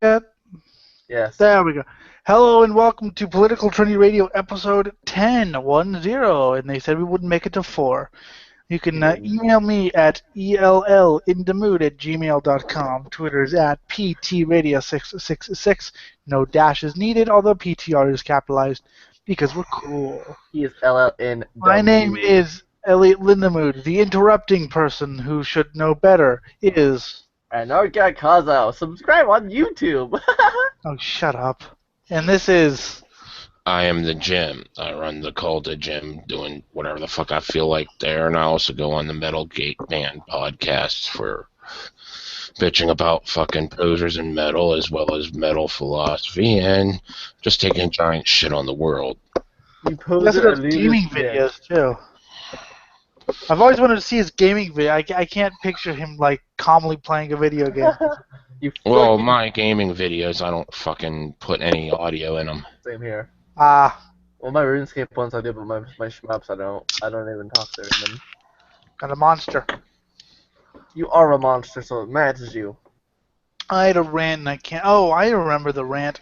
Yeah, Yes. there we go. Hello and welcome to Political Trendy Radio episode 1010. And they said we wouldn't make it to 4. You can email me at ellindamood@gmail.com. Twitter is at ptradio666. No dashes needed, although PTR is capitalized because we're cool. He is LL in My the name mood. is Elliot Lindamood. The interrupting person who should know better is... And our guy Kazo. Subscribe on YouTube. Oh, shut up. And this is... I am the gym. I run the Calda gym doing whatever the fuck I feel like there, and I also go on the Metal Gate Band podcasts for bitching about fucking posers and metal as well as metal philosophy and just taking a giant shit on the world. You pose He also does elitist gaming bitch. videos, too. I've always wanted to see his gaming video. I can't picture him, like, calmly playing a video game. You Well, fucking... my gaming videos, I don't fucking put any audio in them. Same here. Ah, Well, my RuneScape ones I do, but my shmups I don't. I don't even talk there in them. got a monster. You are a monster, so it matches you. I had a rant and I can't... Oh, I remember the rant.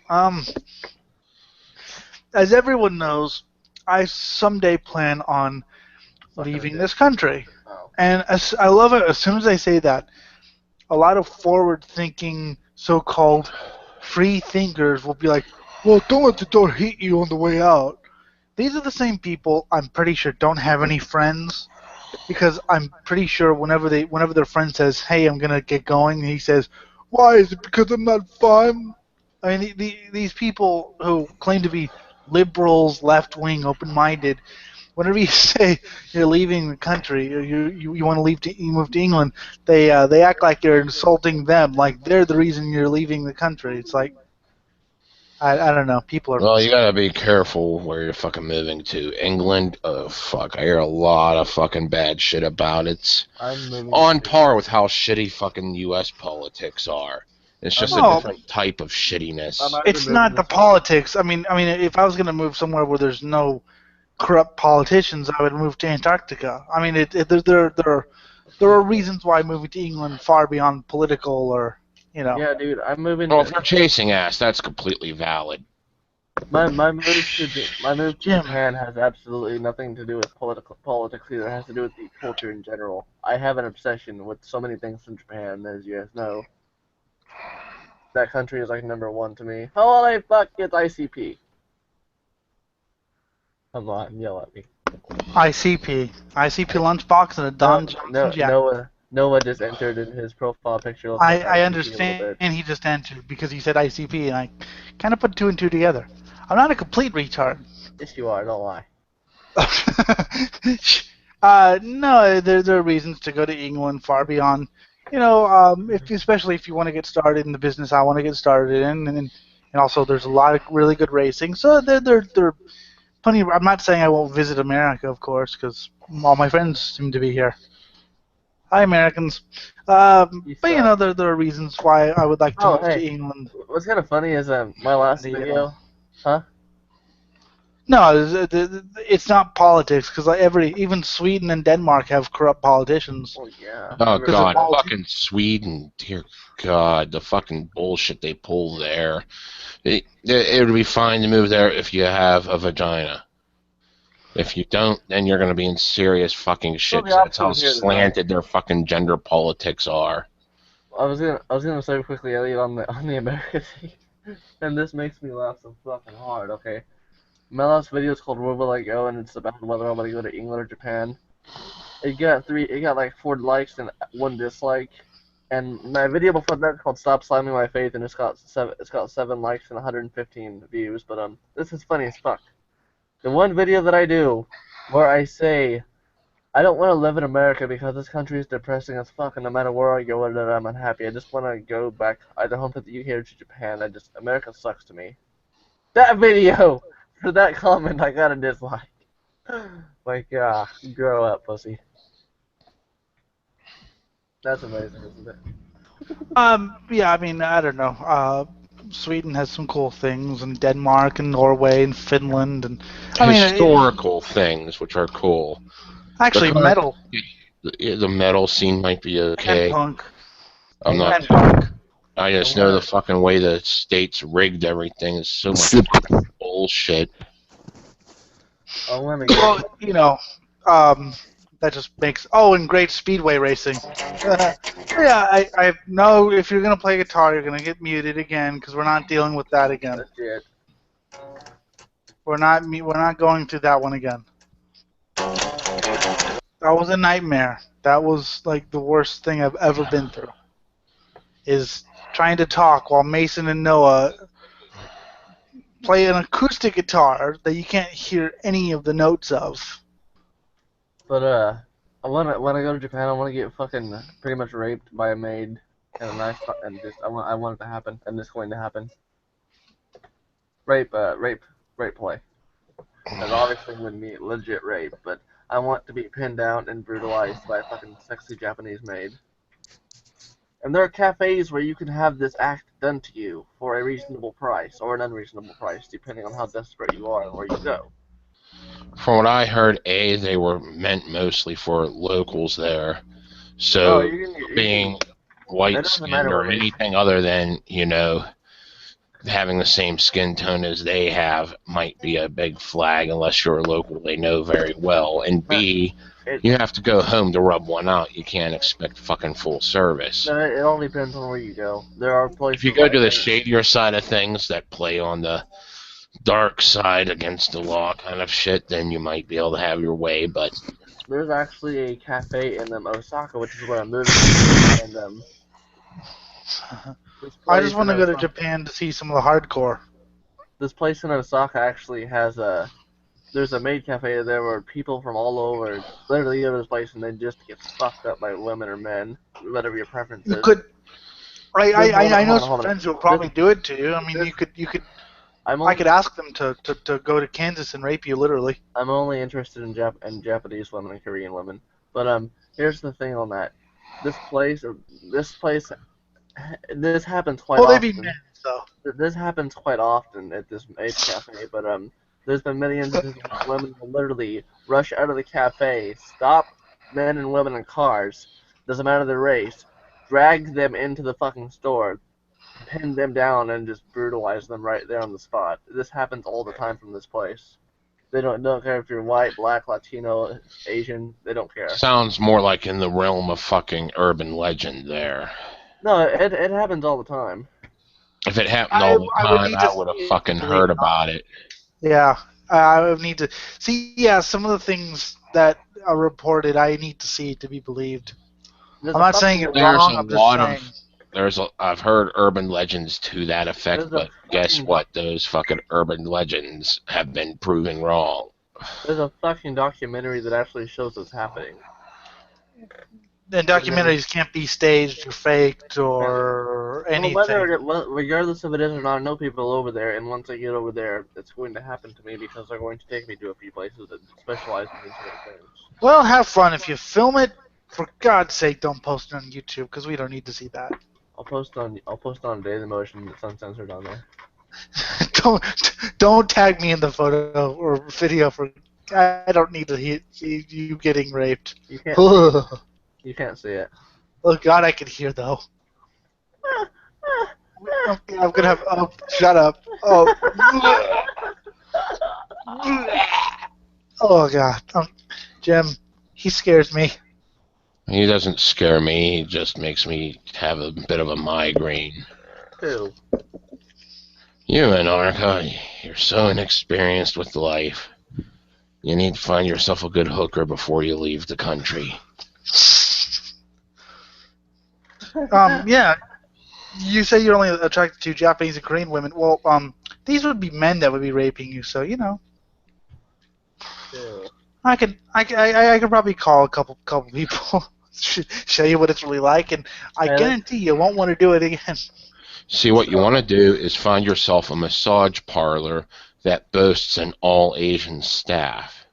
As everyone knows, I someday plan on leaving this country. Oh. And I love it as soon as I say that. A lot of forward-thinking, so-called free thinkers will be like, well, don't let the door hit you on the way out. These are the same people I'm pretty sure don't have any friends, because I'm pretty sure whenever their friend says, hey, I'm going to get going, he says, why? Is it because I'm not fun? I mean, these people who claim to be liberals, left-wing, open-minded, whenever you say you're leaving the country, or you want to you move to England, they act like you're insulting them, like they're the reason you're leaving the country. It's like, I don't know, people are... Well, you gotta be careful where you're fucking moving to. England, oh fuck, I hear a lot of fucking bad shit about it. I'm moving On to- par with how shitty fucking U.S. politics are. It's just a different type of shittiness. It's not the politics. I mean, if I was going to move somewhere where there's no corrupt politicians, I would move to Antarctica. I mean, there are reasons why moving to England far beyond political or, you know. Yeah, dude, I'm moving. Well, if they're chasing ass, that's completely valid. My move to Japan has absolutely nothing to do with politics either. It has to do with the culture in general. I have an obsession with so many things from Japan, as you guys know. That country is like #1 to me. Holy fuck, it's ICP. Come on, yell at me. ICP lunchbox and a Don Johnson jacket. Noah just entered in his profile picture. I understand, and he just entered because he said ICP, and I kind of put 2 and 2 together. I'm not a complete retard. Yes, you are. Don't lie. No, there are reasons to go to England far beyond, you know, especially if you want to get started in the business I want to get started in, and also there's a lot of really good racing. So there are plenty. I'm not saying I won't visit America, of course, because all my friends seem to be here. Hi, Americans. But you know, there are reasons why I would like to move to England. What's kind of funny is my last video, huh? No, it's not politics, because like even Sweden and Denmark have corrupt politicians. Oh yeah. Oh god, fucking Sweden, dear god, the fucking bullshit they pull there. It would be fine to move there if you have a vagina. If you don't, then you're gonna be in serious fucking shit. That's how slanted their fucking gender politics are. I was gonna say quickly, Elliot, on the American thing, and this makes me laugh so fucking hard. Okay, my last video is called "Where Will I Go?" and it's about whether I'm gonna go to England or Japan. It got like 4 likes and 1 dislike, and my video before that is called "Stop Slamming My Faith," and it's got 7 likes and 115 views. But this is funny as fuck. The one video that I do where I say I don't want to live in America because this country is depressing as fuck, and no matter where I go, I'm unhappy. I just want to go back either home to the UK or to Japan. America sucks to me. That video, for that comment, I got a dislike. Like, grow up, pussy. That's amazing, isn't it? Yeah, I mean, I don't know. Sweden has some cool things, and Denmark and Norway and Finland, and historical things which are cool. Actually, metal. The metal scene might be okay. And punk. I'm not. And punk. I just know the fucking way the states rigged everything is so much fucking bullshit. I want to Well, get. you know, that just makes. Oh, and great speedway racing. Yeah, I know if you're gonna play guitar, you're gonna get muted again because we're not dealing with that again. Legit. We're not going through that one again. That was a nightmare. That was like the worst thing I've ever been through. Is trying to talk while Mason and Noah play an acoustic guitar that you can't hear any of the notes of. But when I go to Japan, I want to get fucking pretty much raped by a maid and a nice and just I want it to happen, and it's going to happen. Rape play. And obviously wouldn't be legit rape, but I want to be pinned down and brutalized by a fucking sexy Japanese maid. And there are cafes where you can have this act done to you for a reasonable price or an unreasonable price, depending on how desperate you are and where you go. From what I heard, they were meant mostly for locals there. So, being white-skinned or anything other than, having the same skin tone as they have might be a big flag unless you're a local they know very well. And B, you have to go home to rub one out. You can't expect fucking full service. No, it all depends on where you go. There are places. If you go to the shadier side of things that play on the dark side against the law kind of shit, then you might be able to have your way, but... There's actually a cafe in Osaka, which is where I'm moving, and I just want to go to Japan to see some of the hardcore. This place in Osaka actually has there's a maid cafe there where people from all over literally go to this place and they just get fucked up by women or men, whatever your preference is. You could, right? I know some friends who will probably do it to you. I mean, you could. I could ask them to go to Kansas and rape you, literally. I'm only interested in Japanese women and Korean women, but here's the thing on that. This place this happens quite often. Well, they be men, so. This happens quite often at this maid cafe, but there's been many instances where women will literally rush out of the cafe, stop men and women in cars, doesn't matter the race, drag them into the fucking store, pin them down, and just brutalize them right there on the spot. This happens all the time from this place. They don't care if you're white, black, Latino, Asian, they don't care. Sounds more like in the realm of fucking urban legend there. No, it happens all the time. If it happened all the time, I would have fucking heard about it. Yeah, I would need to see. Yeah, some of the things that are reported, I need to see to be believed. I'm not saying it's wrong. I'm just saying. I've heard urban legends to that effect, but guess what? Those fucking urban legends have been proving wrong. There's a fucking documentary that actually shows this happening. And documentaries can't be staged or faked or anything. Regardless if it is or not, I know people over there, and once I get over there, it's going to happen to me because they're going to take me to a few places that specialize in these sort of things. Well, have fun. If you film it, for God's sake, don't post it on YouTube because we don't need to see that. I'll post on Ellindamood and it's uncensored on there. don't tag me in the photo or video for. I don't need to see you getting raped. You can't. You can't see it. Oh God, I can hear though. Okay, I'm gonna have. Oh, shut up. Oh. Oh God, Jim, he scares me. He doesn't scare me. He just makes me have a bit of a migraine. Who? You, Anarcha, you're so inexperienced with life. You need to find yourself a good hooker before you leave the country. Yeah. You say you're only attracted to Japanese and Korean women. Well, these would be men that would be raping you, so you know. Ew. I could probably call a couple people, show you what it's really like, and I guarantee you won't want to do it again. See, what you want to do is find yourself a massage parlor that boasts an all-Asian staff.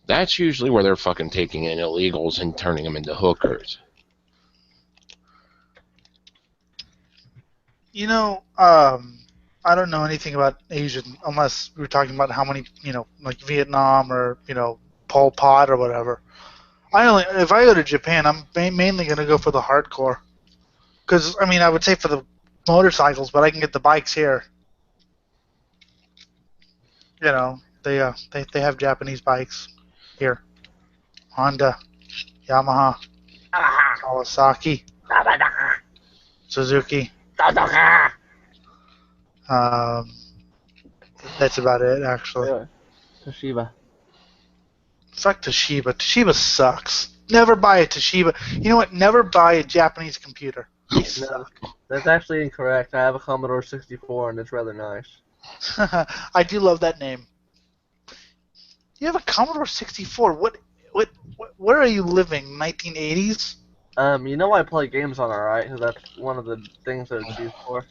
That's usually where they're fucking taking in illegals and turning them into hookers. You know, I don't know anything about Asian unless we're talking about how many, like Vietnam or, Pol Pot or whatever. If I go to Japan, I'm mainly going to go for the hardcore. Because, I mean, I would say for the motorcycles, but I can get the bikes here. You know, they have Japanese bikes here. Honda, Yamaha, Kawasaki, Suzuki. Um, that's about it, actually. Yeah. Toshiba. Fuck Toshiba. Toshiba sucks. Never buy a Toshiba. You know what? Never buy a Japanese computer. They suck. That's actually incorrect. I have a Commodore 64 and it's rather nice. I do love that name. You have a Commodore 64. Where are you living? 1980s? You know I play games on it, right? 'Cause that's one of the things that it's used for.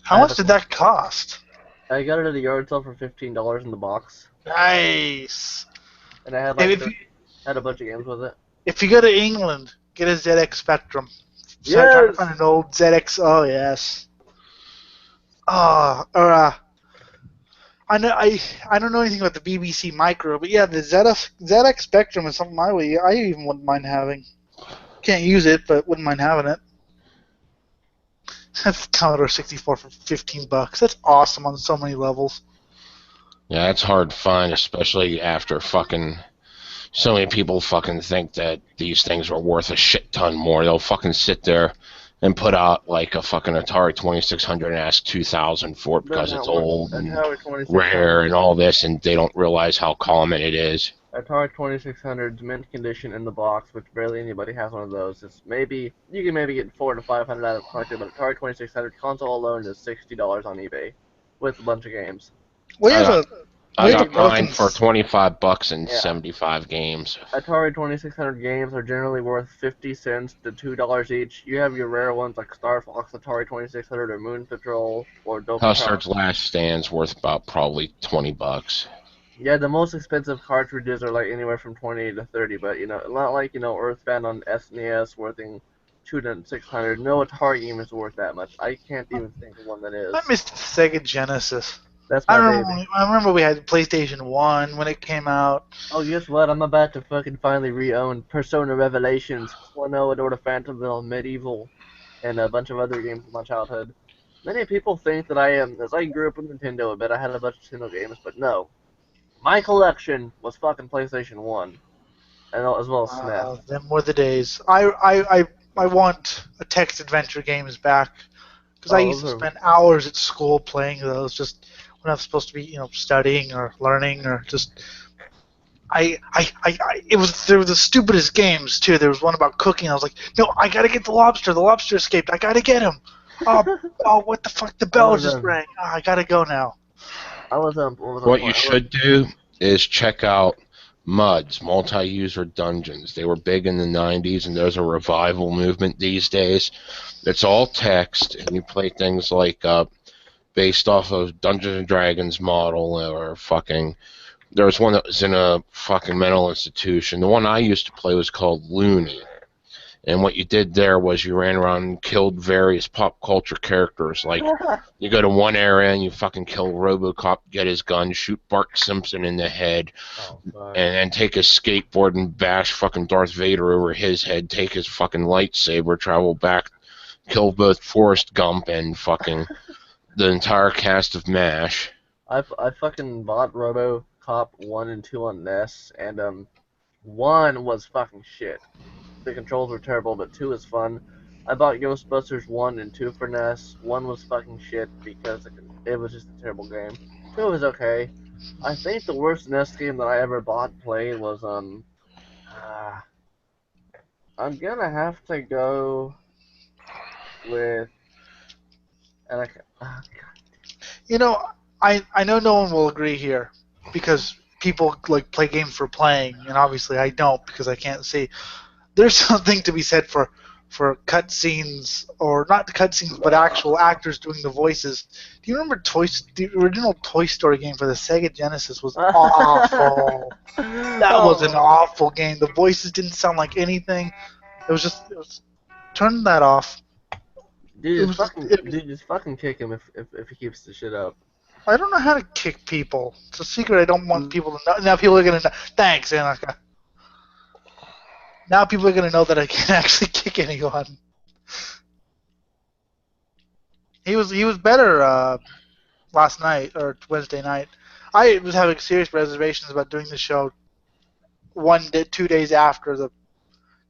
How much did that cost? I got it at a yard sale for $15 in the box. Nice. And I had had a bunch of games with it. If you go to England, get a ZX Spectrum. So I'm trying to find an old ZX. Oh yes. I don't know anything about the BBC Micro, but yeah, the ZX Spectrum is something I even wouldn't mind having. Can't use it, but wouldn't mind having it. That's Commodore 64 for $15. That's awesome on so many levels. Yeah, it's hard to find, especially after fucking so many people fucking think that these things are worth a shit ton more. They'll fucking sit there and put out like a fucking Atari 2600 and ask $2,000 for it because it's old and rare and all this, and they don't realize how common it is. Atari 2600's mint condition in the box, which barely anybody has one of those. It's maybe you can maybe get $400 to $500 out of the collector, but Atari 2600 console alone is $60 on eBay with a bunch of games. I got mine for $25 and 75 games. Atari 2600 games are generally worth 50 cents to $2 each. You have your rare ones like Star Fox, Atari 2600, or Moon Patrol, or Dope. Custard's Last Stand's worth about probably $20. Yeah, the most expensive cartridges are like anywhere from 20 to 30, but not like Earthbound on SNES worth $200 to $600. No Atari game is worth that much. I can't even think of one that is. I missed Sega Genesis. That's my baby. I remember we had PlayStation 1 when it came out. Oh, guess what? I'm about to fucking finally re-own Persona Revelations, Xeno, Adora Phantomville, Medieval, and a bunch of other games from my childhood. Many people think that as I grew up with Nintendo a bit, I had a bunch of Nintendo games, but no. My collection was fucking PlayStation 1, and as well as SNES. Them were the days. I want a text adventure games back, because I used to spend hours at school playing those, just when I was supposed to be, studying or learning or just. They were the stupidest games too. There was one about cooking. I was like, no, I gotta get the lobster. The lobster escaped. I gotta get him. Oh, what the fuck? The bell just rang. Oh, I gotta go now. What you should do is check out MUDs, multi-user dungeons. They were big in the 90s, and there's a revival movement these days. It's all text, and you play things like based off of Dungeons and Dragons model, or fucking. There was one that was in a fucking mental institution. The one I used to play was called Looney. And what you did there was you ran around and killed various pop culture characters. Like, you go to one area and you fucking kill RoboCop, get his gun, shoot Bart Simpson in the head, and then take his skateboard and bash fucking Darth Vader over his head, take his fucking lightsaber, travel back, kill both Forrest Gump and fucking the entire cast of MASH. I fucking bought RoboCop 1 and 2 on NES, and 1 was fucking shit. The controls were terrible, but 2 was fun. I bought Ghostbusters 1 and 2 for NES. 1 was fucking shit because it was just a terrible game. 2 was okay. I think the worst NES game that I ever bought and played was, I'm gonna have to go with, I know no one will agree here, because people like play games for playing, and obviously I don't because I can't see. There's something to be said for cutscenes, or not the cutscenes, but actual actors doing the voices. Do you remember the original Toy Story game for the Sega Genesis was awful. That was an awful game. The voices didn't sound like anything. It was turn that off. Dude, just fucking kick him if he keeps the shit up. I don't know how to kick people. It's a secret I don't want people to know. Now people are gonna know. Thanks, Annika. Now people are going to know that I can't actually kick anyone. He was better last night or Wednesday night. I was having serious reservations about doing the show 2 days after the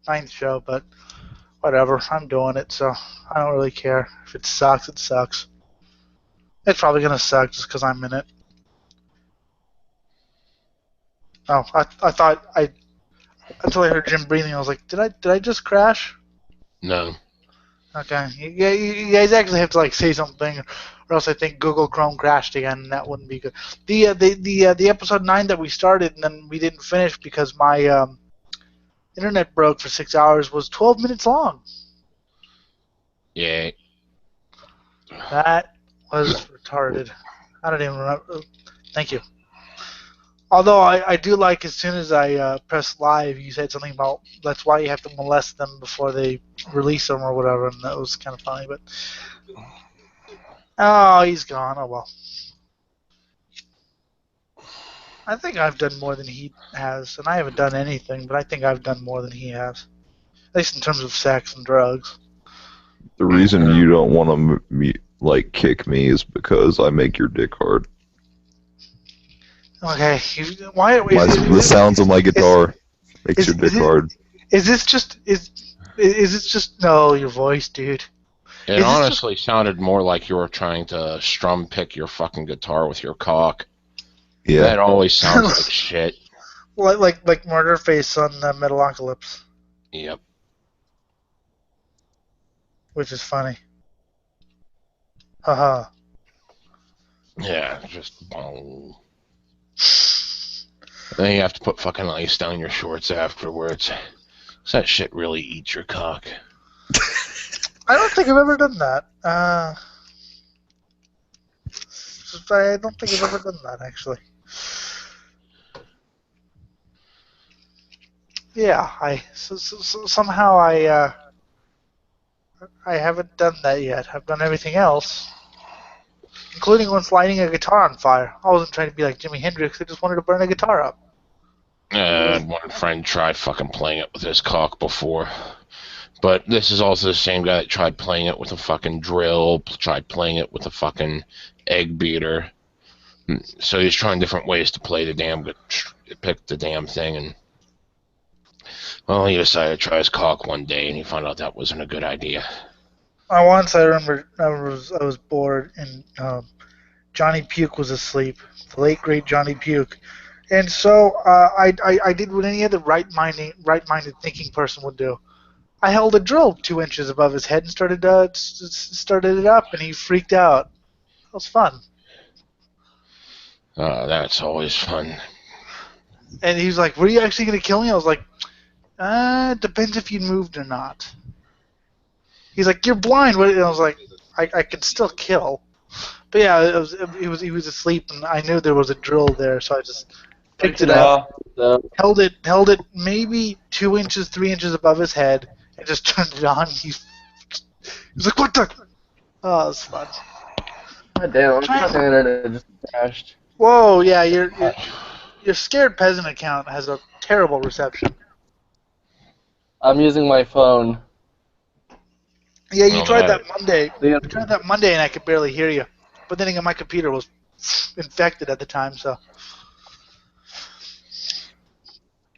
ninth show, but whatever. I'm doing it, so I don't really care. If it sucks, it sucks. It's probably gonna suck just because I'm in it. Oh, I thought until I heard Jim breathing, I was like, did I just crash? No. Okay, you guys actually have to like say something, or else I think Google Chrome crashed again, and that wouldn't be good. The episode 9 that we started and then we didn't finish because my internet broke for 6 hours was 12 minutes long. Yeah. That was retarded. I don't even remember. Thank you. Although I do like as soon as I press live, you said something about that's why you have to molest them before they release them or whatever, and that was kind of funny. But oh, he's gone. Oh well. I think I've done more than he has, and I haven't done anything, but I think I've done more than he has, at least in terms of sex and drugs. The reason you don't want to kick me is because I make your dick hard. Okay, why? The sounds of my guitar makes your dick hard. Is this just no your voice, dude? It honestly sounded more like you were trying to strum pick your fucking guitar with your cock. Yeah. That always sounds like shit. Like Murderface on Metalocalypse. Yep. Which is funny. Haha. Yeah, just bong. Then you have to put fucking ice down your shorts afterwards. Does that shit really eat your cock? I don't think I've ever done that. I don't think I've ever done that, actually. Yeah, somehow I haven't done that yet. I've done everything else, including once lighting a guitar on fire. I wasn't trying to be like Jimi Hendrix. I just wanted to burn a guitar up. One friend tried fucking playing it with his cock before. But this is also the same guy that tried playing it with a fucking drill, tried playing it with a fucking egg beater. So he's trying different ways to play pick the damn thing, and well, he decided to try his cock one day, and he found out that wasn't a good idea. Once I remember I was bored, and Johnny Puke was asleep, the late great Johnny Puke, and so I did what any other right-minded thinking person would do. I held a drill 2 inches above his head and started it up, and he freaked out. It was fun. That's always fun. And he was like, "Were you actually going to kill me?" I was like, "Depends if you moved or not." He's like, "You're blind." And I was like, "I can still kill." But yeah, he was asleep, and I knew there was a drill there, so I just picked it up, held it maybe 2 inches, 3 inches above his head, and just turned it on. He was like, "What the?" Oh, it was fun. God damn, my fucking internet just crashed. Whoa, yeah, your scared peasant account has a terrible reception. I'm using my phone. Yeah, you tried that Monday. Yeah. You tried that Monday, and I could barely hear you. But then again, my computer was infected at the time, so.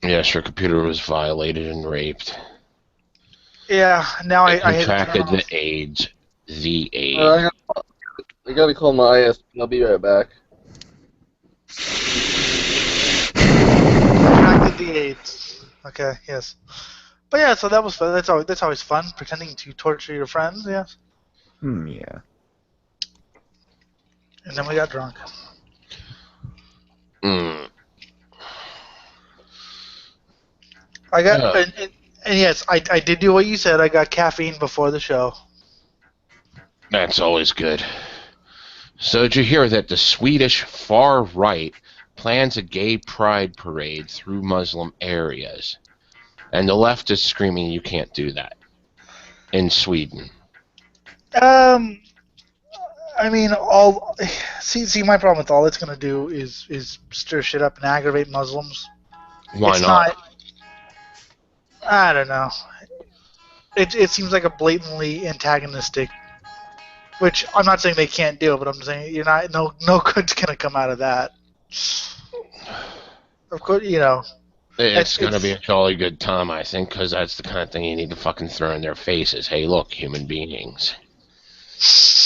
Yes, your computer was violated and raped. Yeah, now I hate contracted the AIDS. The AIDS. I gotta call my ISP. I'll be right back. Contracted the AIDS. Okay, yes. But yeah, so that was fun. That's always fun, pretending to torture your friends, yes. Yeah. And then we got drunk. I got and yes, I did do what you said. I got caffeine before the show. That's always good. So did you hear that the Swedish far right plans a gay pride parade through Muslim areas? And the left is screaming you can't do that in Sweden. I mean, see, my problem with all it's gonna do is stir shit up and aggravate Muslims. Why It's not? I don't know. It seems like a blatantly antagonistic Which I'm not saying they can't do, but I'm saying no good's gonna come out of that. Of course, It's going to be it's a jolly good time, I think, because that's the kind of thing you need to fucking throw in their faces. Hey, look, human beings.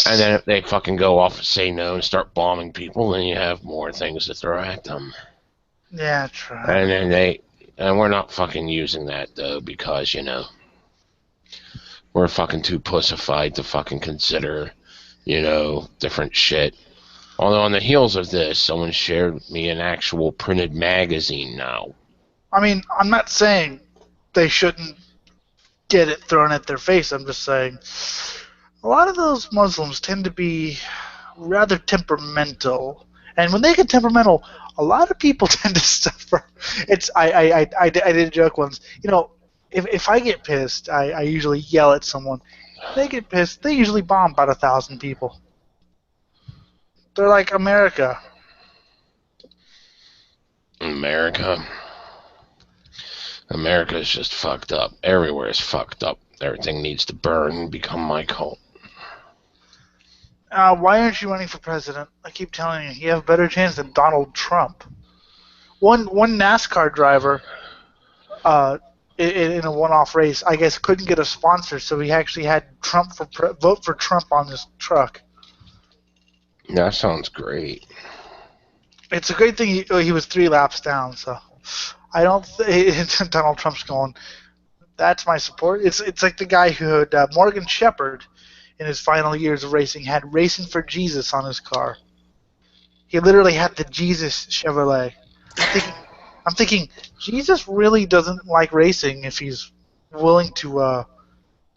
And then if they fucking go off and say no and start bombing people, then you have more things to throw at them. yeah, true. And then and we're not fucking using that, though, because, we're fucking too pussified to fucking consider, different shit. Although on the heels of this, someone shared with me an actual printed magazine now. I mean, I'm not saying they shouldn't get it thrown at their face. I'm just saying a lot of those Muslims tend to be rather temperamental, and when they get temperamental, a lot of people tend to suffer. I did a joke once. If I get pissed, I usually yell at someone. If they get pissed, they usually bomb about 1,000 people. They're like America. America's just fucked up. Everywhere is fucked up. Everything needs to burn and become my cult. Why aren't you running for president? I keep telling you, you have a better chance than Donald Trump. One NASCAR driver, in a one-off race, I guess couldn't get a sponsor, so he actually had Trump vote for Trump on his truck. That sounds great. It's a great thing he was 3 laps down, so I don't think Donald Trump's going, that's my support. It's like the guy who had Morgan Shepherd in his final years of racing had Racing for Jesus on his car. He literally had the Jesus Chevrolet. I'm thinking Jesus really doesn't like racing if he's willing to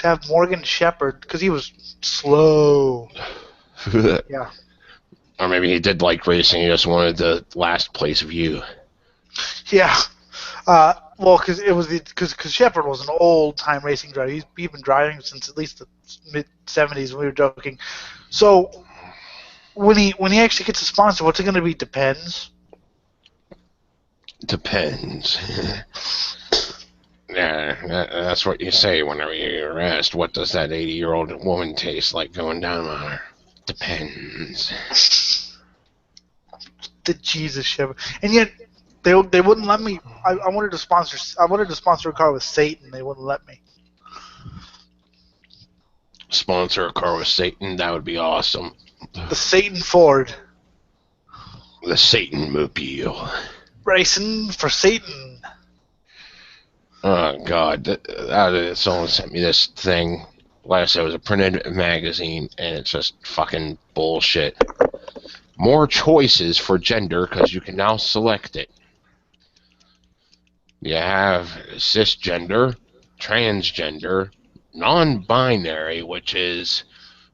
have Morgan Shepherd, because he was slow. Yeah. Or maybe he did like racing, he just wanted the last place view. Yeah. Well, because Shepard was an old-time racing driver. He's been driving since at least the mid-'70s. We were joking. So when he actually gets a sponsor, what's it going to be? Depends. Depends. Yeah, that's what you say whenever you're asked, what does that 80-year-old woman taste like going down on her? Depends. The Jesus Shepherd, and yet they wouldn't let me. I wanted to sponsor a car with Satan. They wouldn't let me. Sponsor a car with Satan? That would be awesome. The Satan Ford. The Satan Mobile. Racing for Satan. Oh, God. Someone sent me this thing. Like I said, it was a printed magazine, and it's just fucking bullshit. More choices for gender, because you can now select it. You have cisgender, transgender, non-binary, which is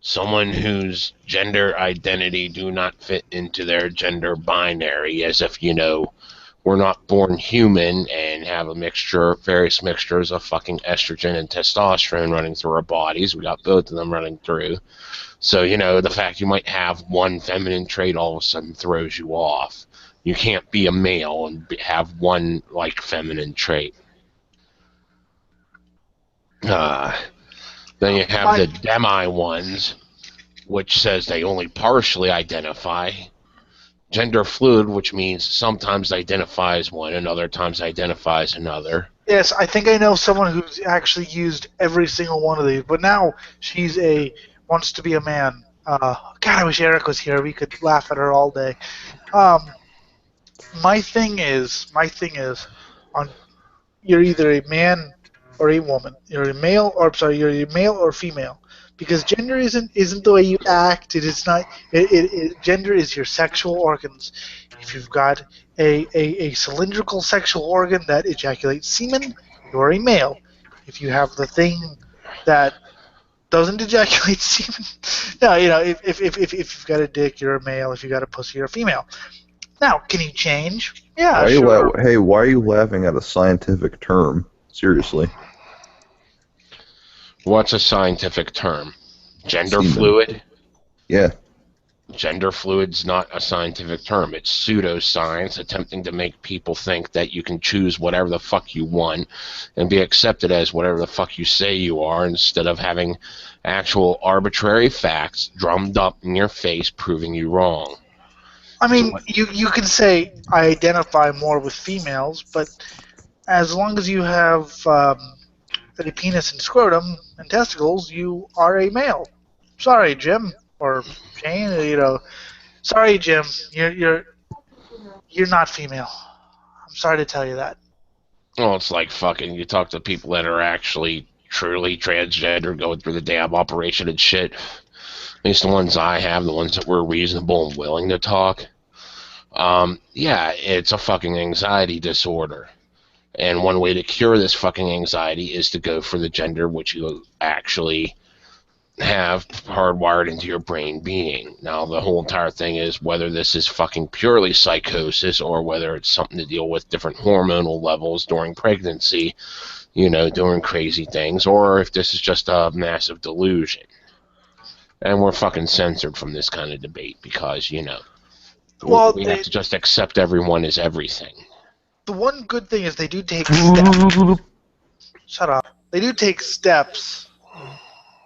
someone whose gender identity do not fit into their gender binary, as if, we're not born human and have various mixtures of fucking estrogen and testosterone running through our bodies. We got both of them running through. So, the fact you might have one feminine trait all of a sudden throws you off. You can't be a male and have one, feminine trait. Then you have the demi ones, which says they only partially identify. Gender fluid, which means sometimes identify as one and other times identify as another. Yes, I think I know someone who's actually used every single one of these, but now she's wants to be a man. God, I wish Eric was here. We could laugh at her all day. My thing is, you're either a man or a woman. You're a male or female. Because gender isn't the way you act. It is not. Gender is your sexual organs. If you've got a cylindrical sexual organ that ejaculates semen, you're a male. If you have the thing that doesn't ejaculate semen, no, if you've got a dick, you're a male. If you've got a pussy, you're a female. Now, can you change? Yeah, sure. Hey, why are you laughing at a scientific term? Seriously. What's a scientific term? Gender Semen. fluid? Yeah. Gender fluid's not a scientific term. It's pseudoscience attempting to make people think that you can choose whatever the fuck you want and be accepted as whatever the fuck you say you are instead of having actual arbitrary facts drummed up in your face proving you wrong. I So mean, you can say I identify more with females, but as long as you have a penis and scrotum and testicles, you are a male. Sorry, Jim or Shane. Sorry, Jim. You're not female. I'm sorry to tell you that. well, it's like fucking you talk to people that are actually truly transgender going through the damn operation and shit. At least the ones I have, the ones that were reasonable and willing to talk. Yeah, it's a fucking anxiety disorder. And one way to cure this fucking anxiety is to go for the gender which you actually have hardwired into your brain being. Now, the whole entire thing is whether this is fucking purely psychosis or whether it's something to deal with different hormonal levels during pregnancy, doing crazy things, or if this is just a massive delusion. And we're fucking censored from this kind of debate because, Well, we have to just accept everyone as everything. the one good thing is they do take steps. Shut up. They do take steps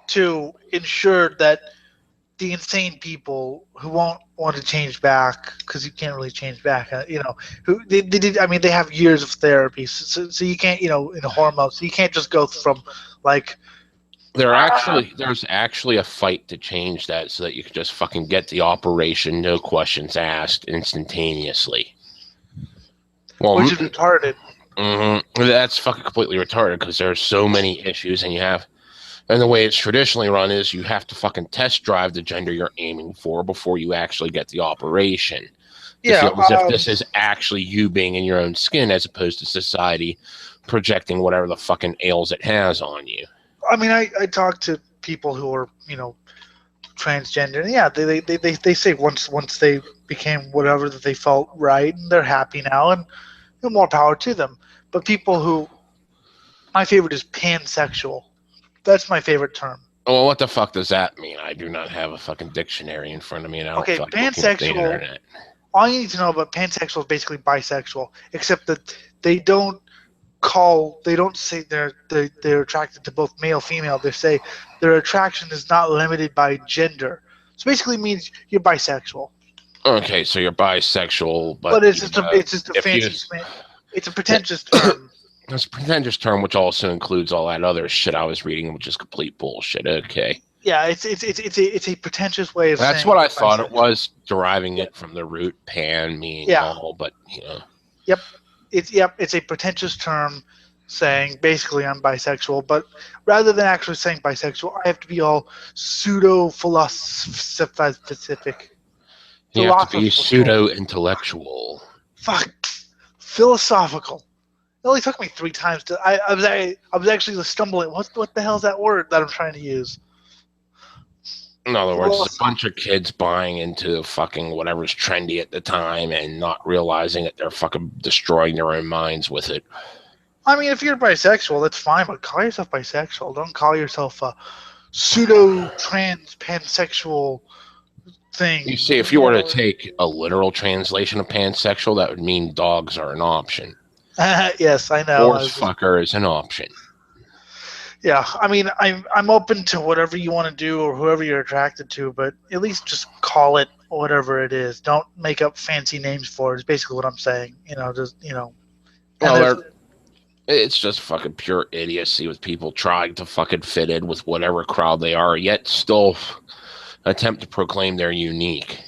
to ensure that the insane people who won't want to change back, because you can't really change back, who they did. I mean, they have years of therapy, so you can't, in hormones, so you can't just go from like. There's actually a fight to change that so that you can just fucking get the operation, no questions asked, instantaneously. Well, Which is retarded. That's fucking completely retarded because there's so many issues, and the way it's traditionally run is you have to fucking test drive the gender you're aiming for before you actually get the operation. To feel as if this is actually you being in your own skin as opposed to society projecting whatever the fucking ails it has on you. I mean, I talk to people who are, transgender, and yeah, they say once they became whatever that they felt right, and they're happy now, and more power to them. But people who, my favorite is pansexual. That's my favorite term. Well, what the fuck does that mean? I do not have a fucking dictionary in front of me, and I don't fucking look at the internet. All you need to know about pansexual is basically bisexual, except that they don't say they're attracted to both male, female. They say their attraction is not limited by gender. So basically means you're bisexual. Okay, so you're bisexual, but it's just a fancy. It's a pretentious term. It's a pretentious term, which also includes all that other shit I was reading, which is complete bullshit. Okay. Yeah, it's a pretentious way of. That's what I thought it was, deriving it from the root pan, meaning all, but Yep, it's a pretentious term, saying basically I'm bisexual, but rather than actually saying bisexual, I have to be all pseudo-philosophic. You have to be pseudo-intellectual. Fuck, philosophical. It only took me 3 times to. I was actually stumbling. What the hell is that word that I'm trying to use? In other words, it's a bunch of kids buying into fucking whatever's trendy at the time and not realizing that they're fucking destroying their own minds with it. I mean, if you're bisexual, that's fine, but call yourself bisexual. Don't call yourself a pseudo-trans pansexual thing. You see, if you were to take a literal translation of pansexual, that would mean dogs are an option. Yes, I know. Horse fucker is an option. Yeah, I mean, I'm open to whatever you want to do or whoever you're attracted to, but at least just call it whatever it is. Don't make up fancy names for it. Is basically what I'm saying. Well, it's just fucking pure idiocy with people trying to fucking fit in with whatever crowd they are, yet still attempt to proclaim they're unique,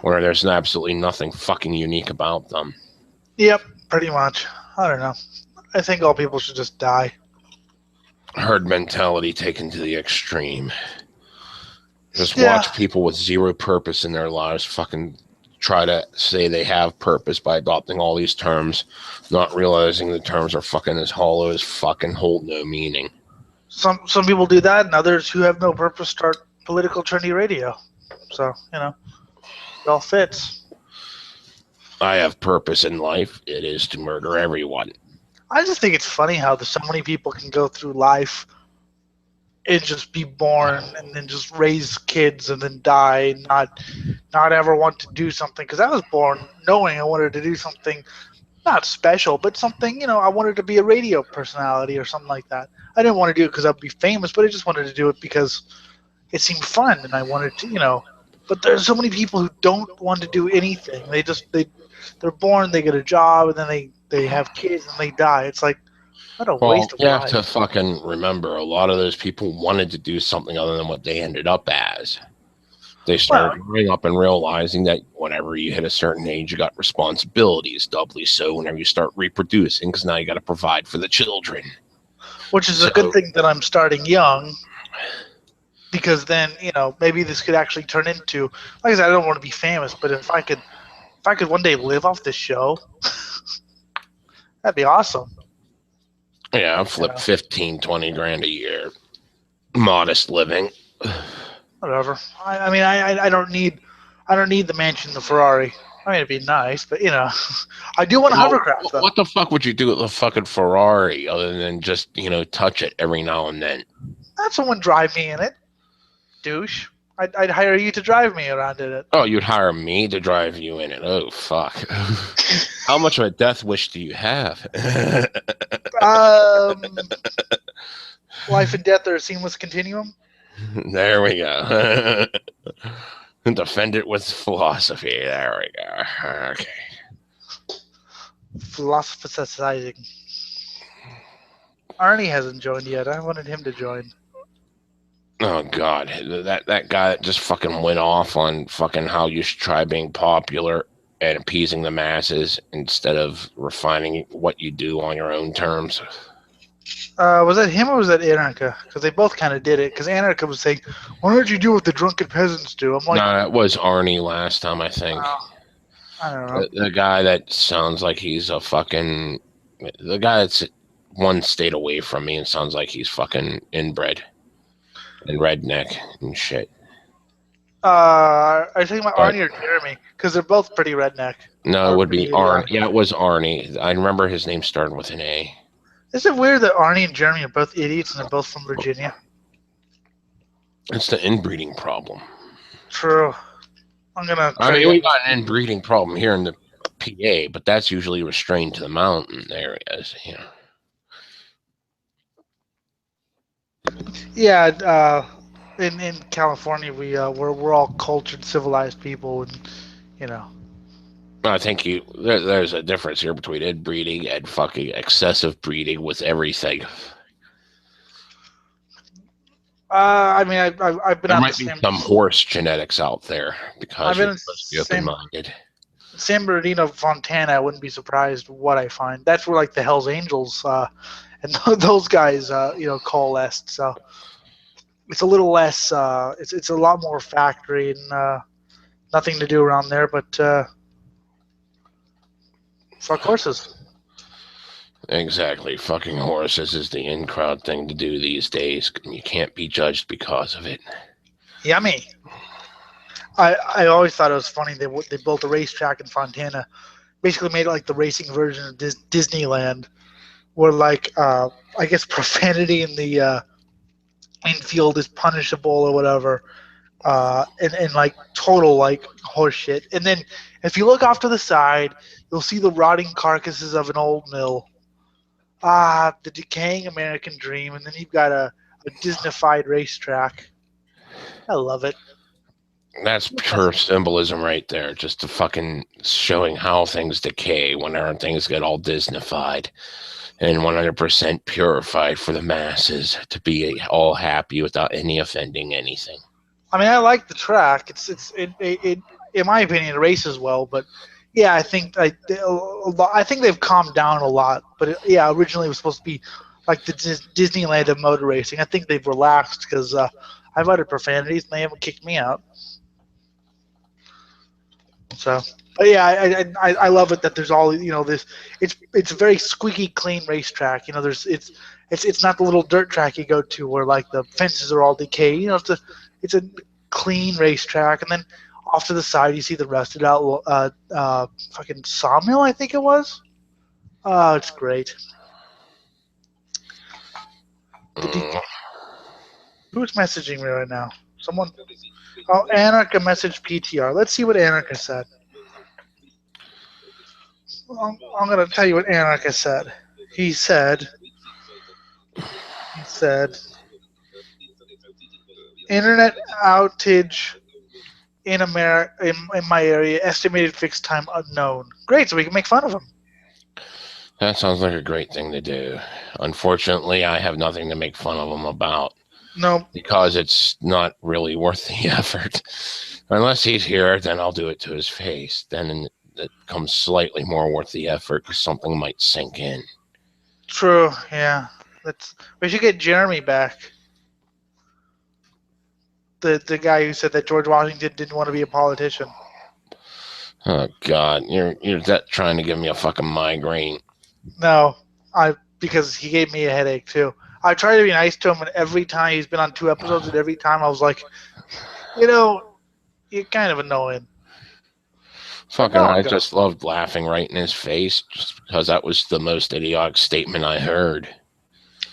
where there's absolutely nothing fucking unique about them. Yep, pretty much. I don't know. I think all people should just die. Herd mentality taken to the extreme. Just watch people with zero purpose in their lives fucking try to say they have purpose by adopting all these terms, not realizing the terms are fucking as hollow as fucking hold no meaning. Some people do that, and others who have no purpose start political trendy radio. So, it all fits. I have purpose in life. It is to murder everyone. I just think it's funny how so many people can go through life and just be born and then just raise kids and then die and not ever want to do something, because I was born knowing I wanted to do something not special, but something, I wanted to be a radio personality or something like that. I didn't want to do it because I'd be famous, but I just wanted to do it because it seemed fun and I wanted to. But there's so many people who don't want to do anything. They're born, they get a job, and then they have kids and they die. It's like, what a Well, waste of you have to life. fucking remember a lot of those people wanted to do something other than what they ended up as. They Well, started growing up and realizing that whenever you hit a certain age, you got responsibilities, doubly so whenever you start reproducing, because now you got to provide for the children. which is a good So, thing that I'm starting young, because then maybe this could actually turn into, like I said, I don't want to be famous, but if I could one day live off this show, that'd be awesome. yeah, You flip know, 15, 20 grand a year. Modest living. whatever. I mean, I don't need the mansion, the Ferrari. I mean, it'd be nice, but I do want a Well, hovercraft though. what the fuck would you do with a fucking Ferrari other than just, touch it every now and then? Have someone drive me in it, douche. I'd hire you to drive me around in it. Oh, you'd hire me to drive you in it. Oh, fuck. How much of a death wish do you have? Um, life and death are a seamless continuum. There we go. Defend it with philosophy. There we go. Okay. Philosophizing. Arnie hasn't joined yet. I wanted him to join. Oh God, that guy that just fucking went off on fucking how you should try being popular and appeasing the masses instead of refining what you do on your own terms. Was that him or was that Anarcha? Because they both kind of did it. Because Anarcha was saying, "Why don't you do what the drunken peasants do?" I'm like, No, that was Arnie last time, I think. I don't know. The guy that sounds like he's a fucking the guy that's one state away from me and sounds like he's fucking inbred and redneck and shit. Are you talking about But Arnie or Jeremy? Because they're both pretty redneck. no, it Or would be pretty Arnie. idiotic. Yeah, it was Arnie. I remember his name started with an A. Isn't it weird that Arnie and Jeremy are both idiots and they're both from Virginia? It's the inbreeding problem. True. I'm gonna I try to mean, we get. got an inbreeding problem here in the PA, but that's usually restrained to the mountain areas. Yeah. In California, we're all cultured, civilized people, and you know. I think there's a difference here between inbreeding and fucking excessive breeding with everything. I mean, I've been There out the might be same. some horse genetics out there I've because been you're in supposed to be open-minded. San Bernardino, Fontana. I wouldn't be surprised what I find. That's where like the Hell's Angels and those guys coalesced. So it's a little less. It's a lot more factory and nothing to do around there, but fuck horses. Exactly. Fucking horses is the in-crowd thing to do these days. You can't be judged because of it. Yummy. I always thought it was funny they built a racetrack in Fontana, basically made it like the racing version of Disneyland, where like I guess profanity in the infield is punishable or whatever, and like total like horse shit. And then if you look off to the side, you'll see the rotting carcasses of an old mill. The decaying American dream, and then you've got a Disneyfied racetrack. I love it. That's pure symbolism right there. Just the fucking showing how things decay whenever things get all Disneyfied and 100% purified for the masses to be all happy without any offending anything. I mean, I like the track. It in my opinion, it races well, but yeah, I think they've calmed down a lot. But yeah, originally it was supposed to be like the Disneyland of motor racing. I think they've relaxed because I've uttered profanities and they haven't kicked me out. So, but yeah, I love it that there's all this. It's a very squeaky clean racetrack. It's not the little dirt track you go to where like the fences are all decayed. It's a clean racetrack, and then off to the side you see the rusted out fucking sawmill. I think it was. Oh, it's great. Who's messaging me right now? Someone. Oh, Anarcha messaged PTR. Let's see what Anarcha said. I'm gonna tell you what Anarcha said. He said. He said. Internet outage in America in my area. Estimated fixed time unknown. Great, so we can make fun of him. That sounds like a great thing to do. Unfortunately, I have nothing to make fun of him about. No. Because it's not really worth the effort. Unless he's here, then I'll do it to his face. Then it becomes slightly more worth the effort because something might sink in. True. Yeah. We should get Jeremy back. The guy who said that George Washington didn't want to be a politician. Oh God, you're trying to give me a fucking migraine. No, because he gave me a headache too. I tried to be nice to him, and every time he's been on 2 episodes, and every time I was like, you're kind of annoying. Fucking, I just loved laughing right in his face just because that was the most idiotic statement I heard.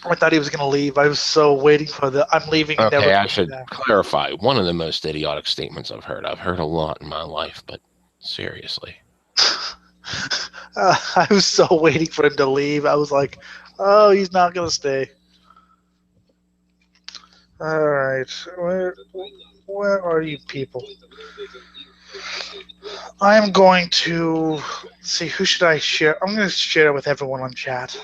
I thought he was going to leave. I was so waiting for I'm leaving. Okay, I should clarify. One of the most idiotic statements I've heard. I've heard a lot in my life, but seriously. I was so waiting for him to leave. I was like, oh, he's not going to stay. All right. Where are you people? I'm going to see, who should I share? I'm going to share it with everyone on chat.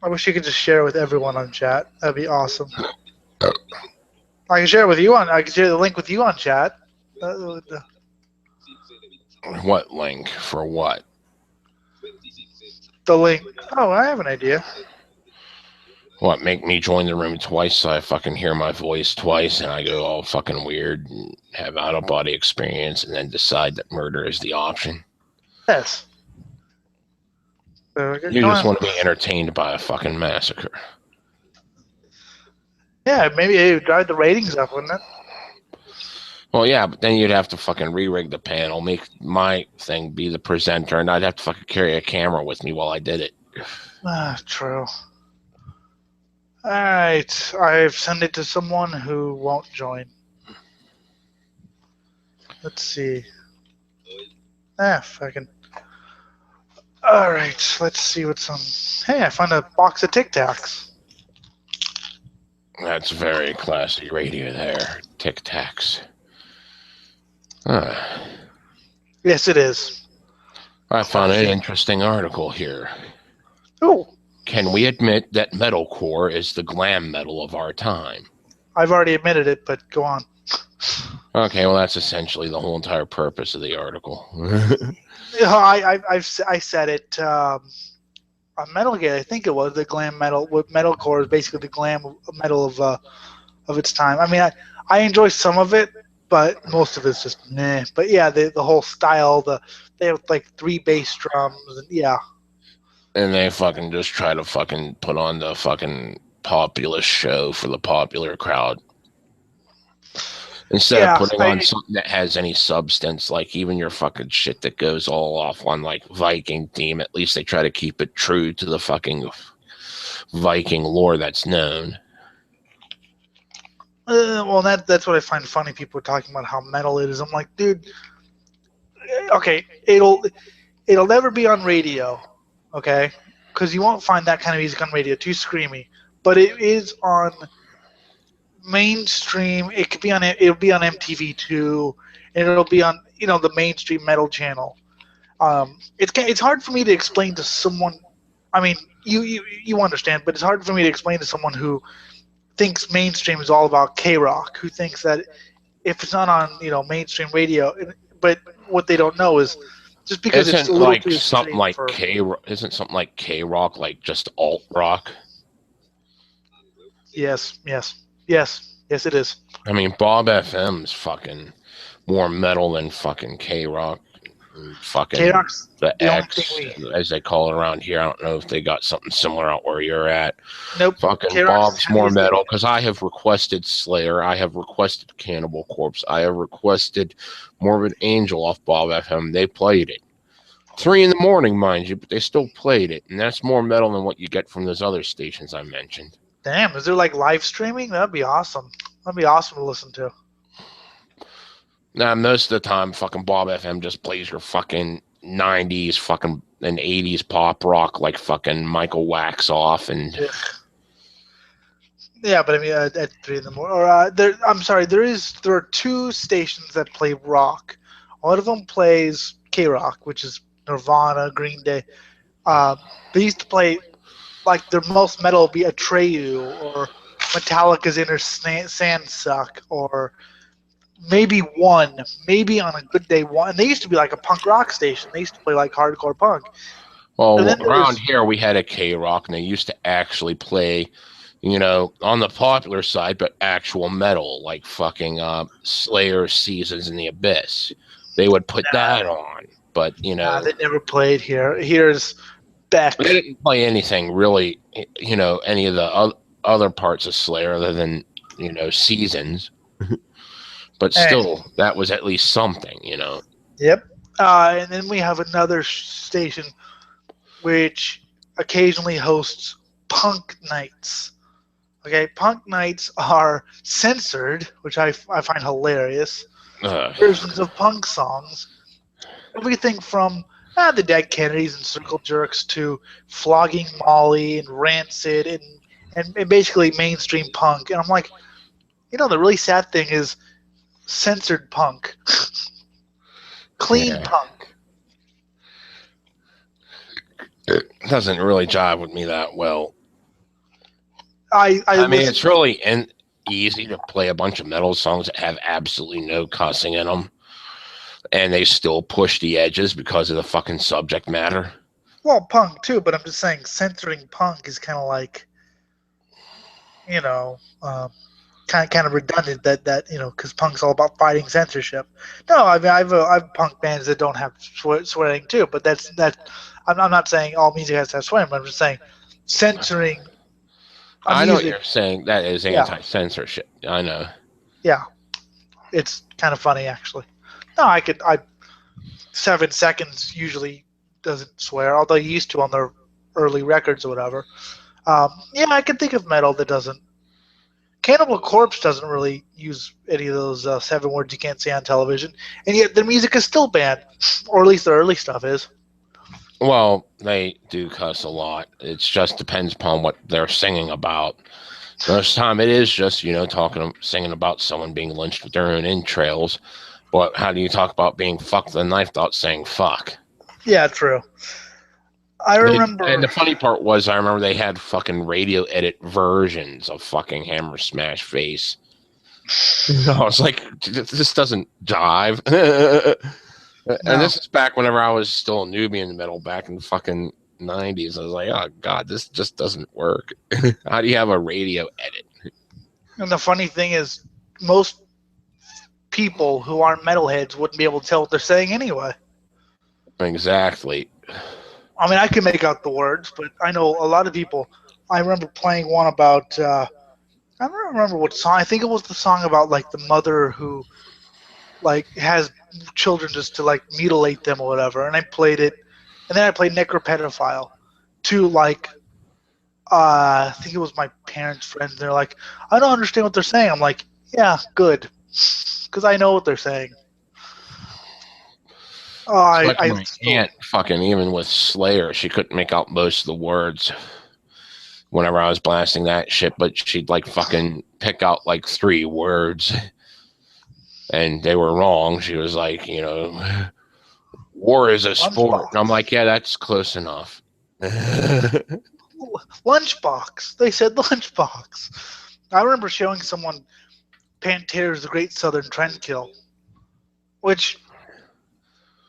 I wish you could just share it with everyone on chat. That'd be awesome. I can share it with you I can share the link with you on chat. What link? For what? The link. Oh, I have an idea. What, make me join the room twice so I fucking hear my voice twice and I go all fucking weird and have out-of-body experience and then decide that murder is the option? Yes. You just want to be entertained by a fucking massacre. Yeah, maybe it would drive the ratings up, wouldn't it? Well, yeah, but then you'd have to fucking re-rig the panel, make my thing be the presenter, and I'd have to fucking carry a camera with me while I did it. True. Alright, I've sent it to someone who won't join. Let's see. Fucking. Alright, let's see what's on. Hey, I found a box of Tic Tacs. That's very classy radio there. Tic Tacs. Yes, it is. I found an interesting article here. Oh. Can we admit that metalcore is the glam metal of our time? I've already admitted it, but go on. Okay, well, that's essentially the whole entire purpose of the article. I said it on Metal Gear. I think it was the glam metal. Metalcore is basically the glam metal of its time. I mean, I enjoy some of it, but most of it's just meh. But yeah, the whole style. They have like 3 bass drums, and yeah. And they fucking just try to fucking put on the fucking populist show for the popular crowd. Instead of putting on something that has any substance, like even your fucking shit that goes all off on like Viking theme, at least they try to keep it true to the fucking Viking lore that's known. Well, that's what I find funny. People are talking about how metal it is. I'm like, dude, okay, it'll never be on radio, okay? Because you won't find that kind of music on radio, too screamy. But it is on mainstream. It'll be on MTV too, and it'll be on the mainstream metal channel. It's hard for me to explain to someone. I mean, you understand, but it's hard for me to explain to someone who thinks mainstream is all about K-rock, who thinks that if it's not on mainstream radio, but what they don't know is just because it's a little like too something like for, isn't something like K-rock like just alt rock? Yes, it is. I mean, Bob FM's fucking more metal than fucking K-rock. Fucking K-rock's the X, as they call it around here. I don't know if they got something similar out where you're at. Nope. Fucking K-rock's Bob's more metal because I have requested Slayer, I have requested Cannibal Corpse, I have requested Morbid Angel off Bob FM. They played it 3 a.m, mind you, but they still played it, and that's more metal than what you get from those other stations I mentioned. Damn, is there like live streaming? That'd be awesome. That'd be awesome to listen to. Nah, most of the time, fucking Bob FM just plays your fucking 90s fucking and 80s pop rock like fucking Michael Waxoff and Ugh. Yeah, but I mean, at 3 in the morning, or I'm sorry, there are two stations that play rock. One of them plays K Rock, which is Nirvana, Green Day. They used to play like their most metal would be Atreyu or Metallica's Inner Sandsuck, or maybe on a good day one. And they used to be like a punk rock station. They used to play like hardcore punk. And well, then around here we had a K Rock and they used to actually play, you know, on the popular side, but actual metal like fucking Slayer, Seasons in the Abyss. They would put that on, but you know, they never played here. Here's Beck. they didn't play anything really, you know, any of the other parts of Slayer other than, you know, Seasons. But still, that was at least something, you know. Yep. And then we have another station which occasionally hosts punk nights. Okay, punk nights are censored, which I find hilarious. Versions of punk songs. Everything from the Dead Kennedys and Circle Jerks to Flogging Molly and Rancid and basically mainstream punk. And I'm like, you know, the really sad thing is censored punk. Clean punk. It doesn't really jive with me that well. I mean, it's really easy to play a bunch of metal songs that have absolutely no cussing in them, and they still push the edges because of the fucking subject matter. Well, punk too, but I'm just saying censoring punk is kind of like, you know, kind of redundant. That you know, because punk's all about fighting censorship. No, I mean I've punk bands that don't have swearing too, but that's. I'm not saying all music has to have swearing, but I'm just saying censoring. I know what you're saying. That is anti-censorship. I know. Yeah, it's kind of funny actually. No, 7 seconds usually doesn't swear, although he used to on their early records or whatever. Yeah, I can think of metal that doesn't. Cannibal Corpse doesn't really use any of those 7 words you can't say on television, and yet their music is still banned, or at least their early stuff is. Well, they do cuss a lot. It just depends upon what they're singing about. Most time it is just, you know, singing about someone being lynched with their own entrails. But how do you talk about being fucked with a knife without saying fuck? Yeah, true. I remember. And the funny part was, I remember they had fucking radio edit versions of fucking Hammer Smash Face. I was like, this doesn't jive. And this is back whenever I was still a newbie in the metal, back in the fucking 90s. I was like, oh, God, this just doesn't work. How do you have a radio edit? And the funny thing is, most people who aren't metalheads wouldn't be able to tell what they're saying anyway. Exactly. I mean, I can make out the words, but I know a lot of people. I remember playing one about, I don't remember what song. I think it was the song about, like, the mother who, like, has children just to, like, mutilate them or whatever. And I played it. And then I played Necropedophile to, like, I think it was my parents' friends. They're like, I don't understand what they're saying. I'm like, yeah, good. Because I know what they're saying. Oh, like my aunt, fucking, even with Slayer, she couldn't make out most of the words whenever I was blasting that shit, but she'd, like, fucking pick out, like, 3 words. And they were wrong. She was like, you know, war is a sport. And I'm like, yeah, that's close enough. Lunchbox. They said lunchbox. I remember showing someone Pantera's The Great Southern Trendkill, which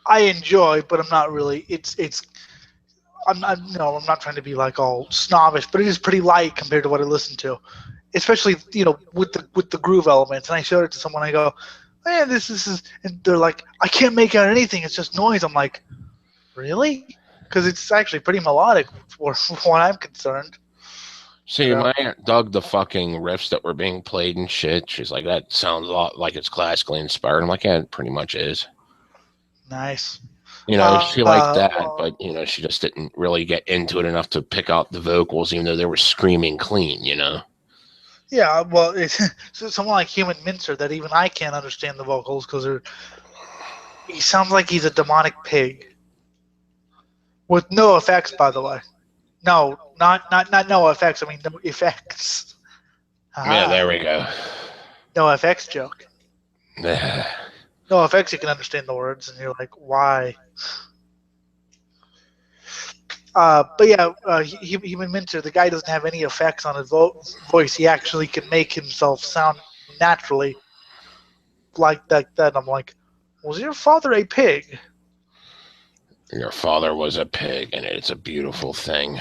I enjoy, but I'm not really. I'm not trying to be like all snobbish, but it is pretty light compared to what I listen to, especially, you know, with the groove elements. And I showed it to someone. I go, man, this is, and they're like, I can't make out anything. It's just noise. I'm like, really? Because it's actually pretty melodic for what I'm concerned. See, my aunt dug the fucking riffs that were being played and shit. She's like, that sounds a lot like it's classically inspired. I'm like, yeah, it pretty much is. Nice. You know, she liked that, well, but you know, she just didn't really get into it enough to pick out the vocals, even though they were screaming clean. You know. yeah, well, it's so someone like Human Mincer that even I can't understand the vocals because he sounds like he's a demonic pig with no effects, by the way. No, not no effects. I mean no effects. Yeah, Haha. there we go. No effects joke. No effects. You can understand the words, and you're like, why? But yeah, Human Mincer, the guy doesn't have any effects on his voice. He actually can make himself sound naturally like that. I'm like, was your father a pig? Your father was a pig, and it's a beautiful thing.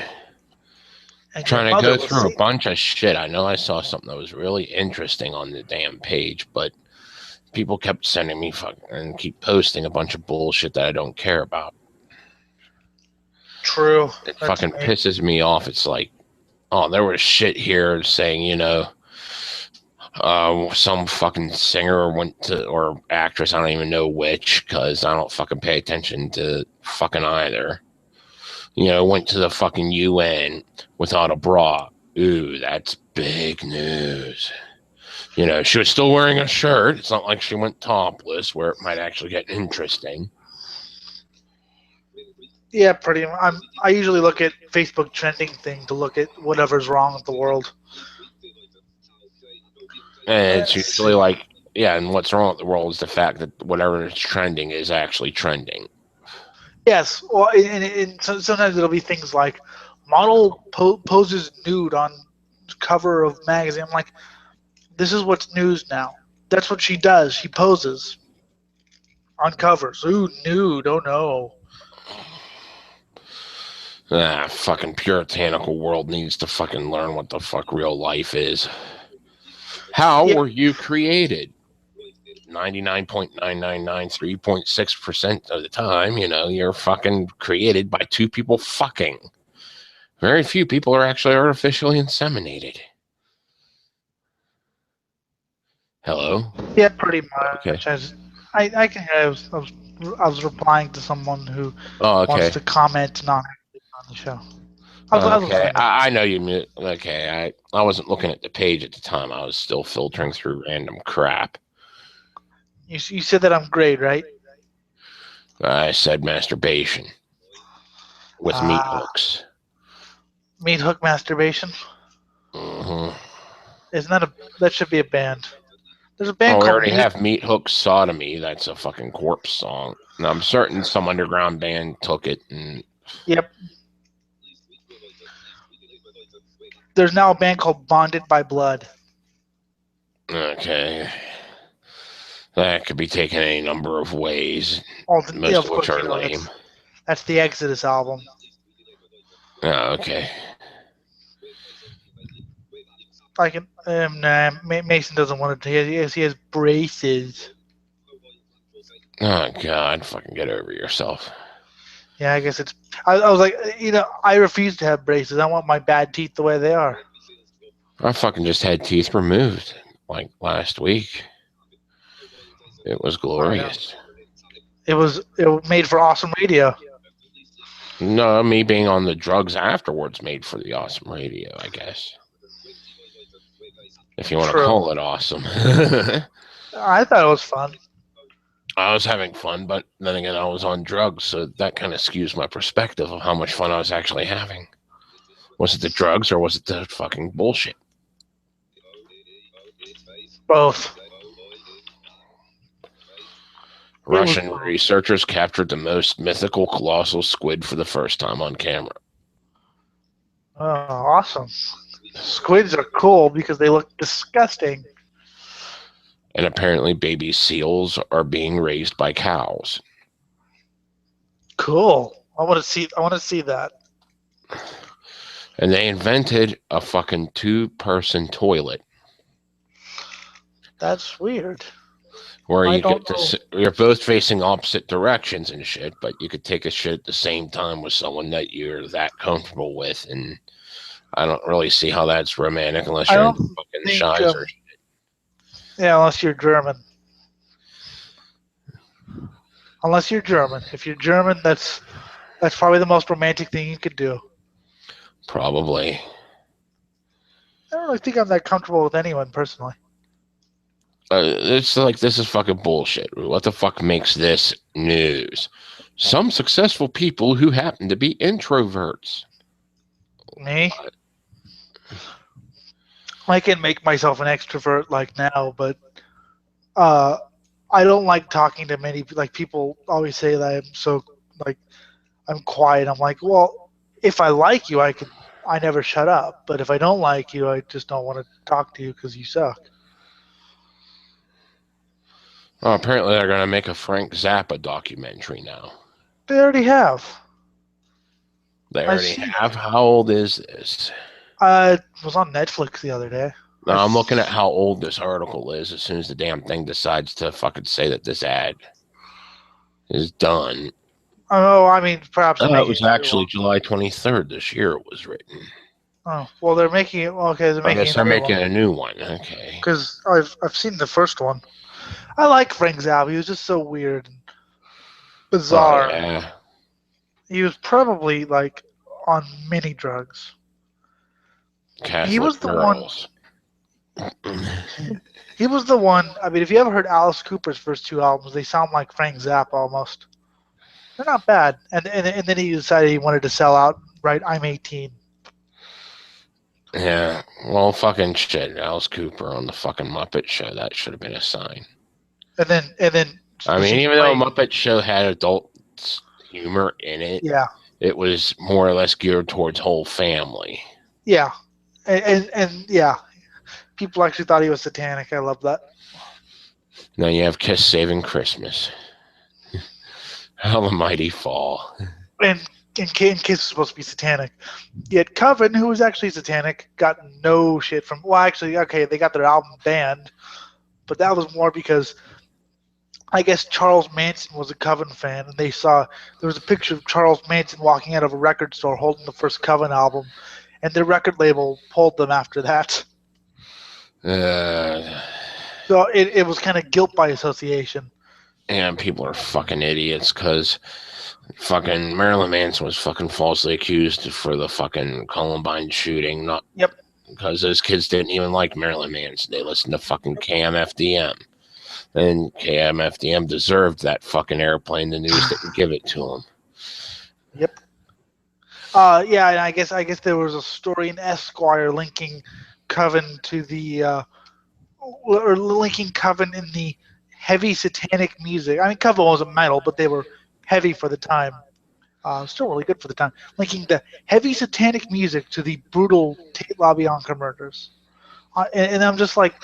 And your Trying to mother go was through a Satan. bunch of shit. I know I saw something that was really interesting on the damn page, but people kept sending me fucking and keep posting a bunch of bullshit that I don't care about. True. It That's fucking me. pisses me off. It's like, oh, there was shit here saying, you know, some fucking singer went to, or actress, I don't even know which, because I don't fucking pay attention to fucking either. You know, went to the fucking UN without a bra. Ooh, that's big news. You know, she was still wearing a shirt. It's not like she went topless, where it might actually get interesting. Yeah, pretty. I usually look at Facebook trending thing to look at whatever's wrong with the world. And it's Let's usually see. like, yeah, and what's wrong with the world is the fact that whatever is trending is actually trending. Yes, well, and sometimes it'll be things like model poses nude on cover of magazine. I'm like, this is what's news now. That's what she does. She poses on covers. Ooh, nude. Oh no. Ah, fucking puritanical world needs to fucking learn what the fuck real life is. How Yeah, were you created? 99.9993.6% of the time, you know, you're fucking created by two people fucking. Very few people are actually artificially inseminated. Hello? yeah, pretty Okay. much. I can. I was replying to someone who Oh, wants okay. to comment not on the show. I was Okay. listening. I know you. Okay. I wasn't looking at the page at the time. I was still filtering through random crap. You said that I'm great, right? I said masturbation with meat Ah, hooks. meat hook masturbation. Hmm. Isn't that a that should be a band? There's a band Oh, we called already Meat. have Meat Hook Sodomy. That's a fucking corpse song. And I'm certain some underground band took it and Yep. There's now a band called Bonded by Blood. okay. That could be taken any number of ways, Oh, yeah, most of of which course, are lame. that's the Exodus album. Oh, okay. I can. Nah, Mason doesn't want to. He has braces. Oh God, fucking get over yourself. Yeah, I guess it's. I was like, I refuse to have braces. I want my bad teeth the way they are. I fucking just had teeth removed like last week. It was I know. glorious. It was made for awesome radio. No, me being on the drugs afterwards made for the awesome radio, I guess. If you want to True. call it awesome. I thought it was fun. I was having fun, but then again, I was on drugs, so that kind of skews my perspective of how much fun I was actually having. Was it the drugs or was it the fucking bullshit? Both. Russian researchers captured the most mythical colossal squid for the first time on camera. Oh, awesome. Squids are cool because they look disgusting. And apparently, baby seals are being raised by cows. Cool. I want to see that. And they invented a fucking two-person toilet. That's weird. Where I you don't get know. to, you're both facing opposite directions and shit, but you could take a shit at the same time with someone that you're that comfortable with, and I don't really see how that's romantic unless I you're don't into fucking think. shizer. Yeah, unless you're German. Unless you're German. If you're German, that's probably the most romantic thing you could do. Probably. I don't really think I'm that comfortable with anyone personally. It's like, this is fucking bullshit. What the fuck makes this news? Some successful people who happen to be introverts. Me? I can make myself an extrovert like now, but I don't like talking to many. Like people always say that I'm so like I'm quiet. I'm like, well, if I like you, I never shut up. But if I don't like you, I just don't want to talk to you because you suck. Oh, apparently they're gonna make a Frank Zappa documentary now. They already have. They I've already seen have. How old is this? It was on Netflix the other day. Now, I'm looking at how old this article is as soon as the damn thing decides to fucking say that this ad is done. Oh, I mean, perhaps they're It making was a new actually one. July 23rd this year it was written. Oh, well, they're making it. Okay, they're I making guess they're another making one a new one. Okay. because I've seen the first one. I like Frank Zappa. He was just so weird and Oh, bizarre. yeah. He was probably like on many drugs. He Catholic was the one. girls. He was the one. I mean, if you ever heard Alice Cooper's first two albums, they sound like Frank Zappa almost. They're not bad. And then he decided he wanted to sell out. Right, I'm 18. Yeah. Well, fucking shit. Alice Cooper on the fucking Muppet Show. That should have been a sign. And then I mean, even though Muppet Show had adult humor in it, yeah, it was more or less geared towards whole family. yeah, and yeah, people actually thought he was satanic. I love that. Now you have Kiss Saving Christmas. How the mighty fall. And Kiss was supposed to be satanic. Yet Coven, who was actually satanic, got no shit from. Well, actually, okay, they got their album banned, but that was more because I guess Charles Manson was a Coven fan, and they saw there was a picture of Charles Manson walking out of a record store holding the first Coven album, and their record label pulled them after that. So it was kind of guilt by association. And people are fucking idiots because fucking Marilyn Manson was fucking falsely accused for the fucking Columbine shooting. Not Yep. Because those kids didn't even like Marilyn Manson. They listened to fucking KMFDM. And KMFDM deserved that fucking airplane. The news didn't give it to them. Yep. Yeah, and I guess there was a story in Esquire linking Coven to the or linking Coven in the heavy satanic music. I mean, Coven wasn't metal, but they were heavy for the time. Still really good for the time. Linking the heavy satanic music to the brutal Tate LaBianca murders, and I'm just like,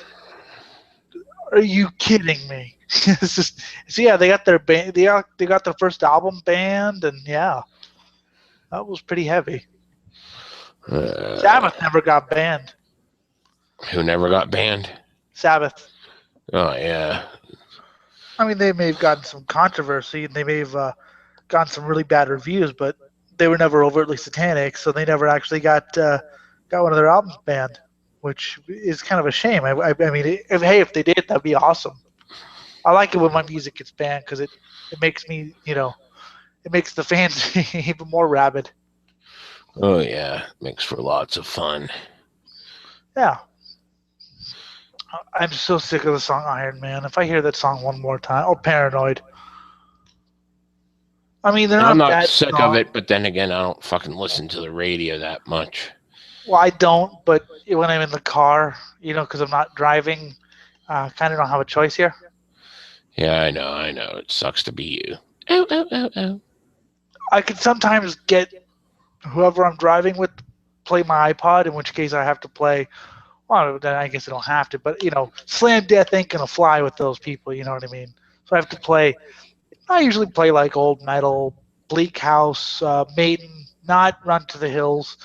are you kidding me? It's just so yeah, they got their band, they got their first album banned, and yeah, that was pretty heavy. Sabbath never got banned. Who never got banned? Sabbath. Oh, yeah. I mean, they may have gotten some controversy, and they may have gotten some really bad reviews, but they were never overtly satanic, so they never actually got one of their albums banned, which is kind of a shame. I mean, if they did, that'd be awesome. I like it when my music gets banned because it makes me, it makes the fans even more rabid. Oh, yeah. Makes for lots of fun. Yeah. I'm so sick of the song Iron Man. If I hear that song one more time, or Paranoid. I mean, they're I'm not not bad sick songs. of it, but then again, I don't fucking listen to the radio that much. Well, I don't, but when I'm in the car, because I'm not driving, kind of don't have a choice here. Yeah, I know. It sucks to be you. Oh. I could sometimes get whoever I'm driving with play my iPod, in which case I have to play. Well, then I guess I don't have to, but Slam Death ain't gonna fly with those people. You know what I mean? So I have to play. I usually play like old metal, Bleak House, Maiden, not Run to the Hills.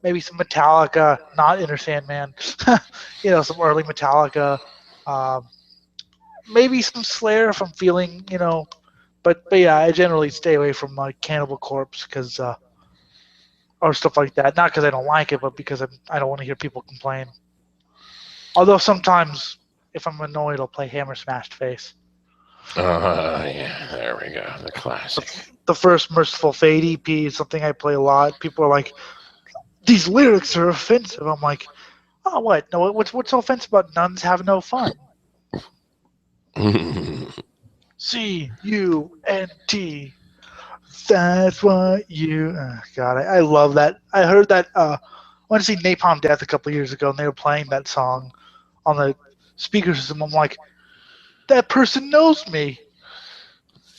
Maybe some Metallica, not Inner Sandman. Some early Metallica. Maybe some Slayer if I'm feeling, But yeah, I generally stay away from like Cannibal Corpse because or stuff like that. Not because I don't like it, but because I don't want to hear people complain. Although sometimes, if I'm annoyed, I'll play Hammer Smashed Face. Yeah, there we go. The classic. The first Merciful Fate EP is something I play a lot. People are like, these lyrics are offensive. I'm like, oh, what? No, what's so offensive about nuns have no fun? CUNT. That's what you. God, I love that. I heard that. I went to see Napalm Death a couple years ago, and they were playing that song on the speaker system. I'm like, that person knows me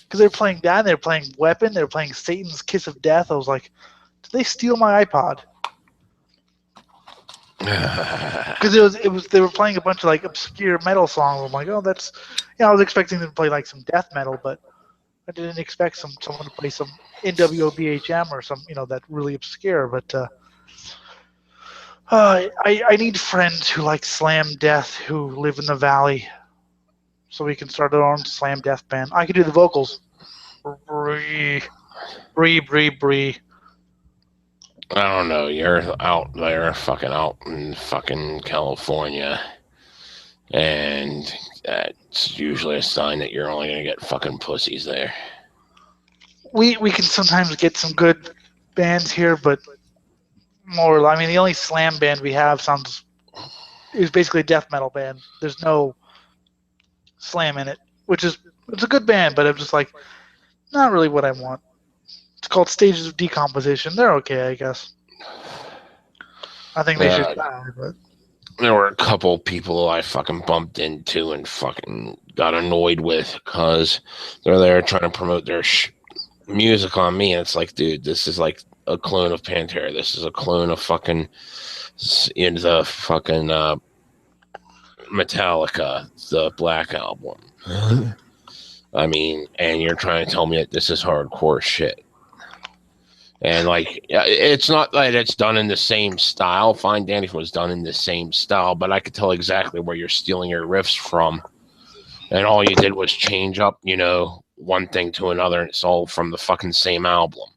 because they were playing that. And they were playing Weapon. They were playing Satan's Kiss of Death. I was like, did they steal my iPod? Because it was they were playing a bunch of like obscure metal songs. I'm like, oh, that's. I was expecting them to play like some death metal, but I didn't expect someone to play some NWOBHM or some that really obscure. But I need friends who like slam death who live in the valley, so we can start our own slam death band. I could do the vocals. Bree, bree. I don't know. You're out there, fucking out in fucking California, and that's usually a sign that you're only gonna get fucking pussies there. We can sometimes get some good bands here, but more. I mean, the only slam band we have is basically a death metal band. There's no slam in it, which is it's a good band, but I'm just like not really what I want. It's called Stages of Decomposition. They're okay, I guess. I think they should die, but There were a couple people I fucking bumped into and fucking got annoyed with because they're there trying to promote their music on me, and it's like, dude, this is like a clone of Pantera. This is a clone of fucking the fucking Metallica, the Black Album. I mean, and you're trying to tell me that this is hardcore shit. And like, it's not that it's done in the same style. Fine Dandy was done in the same style, but I could tell exactly where you're stealing your riffs from. And all you did was change up, one thing to another, and it's all from the fucking same album.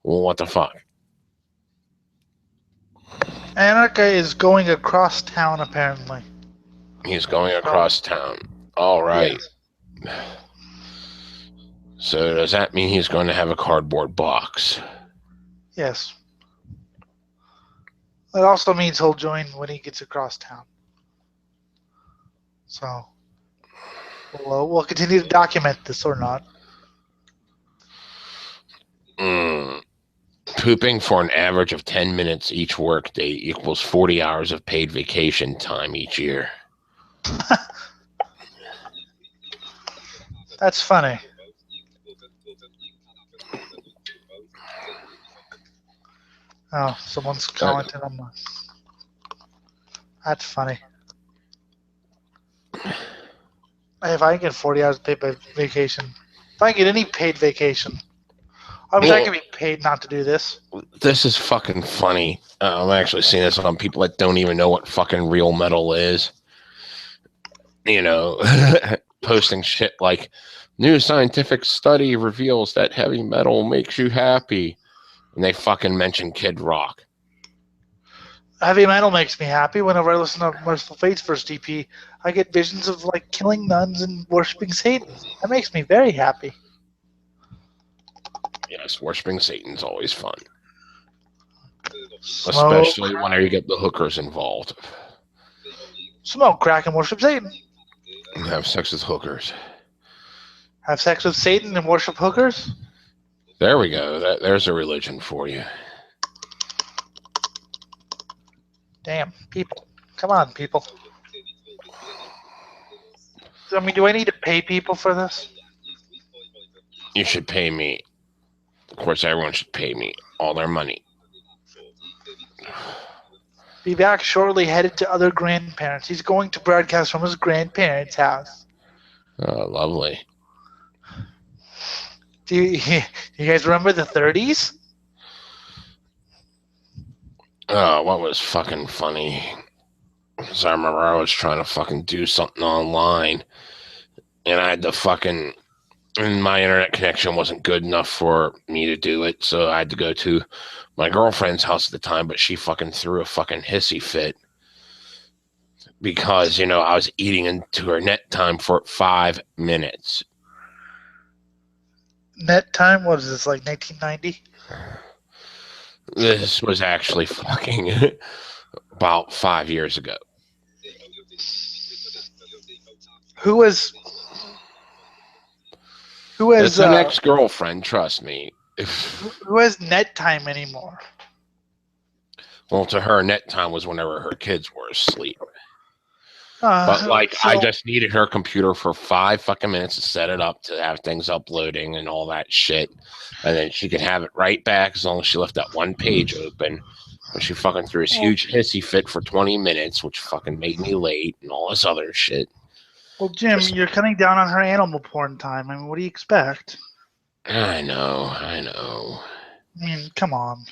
Well, what the fuck? Anarcha is going across town apparently. He's going across town. All right. Yes. So does that mean he's going to have a cardboard box? Yes. That also means he'll join when he gets across town. So we'll continue to document this or not. Pooping for an average of 10 minutes each workday equals 40 hours of paid vacation time each year. That's funny. Oh, someone's commenting on my. That's funny. If I can get 40 hours paid vacation, if I can get any paid vacation, I wish I could be paid not to do this. This is fucking funny. I'm actually seeing this on people that don't even know what fucking real metal is. Posting shit like, new scientific study reveals that heavy metal makes you happy. And they fucking mention Kid Rock. Heavy metal makes me happy. Whenever I listen to Merciful Fate's first EP, I get visions of like killing nuns and worshiping Satan. That makes me very happy. Yes, worshiping Satan's always fun. Smoke, especially whenever you get the hookers involved. Smoke, crack, and worship Satan. Have sex with hookers. Have sex with Satan and worship hookers? There we go. There's a religion for you. Damn, people. Come on, people. I mean, do I need to pay people for this? You should pay me. Of course, everyone should pay me all their money. Be back shortly, headed to other grandparents. He's going to broadcast from his grandparents' house. Oh, lovely. Do you guys remember the 30s? Oh, what was fucking funny? Because I remember I was trying to fucking do something online, and I had to fucking, and my internet connection wasn't good enough for me to do it, so I had to go to my girlfriend's house at the time, but she fucking threw a fucking hissy fit because, you know, I was eating into her net time for 5 minutes. Net time? What is this, like 1990? This was actually fucking about 5 years ago. Who has It's an ex-girlfriend, trust me. who has net time anymore? Well, to her, net time was whenever her kids were asleep. But, like, I just needed her computer for 5 fucking minutes to set it up, to have things uploading and all that shit. And then she could have it right back as long as she left that one page open. But she fucking threw this huge hissy fit for 20 minutes, which fucking made me late and all this other shit. Well, Jim, you're cutting down on her animal porn time. I mean, what do you expect? I know. I mean, come on.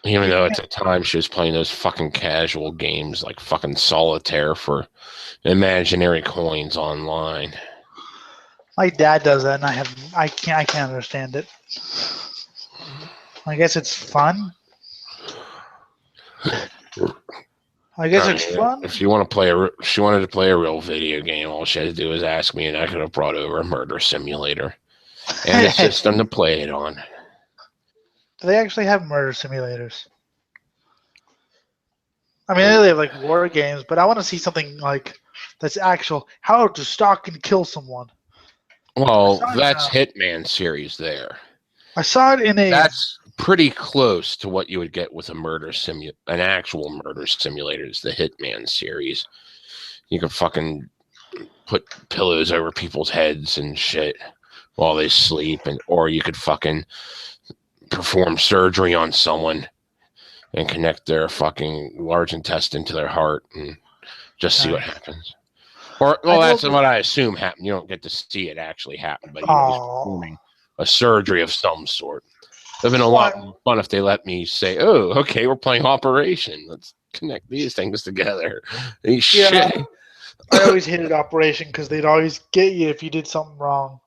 Even though at the time she was playing those fucking casual games like fucking solitaire for imaginary coins online. My dad does that, and I can't understand it. I guess it's fun. I guess it's fun. If you want to play she wanted to play a real video game, all she had to do was ask me, and I could have brought over a murder simulator and a system to play it on. Do they actually have murder simulators? I mean, they have like war games, but I want to see something like that's actual. How to stalk and kill someone. Well, that's Hitman series there. I saw it in a. That's pretty close to what you would get with an actual murder simulator. It's the Hitman series. You can fucking put pillows over people's heads and shit while they sleep, or you could fucking perform surgery on someone and connect their fucking large intestine to their heart and just see what happens. Or, well, that's what I assume happened. You don't get to see it actually happen, but he's performing a surgery of some sort. It would have been a lot more fun if they let me say, oh, okay, we're playing Operation. Let's connect these things together. Shit. I always hated Operation because they'd always get you if you did something wrong.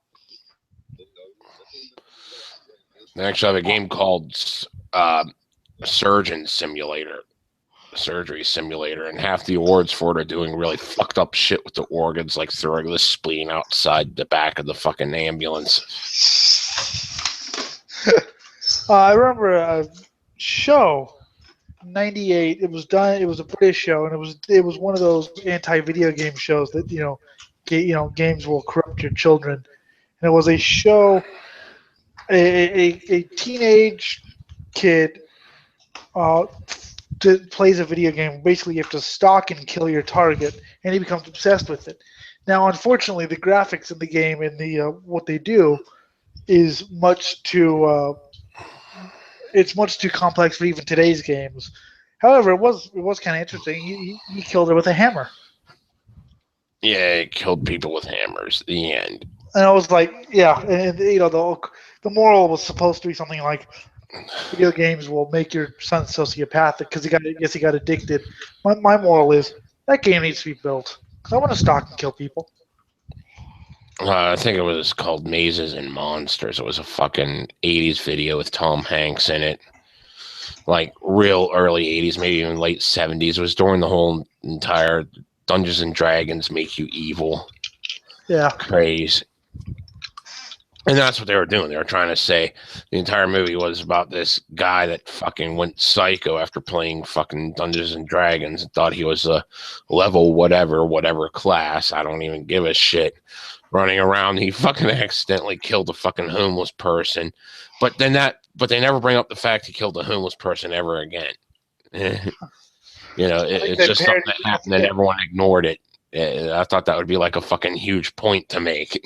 They actually have a game called Surgery Simulator, and half the awards for it are doing really fucked up shit with the organs, like throwing the spleen outside the back of the fucking ambulance. I remember a show, '98. It was done. It was a British show, and it was one of those anti-video game shows that games will corrupt your children. And it was a show. A teenage kid plays a video game. Basically, you have to stalk and kill your target, and he becomes obsessed with it. Now, unfortunately, the graphics in the game and the what they do is much too complex for even today's games. However, it was kind of interesting. He killed her with a hammer. Yeah, he killed people with hammers. The end. And I was like, yeah, and the moral was supposed to be something like, video games will make your son sociopathic because he got addicted. My moral is that game needs to be built because I want to stalk and kill people. I think it was called Mazes and Monsters. It was a fucking 80s video with Tom Hanks in it. Like real early 80s, maybe even late 70s. It was during the whole entire Dungeons and Dragons make you evil craze. And that's what they were doing. They were trying to say the entire movie was about this guy that fucking went psycho after playing fucking Dungeons and Dragons and thought he was a level whatever class. I don't even give a shit. Running around, he fucking accidentally killed a fucking homeless person. But they never bring up the fact he killed a homeless person ever again. It's just something that happened and everyone ignored it. I thought that would be like a fucking huge point to make.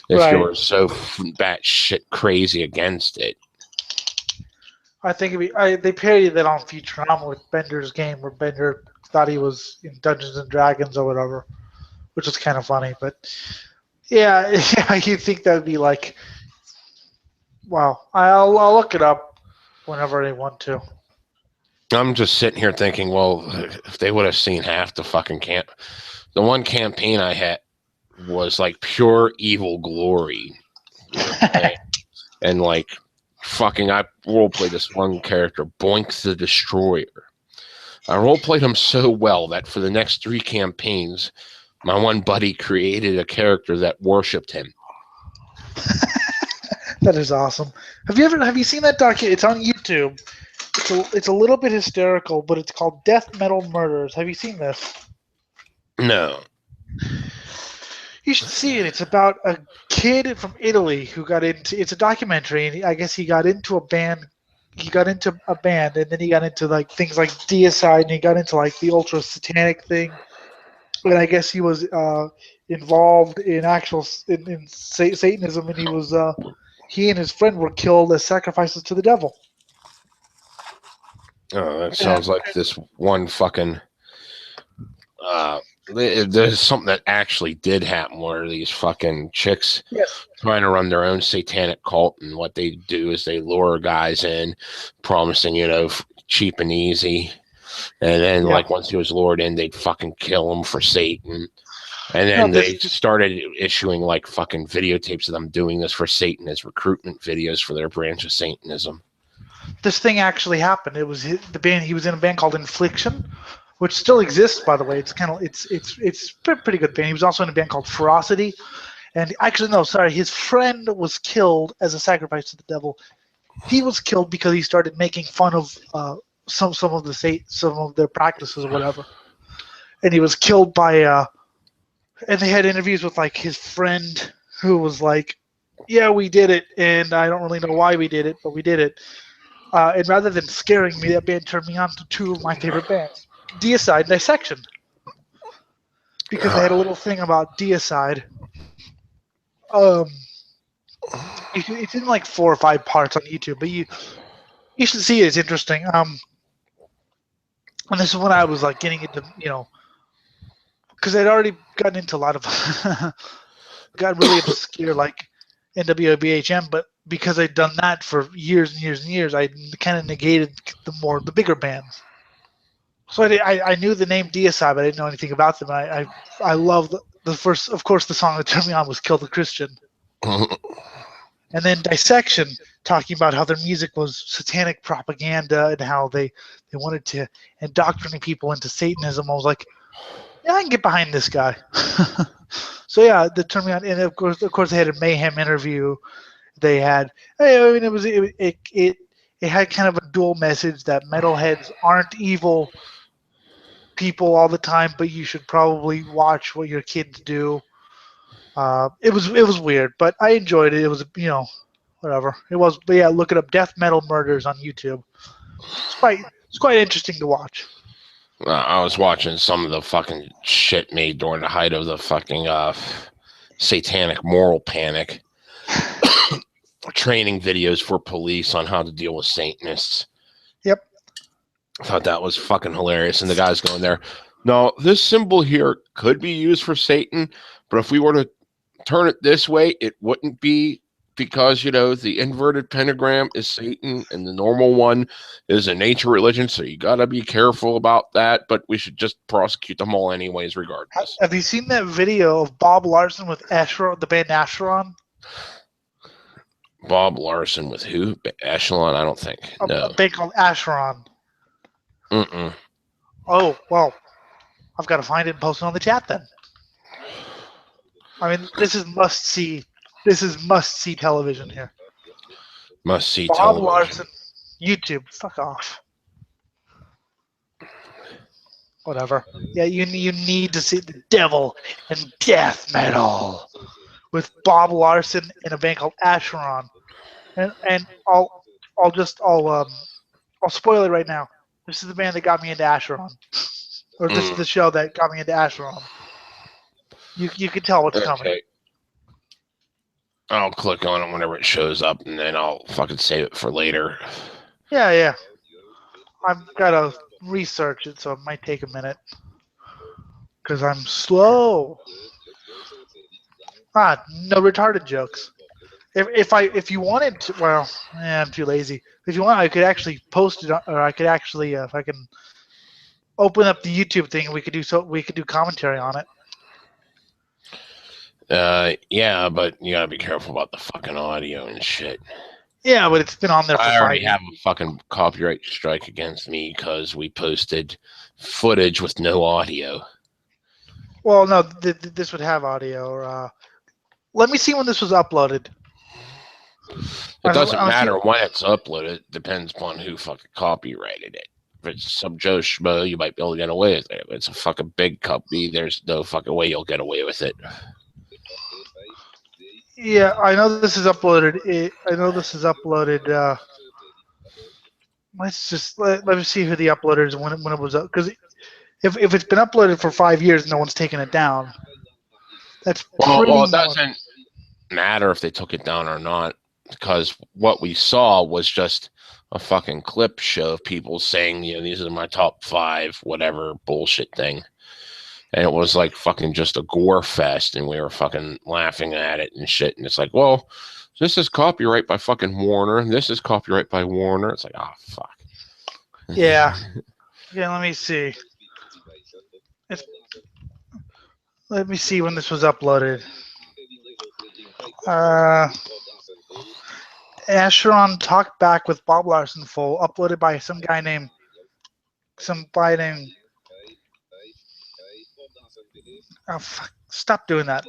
If you were so batshit crazy against it. I think they parodied that on Futurama with Bender's game, where Bender thought he was in Dungeons and Dragons or whatever, which was kind of funny. But yeah, you'd think that would be like, wow. I'll look it up whenever they want to. I'm just sitting here thinking, well, if they would have seen half the fucking the one campaign I had was like pure evil glory. And like fucking I roleplay this one character, Boink the Destroyer. I roleplayed him so well that for the next 3 campaigns, my one buddy created a character that worshipped him. That is awesome. Have you seen that It's on YouTube. It's a little bit hysterical, but it's called Death Metal Murders. Have you seen this? No. You should see it. It's about a kid from Italy who got into. It's a documentary, and I guess he got into a band. He got into a band, and then he got into like things like deicide, and he got into like the ultra satanic thing. And I guess he was involved in Satanism, and he and his friend were killed as sacrifices to the devil. Oh, that sounds like this one fucking. There's something that actually did happen where these fucking chicks trying to run their own satanic cult, and what they do is they lure guys in, promising, cheap and easy. And then, like, once he was lured in, they'd fucking kill him for Satan. And then they started issuing, like, fucking videotapes of them doing this for Satan as recruitment videos for their branch of Satanism. This thing actually happened. It was the band. He was in a band called Infliction, which still exists, by the way. It's a pretty good band. He was also in a band called Ferocity. And actually, no, sorry, his friend was killed as a sacrifice to the devil. He was killed because he started making fun of some of their practices or whatever. And he was killed by and they had interviews with like his friend who was like, yeah, we did it, and I don't really know why we did it, but we did it. And rather than scaring me, that band turned me on to 2 of my favorite bands, Deicide and Dissection, because they had a little thing about Deicide. It's in like 4 or 5 parts on YouTube, but you should see it. It's interesting. And this is when I was like getting into, because I'd already gotten into a lot of, got really obscure like NWOBHM, but because I'd done that for years and years and years, I kind of negated the bigger bands. So I knew the name Deicide, but I didn't know anything about them. I love the first, of course, the song that turned me on was "Kill the Christian," and then Dissection, talking about how their music was satanic propaganda and how they wanted to indoctrinate people into Satanism. I was like, yeah, I can get behind this guy. So yeah, that turned me on. And of course, they had a Mayhem interview. They had, it had kind of a dual message that metalheads aren't evil people all the time, but you should probably watch what your kids do. It was weird, but I enjoyed it. It was whatever it was. But yeah, look it up. Death Metal Murders on YouTube. It's quite interesting to watch. I was watching some of the fucking shit made during the height of the fucking satanic moral panic. Training videos for police on how to deal with Satanists. Yep. I thought that was fucking hilarious. And the guy's going there, no, this symbol here could be used for Satan, but if we were to turn it this way, it wouldn't be, because, the inverted pentagram is Satan and the normal one is a nature religion, so you got to be careful about that, but we should just prosecute them all anyways regardless. Have you seen that video of Bob Larson with the band Asheron? Bob Larson with who? Echelon? I don't think. No. A band called Asheron. Mm-mm. Oh, well, I've got to find it and post it on the chat then. I mean, this is must-see. This is must-see television here. Must-see Bob television. Larson, YouTube. Fuck off. Whatever. Yeah, you need to see the devil and death metal with Bob Larson in a band called Asheron. And I'll spoil it right now. This is the band that got me into Asheron. Or this is the show that got me into Asheron. You can tell what's coming. I'll click on it whenever it shows up, and then I'll fucking save it for later. Yeah. I've got to research it, so it might take a minute. Because I'm slow. No retarded jokes. If you wanted to, well, I'm too lazy. If you want, I could actually post it, or I could actually, if I can open up the YouTube thing, we could do commentary on it. Yeah, but you gotta be careful about the fucking audio and shit. Yeah, but it's been on there for I 5 already years. have a fucking copyright strike against me because we posted footage with no audio. Well, no, this would have audio. Let me see when this was uploaded. It doesn't I'll see. matter when it's uploaded. It depends upon who fucking copyrighted it. If it's some Joe Schmo, you might be able to get away with it. If it's a fucking big company, there's no fucking way you'll get away with it. Yeah, I know this is uploaded. I know this is uploaded. Let me see who the uploader is when it was up. Because if it's been uploaded for 5 years, no one's taken it down. That's Well, pretty it normal. doesn't matter if they took it down or not, because what we saw was just a fucking clip show of people saying, you know, these are my top 5, whatever bullshit thing. And it was like fucking just a gore fest, and we were fucking laughing at it and shit. And it's like, well, this is copyright by fucking Warner, and this is copyright by Warner. It's like, oh, fuck. Yeah. Yeah, let me see. Let me see when this was uploaded. Asheron Talk Back with Bob Larson full, uploaded by some guy named. Oh, fuck. Stop doing that.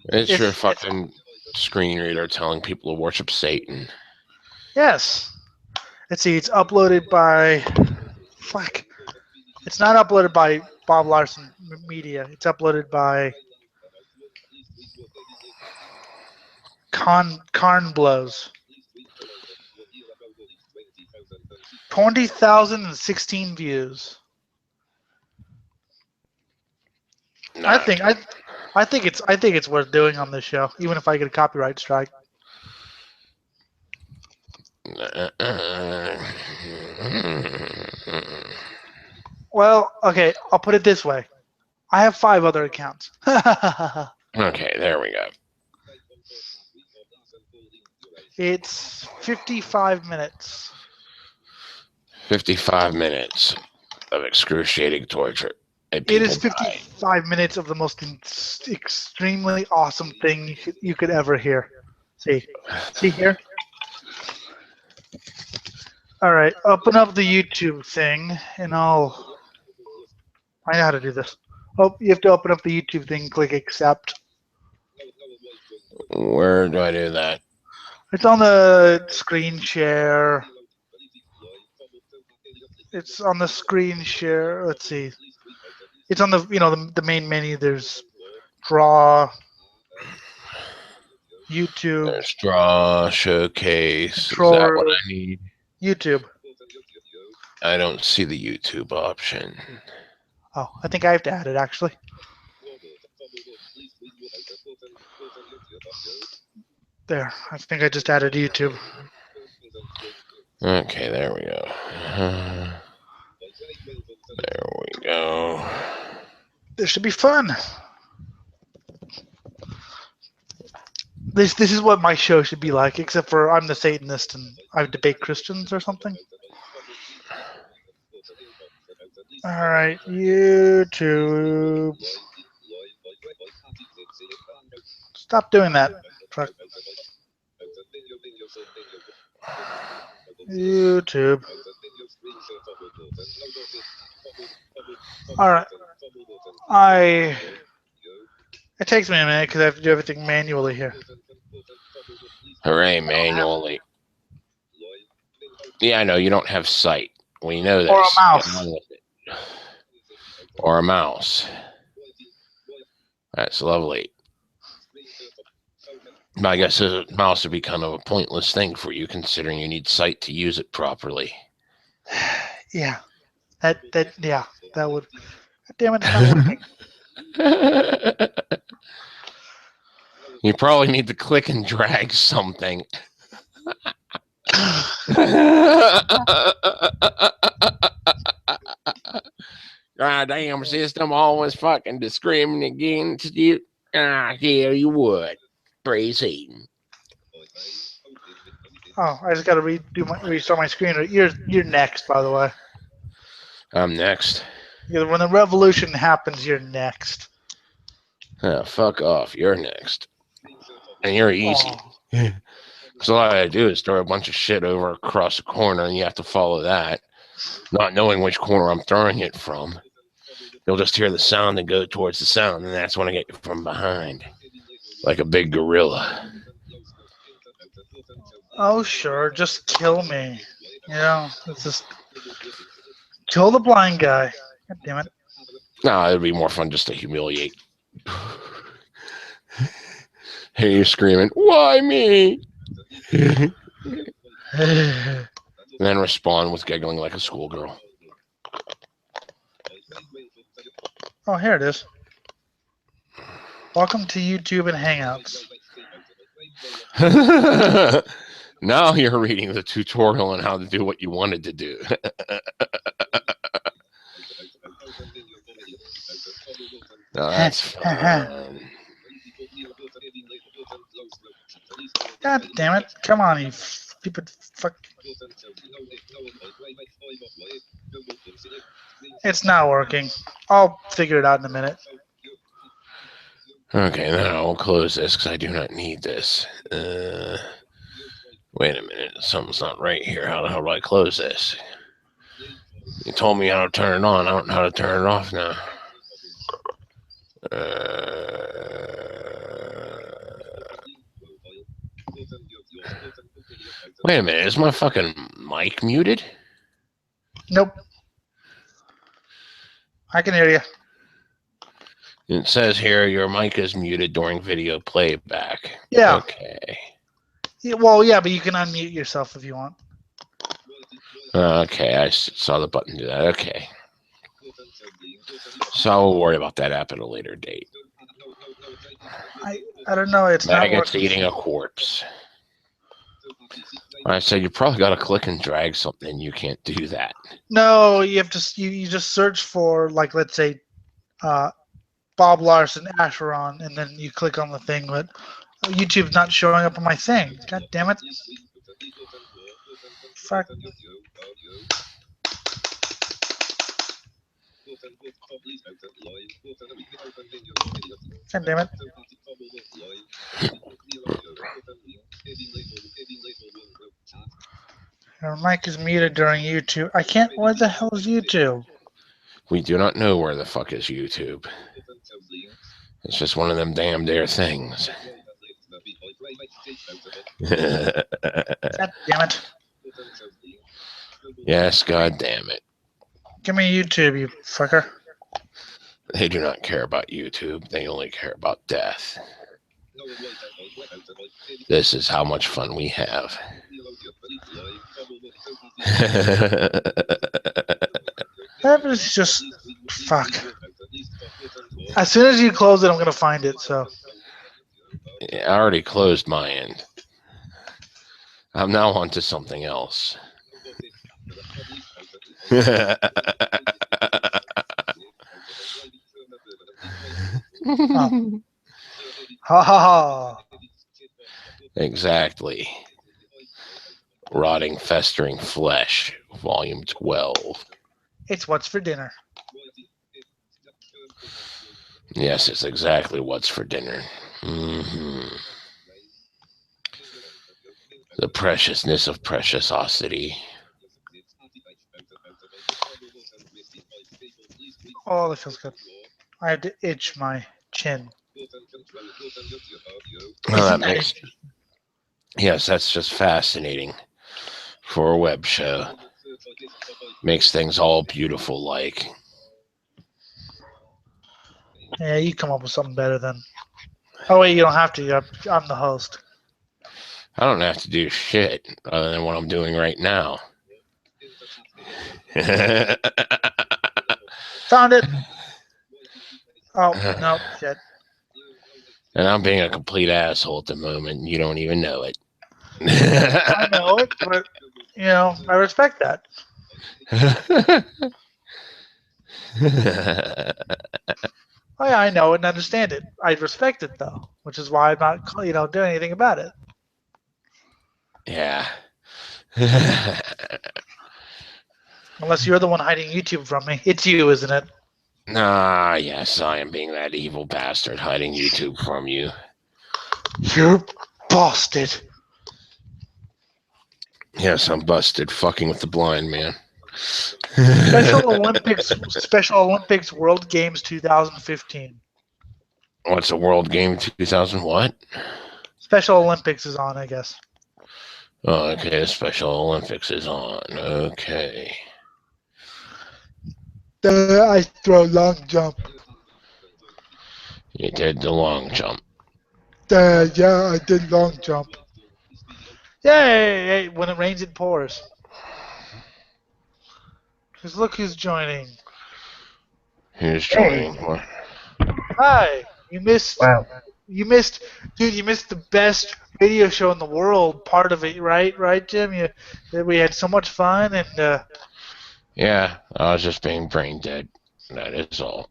It's your fucking screen reader telling people to worship Satan. Yes. Let's see. It's uploaded by. Fuck. It's not uploaded by Bob Larson Media. It's uploaded by Carn Blows. 20,016 views. Nah. I think it's worth doing on this show, even if I get a copyright strike. Well, okay, I'll put it this way. I have 5 other accounts. Okay, there we go. It's 55 minutes. 55 minutes of excruciating torture. It is 55 minutes of the most extremely awesome thing you could ever hear. See here? All right, open up the YouTube thing, and I know how to do this. Oh, you have to open up the YouTube thing, click accept. Where do I do that? It's on the screen share. It's on the screen share. Let's see. It's on the main menu. There's draw, YouTube. There's draw, showcase. Controller, is that what I need? YouTube. I don't see the YouTube option. Oh, I think I have to add it actually. There. I think I just added YouTube. Okay, there we go. There we go. This should be fun. This is what my show should be like, except for I'm the Satanist and I debate Christians or something. All right, YouTube. Stop doing that. YouTube. All right. It takes me a minute because I have to do everything manually here. Hooray, manually. Yeah, I know, you don't have sight. We know this. Or a mouse. Or a mouse. That's lovely. I guess a mouse would be kind of a pointless thing for you, considering you need sight to use it properly. Yeah. That would. Damn it, it's not working. You probably need to click and drag something. God damn, system always fucking discriminating against you. Ah, yeah, you would. Praise Satan. Oh, I just got to restart my screen. You're next, by the way. I'm next. Yeah, when the revolution happens, you're next. Oh, fuck off. You're next. And you're easy. So all I do is throw a bunch of shit over across the corner, and you have to follow that, not knowing which corner I'm throwing it from. You'll just hear the sound and go towards the sound, and that's when I get you from behind, like a big gorilla. Oh, sure, just kill me. You know, it's just kill the blind guy. God damn it. No, it'd be more fun just to humiliate. Hear you screaming, "Why me?" And then respond with giggling like a schoolgirl. Oh, here it is. Welcome to YouTube and Hangouts. Now you're reading the tutorial on how to do what you wanted to do. No, that's fun. God damn it. Come on, you stupid fuck. It's not working. I'll figure it out in a minute. Okay, then I'll close this because I do not need this. Wait a minute, something's not right here. How the hell do I close this? You told me how to turn it on. I don't know how to turn it off now. Wait a minute, is my fucking mic muted? Nope. I can hear you. It says here your mic is muted during video playback. Yeah. Okay. Yeah, well, yeah, but you can unmute yourself if you want. Okay, I saw the button do that. Okay. So I'll worry about that app at a later date. I don't know. It's not Maggots working. eating a corpse. I said you probably got to click and drag something. You can't do that. No, you have to. You just search for, like, let's say, Bob Larson Asheron, and then you click on the thing. But YouTube's not showing up on my thing. God damn it! Fuck. God damn it! Your mic is muted during YouTube. I can't. Where the hell is YouTube? We do not know where the fuck is YouTube. It's just one of them damn dare things. God damn it! Yes, god damn it. Give me YouTube, you fucker. They do not care about YouTube. They only care about death. This is how much fun we have. That was just fuck. As soon as you close it, I'm gonna find it. So I already closed my end. I'm now on to something else. ha ha ha. Exactly. Rotting, Festering Flesh, Volume 12. It's what's for dinner. Yes, it's exactly what's for dinner. Mm-hmm. The preciousness of preciosity. Oh, that feels good. I had to itch my chin. Well, that makes... Yes, that's just fascinating for a web show. Makes things all beautiful like. Yeah, you come up with something better then. Oh wait, you don't have to. I'm the host. I don't have to do shit other than what I'm doing right now. Found it. Oh no, shit. And I'm being a complete asshole at the moment. And you don't even know it. I know it, but you know, I respect that. Oh yeah, I know it and understand it. I respect it though, which is why I'm not, doing anything about it. Yeah. Unless you're the one hiding YouTube from me. It's you, isn't it? Ah, yes, I am being that evil bastard hiding YouTube from you. You're bastard. Yes, I'm busted fucking with the blind man. Special Olympics World Games 2015. What's a World Game 2000? What? Special Olympics is on, I guess. Oh, okay. The Special Olympics is on. Okay. I throw long jump. You did the long jump. Yeah, I did long jump. Yay! When it rains, it pours. Because look who's joining. Who's joining? What? Hi! You missed, Wow. dude, you missed the best radio show in the world, part of it, right, Jim? We had so much fun, and, Yeah, I was just being brain dead. That is all.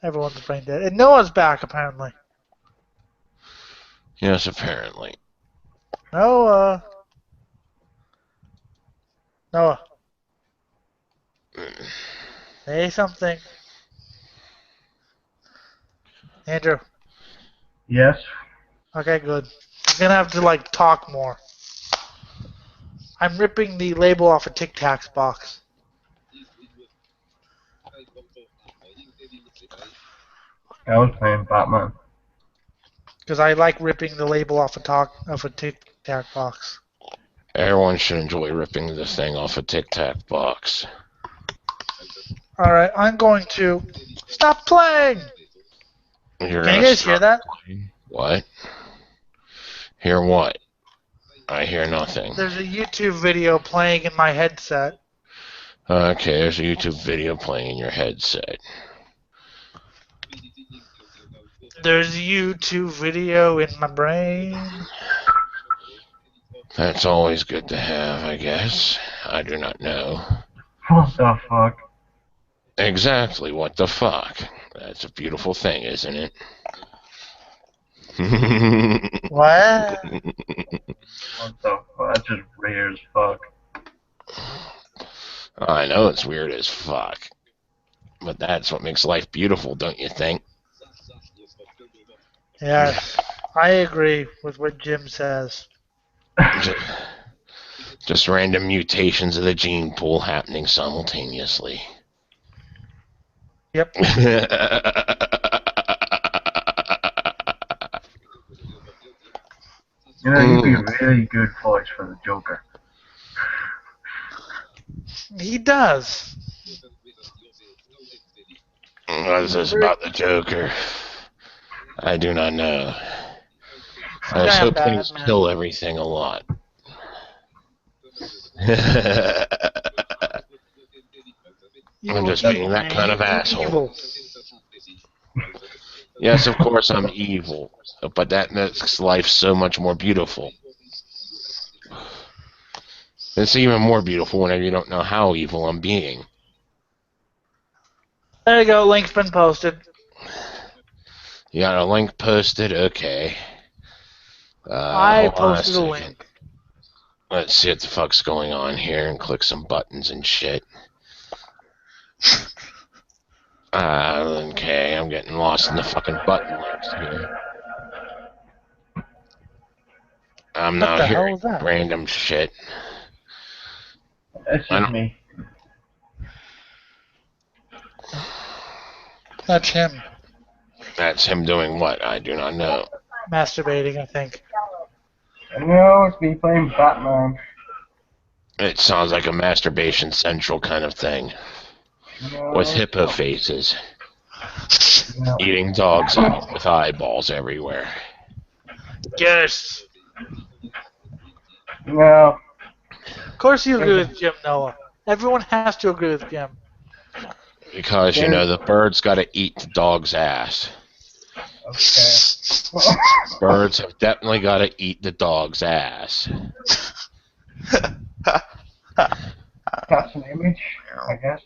everyone's brain dead. And Noah's back, apparently. Yes, apparently. Noah. Say something. Andrew. Yes. Okay, good. I'm gonna have to, like, talk more. I'm ripping the label off a Tic Tacs box. I was playing Batman. Because I like ripping the label off a Tic Tac box. Everyone should enjoy ripping the thing off a Tic Tac box. Alright, I'm going to stop playing! Can you guys hear that? What? Hear what? I hear nothing. There's a YouTube video playing in my headset. Okay, there's a YouTube video playing in your headset. There's a YouTube video in my brain. That's always good to have, I guess. I do not know. What the fuck? Exactly, what the fuck? That's a beautiful thing, isn't it? What? What the fuck? That's just weird as fuck. I know it's weird as fuck. But that's what makes life beautiful, don't you think? Yes, I agree with what Jim says. Just random mutations of the gene pool happening simultaneously. Yep. You know, you'd be a really good voice for the Joker. He does. What is this about the Joker? I do not know. I just hope things kill everything a lot. I'm just being that kind of asshole. Evil. Yes, of course I'm evil, but that makes life so much more beautiful. It's even more beautiful whenever you don't know how evil I'm being. There you go, link's been posted. You got a link posted? Okay. I hold on posted a second. link. Let's see what the fuck's going on here and click some buttons and shit. Okay, I'm getting lost in the fucking button links here. I'm What not the hell hearing was that? random shit. That's just me. That's him. That's him doing what? I do not know. Masturbating, I think. No, it's me playing Batman. It sounds like a masturbation central kind of thing. No, With hippo faces. no. Eating dogs out with eyeballs everywhere. Yes. No. Of course you agree with Jim, Noah. Everyone has to agree with Jim. Because, you know, the bird's gotta eat the dog's ass. Okay. Birds have definitely gotta eat the dog's ass. That's an image, I guess.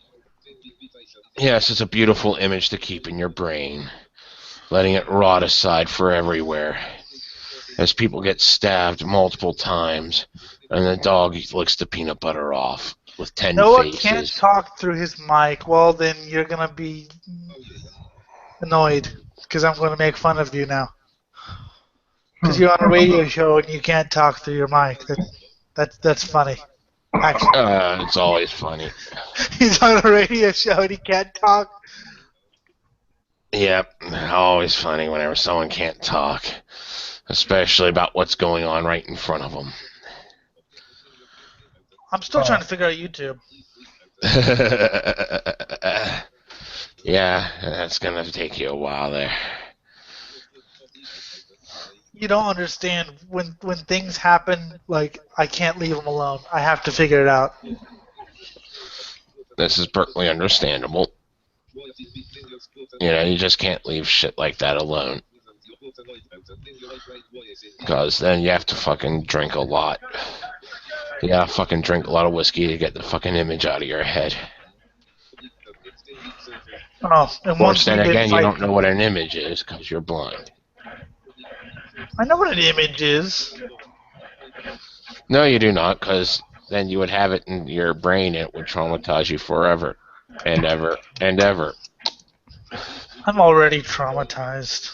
Yes, it's a beautiful image to keep in your brain. Letting it rot aside for everywhere. As people get stabbed multiple times, and the dog licks the peanut butter off with 10 Noah faces. can't talk through his mic. Well, then you're going to be annoyed. Because I'm going to make fun of you now. Because you're on a radio show and you can't talk through your mic. That's funny. Actually, It's always funny. he's on a radio show and he can't talk. Yep, always funny whenever someone can't talk, especially about what's going on right in front of them. I'm still trying to figure out YouTube. Yeah, that's gonna take you a while there. You don't understand when things happen. Like I can't leave them alone. I have to figure it out. This is perfectly understandable. You know, you just can't leave shit like that alone. Because then you have to fucking drink a lot. You gotta fucking drink a lot of whiskey to get the fucking image out of your head. Oh, and Of once course, we then did again, you fight, don't know what an image is because you're blind. I know what an image is. No, you do not, because then you would have it in your brain and it would traumatize you forever and ever and ever. I'm already traumatized.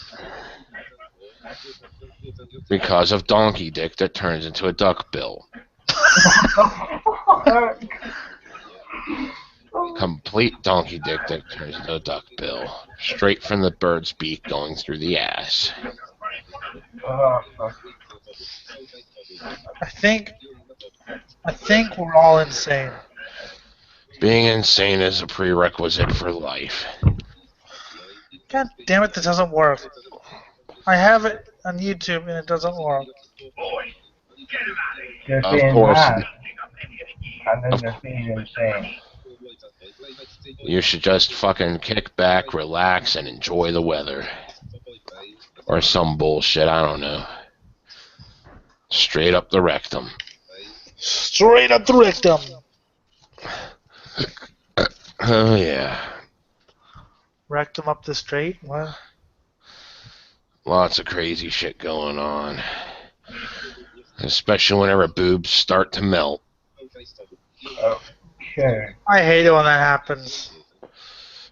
Because of donkey dick that turns into a duck bill. Complete donkey dick that turns into a duck bill. Straight from the bird's beak going through the ass. I think we're all insane. Being insane is a prerequisite for life. God damn it, this doesn't work. I have it on YouTube and it doesn't work. They're Of saying course. mad, and then they're being insane. You should just fucking kick back, relax, and enjoy the weather. Or some bullshit, I don't know. Straight up the rectum. Straight up the rectum. Oh, yeah. Rectum up the straight? What? Lots of crazy shit going on. Especially whenever boobs start to melt. Okay. I hate it when that happens.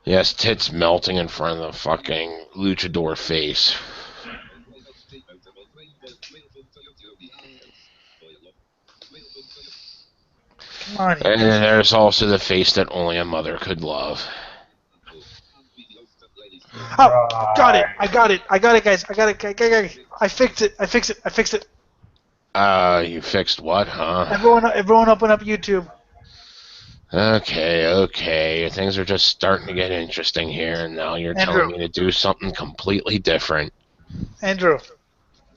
Yes, tits melting in front of the fucking luchador face. Come on, you And then there's also the face that only a mother could love. Oh, got it. I got it, guys. I got it. I fixed it. You fixed what, huh? Everyone open up YouTube. Okay. Things are just starting to get interesting here, and now you're telling me to do something completely different. Andrew.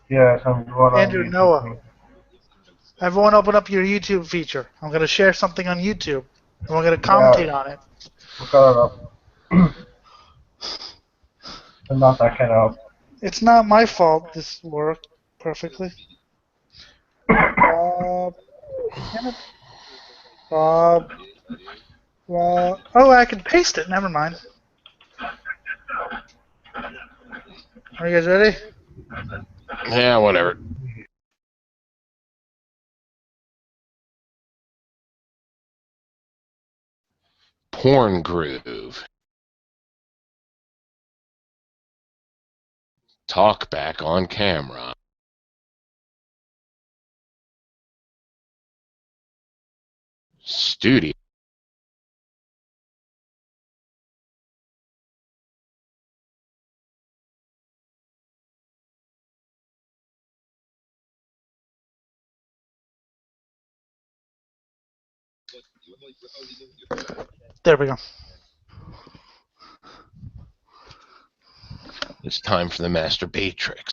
Yes, I'm going on Andrew, YouTube. Noah. Everyone open up your YouTube feature. I'm going to share something on YouTube, and we're going to commentate on it. Look it up. I'm not that kind of. It's not my fault this worked perfectly. Bob. Damn it. Bob. Well, oh, I can paste it. Never mind. Are you guys ready? Yeah, whatever. Porn groove. Talk back on camera. Studio. There we go. It's time for the masturbatrix.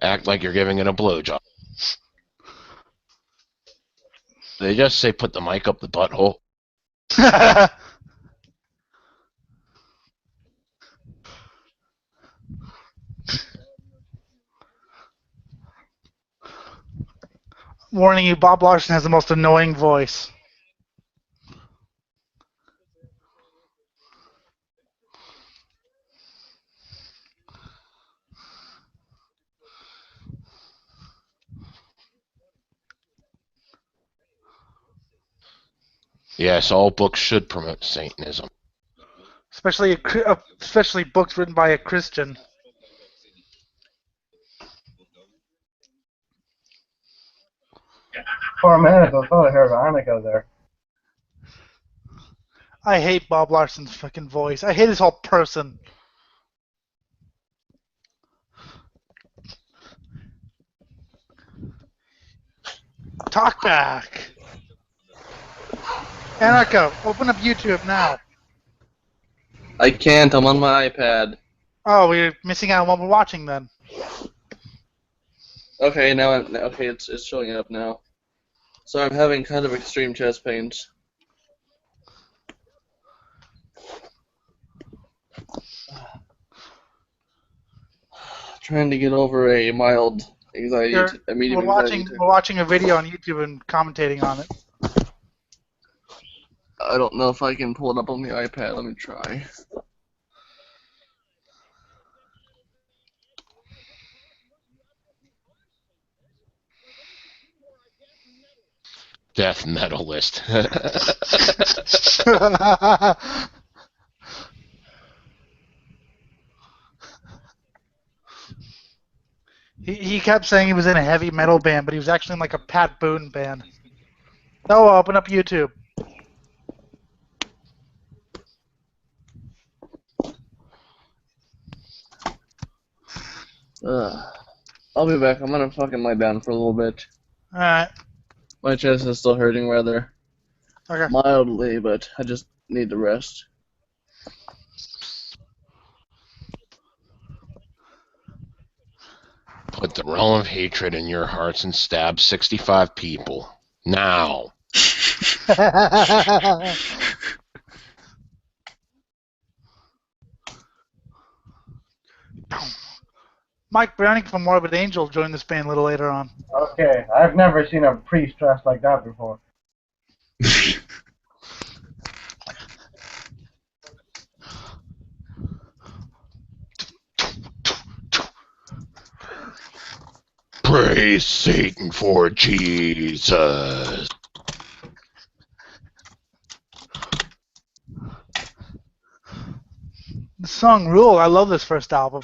Act like you're giving it a blowjob. They just say put the mic up the butthole. Warning you, Bob Larson has the most annoying voice. Yes, all books should promote Satanism. Especially books written by a Christian. For a minute, I thought I heard Annika there. I hate Bob Larson's fucking voice. I hate his whole person. Talk back. Annika, open up YouTube now. I can't. I'm on my iPad. Oh, we're missing out on what we're watching then. Okay, it's showing up now. So I'm having kind of extreme chest pains. Trying to get over a mild anxiety, a medium anxiety attack. We're watching a video on YouTube and commentating on it. I don't know if I can pull it up on the iPad. Let me try. Death metalist. He kept saying he was in a heavy metal band, but he was actually in like a Pat Boone band. No, open up YouTube. I'll be back. I'm gonna fucking lie down for a little bit. Alright. My chest is still hurting rather Okay. mildly, but I just need to rest. Put the realm of hatred in your hearts and stab 65 people. Now. Mike Browning from Morbid Angel joined this band a little later on. Okay, I've never seen a priest dressed like that before. Praise Satan for Jesus. The song Rule, I love this first album.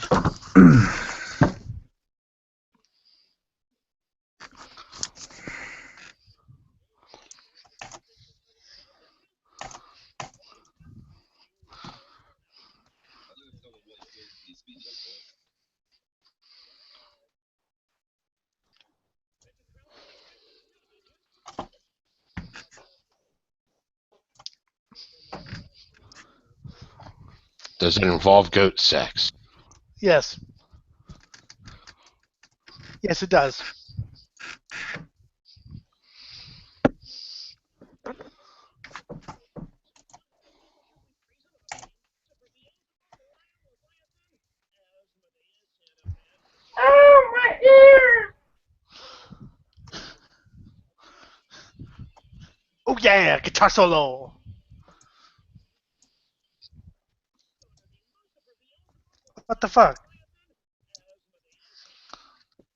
Does it involve goat sex? Yes. Yes, it does. Oh, my ear! Oh yeah, guitar solo. What the fuck?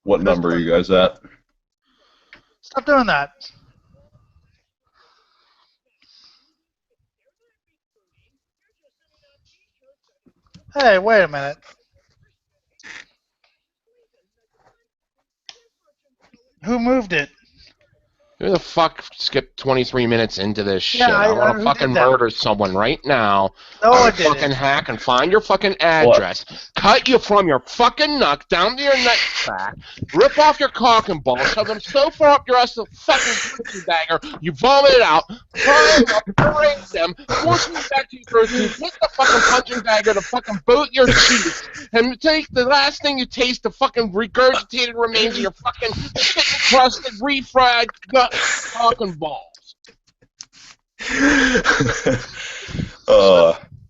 What number are you guys at? Stop doing that. Hey, wait a minute. Who moved it? Who the fuck skipped 23 minutes into this shit? Yeah, I want who to did fucking that? murder someone right now. No, I I would didn't. fucking hack and find your fucking address, cut you from your fucking neck down to your neck crack, rip off your cock and balls, shove them so far up your ass the fucking punching bagger, you vomit it out, climb up, erase them, force them back to your throat, you hit the fucking punching bagger to fucking boot your cheeks, and take the last thing you taste, the fucking regurgitated remains of your fucking shit-encrusted, refried gut cock and balls.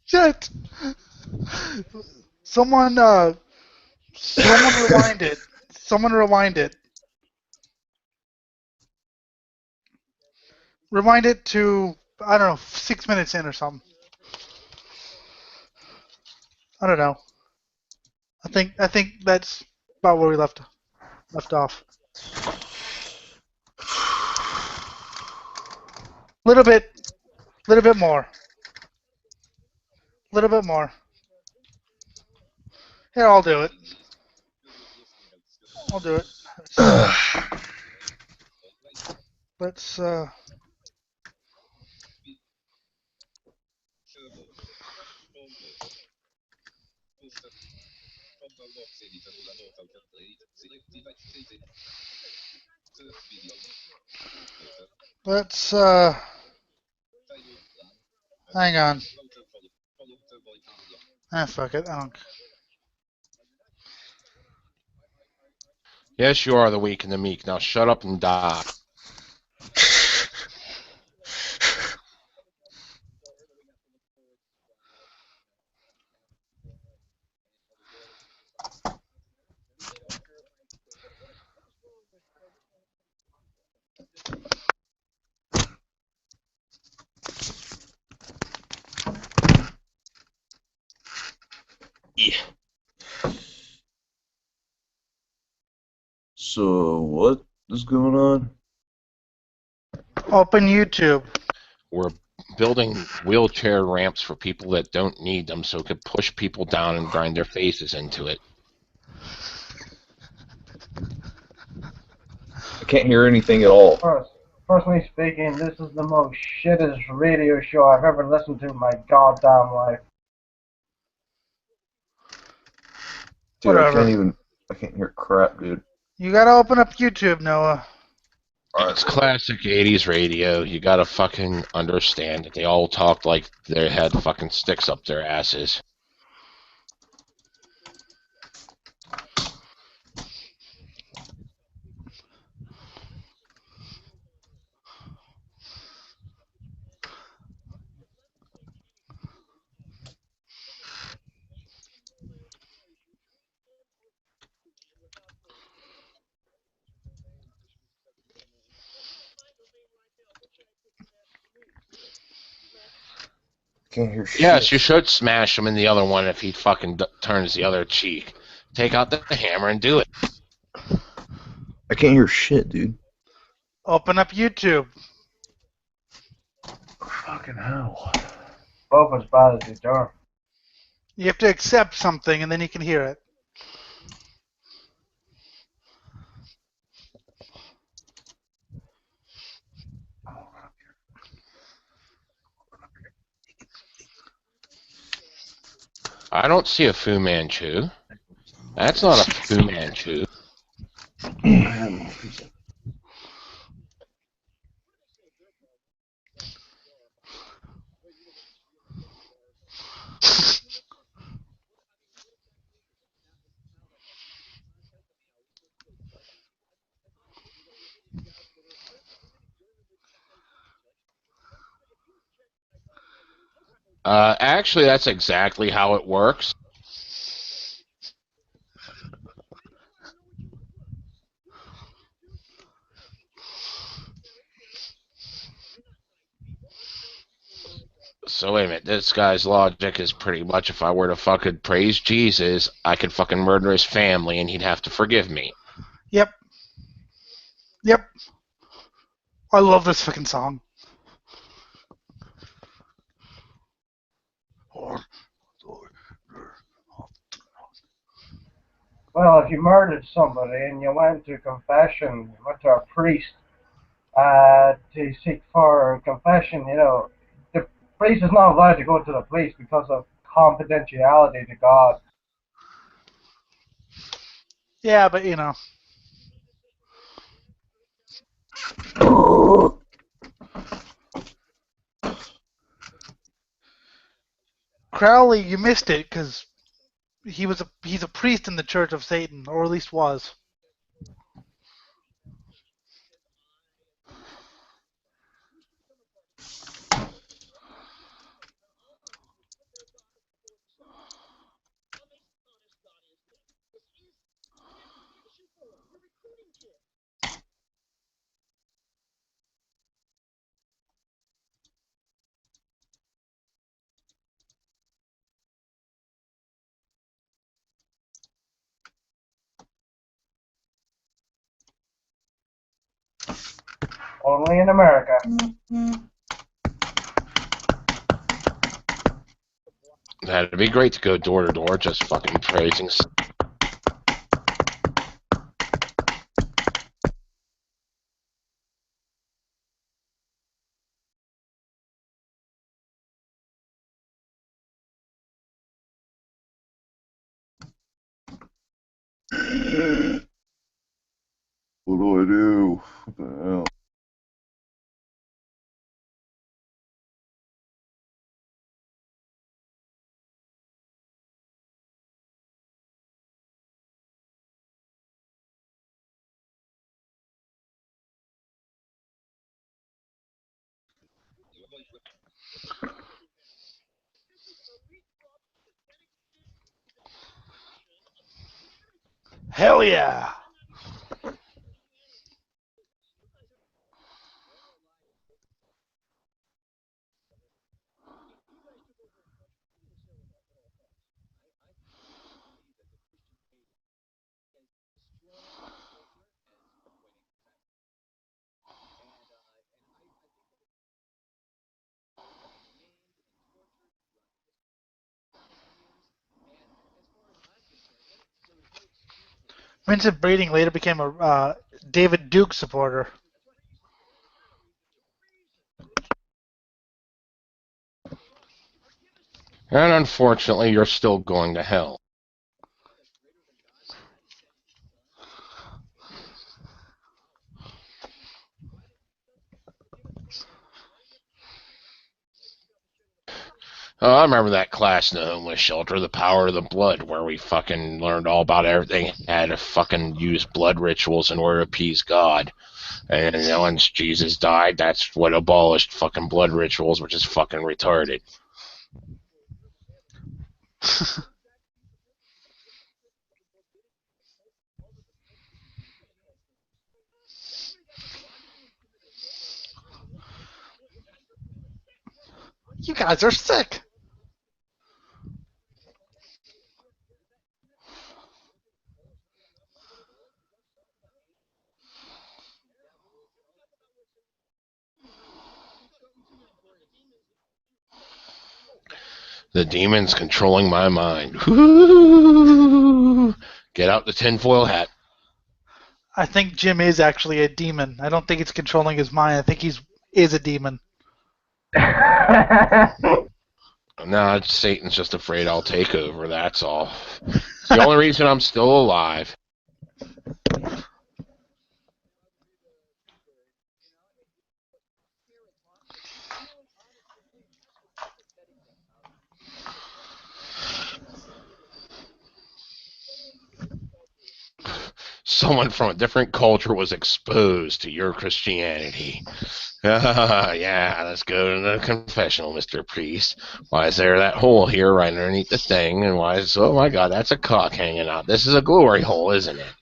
Shit. Someone rewind it. Someone rewind it. Rewind it to, I don't know, 6 minutes in or something. I don't know. I think that's about where we left off. A little bit little bit more. Little bit more. Here, I'll do it. I'll do it. Let's let's hang on. Ah, fuck it. I don't. Yes, you are the weak and the meek. Now shut up and die. So what is going on? Open YouTube. We're building wheelchair ramps for people that don't need them so it could push people down and grind their faces into it. I can't hear anything at all. Personally speaking, this is the most shittest radio show I've ever listened to in my goddamn life. Dude, Whatever. I can't hear crap, dude. You gotta open up YouTube, Noah. It's classic 80s radio. You gotta fucking understand that they all talked like they had fucking sticks up their asses. Can't hear shit. Yes, you should smash him in the other one if he fucking turns the other cheek. Take out the hammer and do it. I can't hear shit, dude. Open up YouTube. Fucking hell. Both as bad as each other. You have to accept something, and then you can hear it. I don't see a Fu Manchu. That's not a Fu Manchu. Actually, that's exactly how it works. So wait a minute, this guy's logic is pretty much if I were to fucking praise Jesus, I could fucking murder his family and he'd have to forgive me. Yep. Yep. I love this fucking song. Well, if you murdered somebody and you went to confession, you went to a priest to seek for confession, you know, the priest is not allowed to go to the police because of confidentiality to God. Yeah, but you know. Crowley, you missed it because he's a priest in the Church of Satan, or at least was. Only in America. That'd be great to go door to door, just fucking praising. What do I do? What the hell? Hell yeah! Vincent Breeding later became a David Duke supporter. And unfortunately, you're still going to hell. Oh, I remember that class in the homeless shelter, The Power of the Blood, where we fucking learned all about everything. Had to fucking use blood rituals in order to appease God. And then once Jesus died, that's what abolished fucking blood rituals, which is fucking retarded. You guys are sick. The demon's controlling my mind. Ooh, get out the tinfoil hat. I think Jim is actually a demon. I don't think it's controlling his mind. I think he's is a demon. No, Satan's just afraid I'll take over, that's all. It's the only reason I'm still alive. Someone from a different culture was exposed to your Christianity. Yeah, let's go to the confessional, Mr. Priest. Why is there that hole here right underneath the thing? And why is, oh my god, that's a cock hanging out. This is a glory hole, isn't it?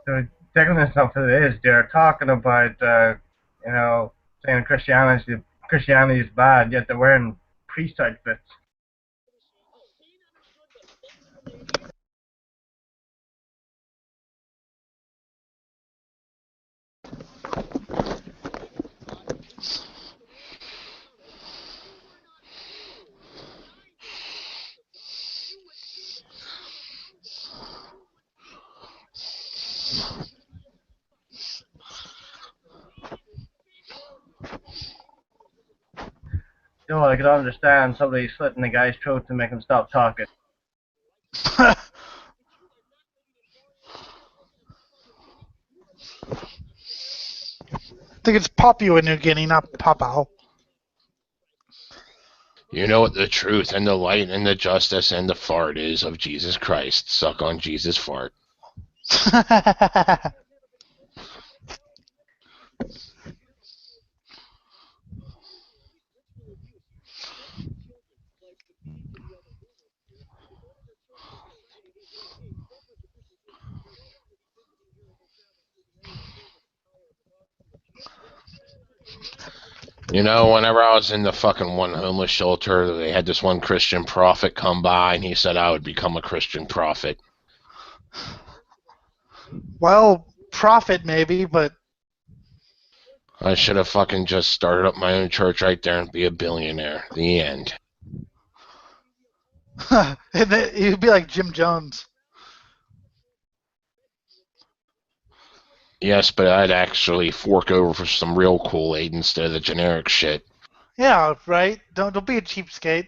They're taking this up to this. They're talking about, saying Christianity is bad, yet they're wearing priest outfits. You know, I could understand somebody slitting the guy's throat to make him stop talking. I think it's Papua New Guinea, not Papau. You know what the truth and the light and the justice and the fart is of Jesus Christ. Suck on Jesus' fart. You know, whenever I was in the fucking one homeless shelter, they had this one Christian prophet come by, and he said I would become a Christian prophet. Well, profit maybe, but I should have fucking just started up my own church right there and be a billionaire. The end. and then you'd be like Jim Jones. Yes, but I'd actually fork over for some real Kool-Aid instead of the generic shit. Yeah, right. Don't be a cheapskate.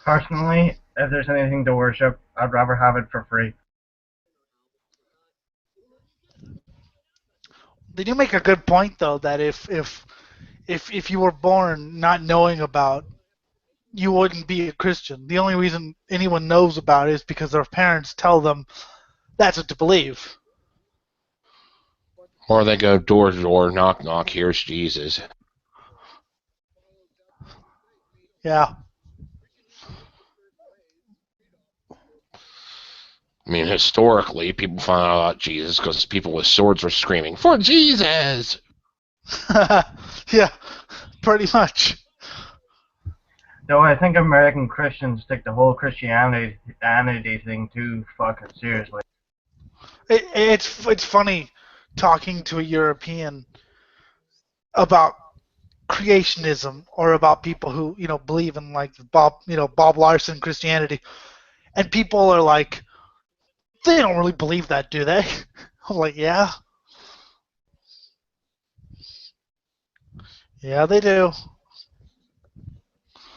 Personally, if there's anything to worship, I'd rather have it for free. They do make a good point though that if you were born not knowing about, you wouldn't be a Christian. The only reason anyone knows about it is because their parents tell them that's what to believe. Or they go door to door, knock knock, here's Jesus. Yeah. I mean, historically, people found out about Jesus because people with swords were screaming, "For Jesus!" Yeah, pretty much. Though I think American Christians take the whole Christianity thing too fucking seriously. It's funny talking to a European about creationism or about people who believe in like Bob Larson Christianity, and people are like, they don't really believe that, do they? I'm like, yeah, yeah, they do.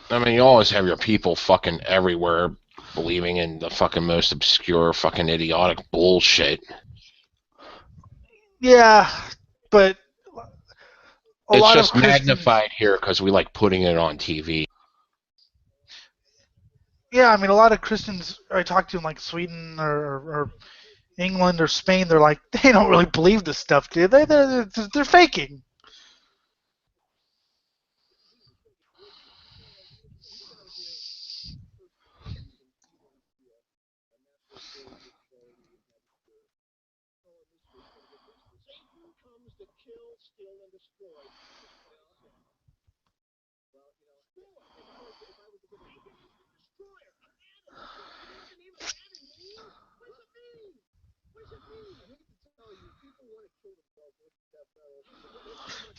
I mean, you always have your people fucking everywhere believing in the fucking most obscure, fucking idiotic bullshit. Yeah, but a It's lot of just Christians. magnified here because we like putting it on TV. Yeah, I mean, a lot of Christians I talk to in like Sweden or England or Spain, they're like, they don't really believe this stuff, do they? They're faking.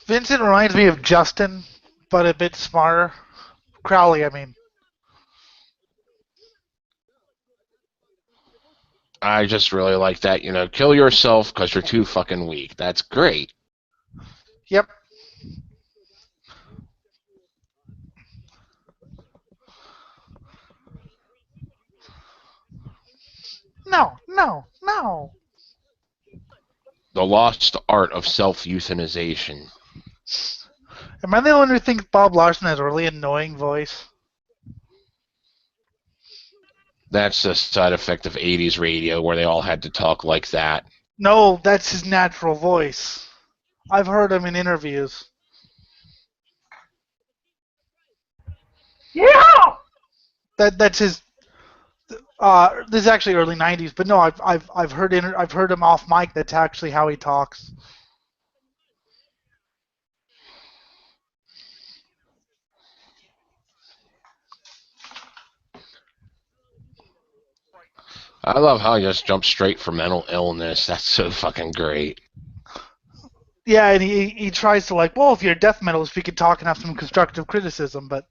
Vincent reminds me of Justin, but a bit smarter. Crowley, I mean. I just really like that, kill yourself because you're too fucking weak. That's great. Yep. No, no, no. The lost art of self-euthanization. Am I the one who thinks Bob Larson has a really annoying voice? That's a side effect of 80s radio where they all had to talk like that. No, that's his natural voice. I've heard him in interviews. Yeah! That's his. This is actually early '90s, but no, I've heard him off mic. That's actually how he talks. I love how he just jumped straight for mental illness. That's so fucking great. Yeah, and he tries to like, well, if you're a death metalist, we could talk and have some constructive criticism, but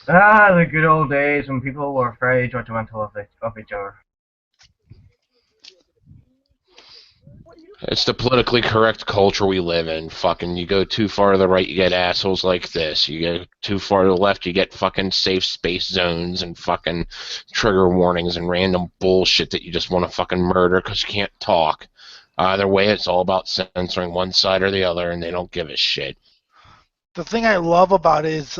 Ah, the good old days when people were very judgmental of each other. It's the politically correct culture we live in. Fucking, you go too far to the right, you get assholes like this. You go too far to the left, you get fucking safe space zones and fucking trigger warnings and random bullshit that you just want to fucking murder because you can't talk. Either way, it's all about censoring one side or the other, and they don't give a shit. the thing I love about it is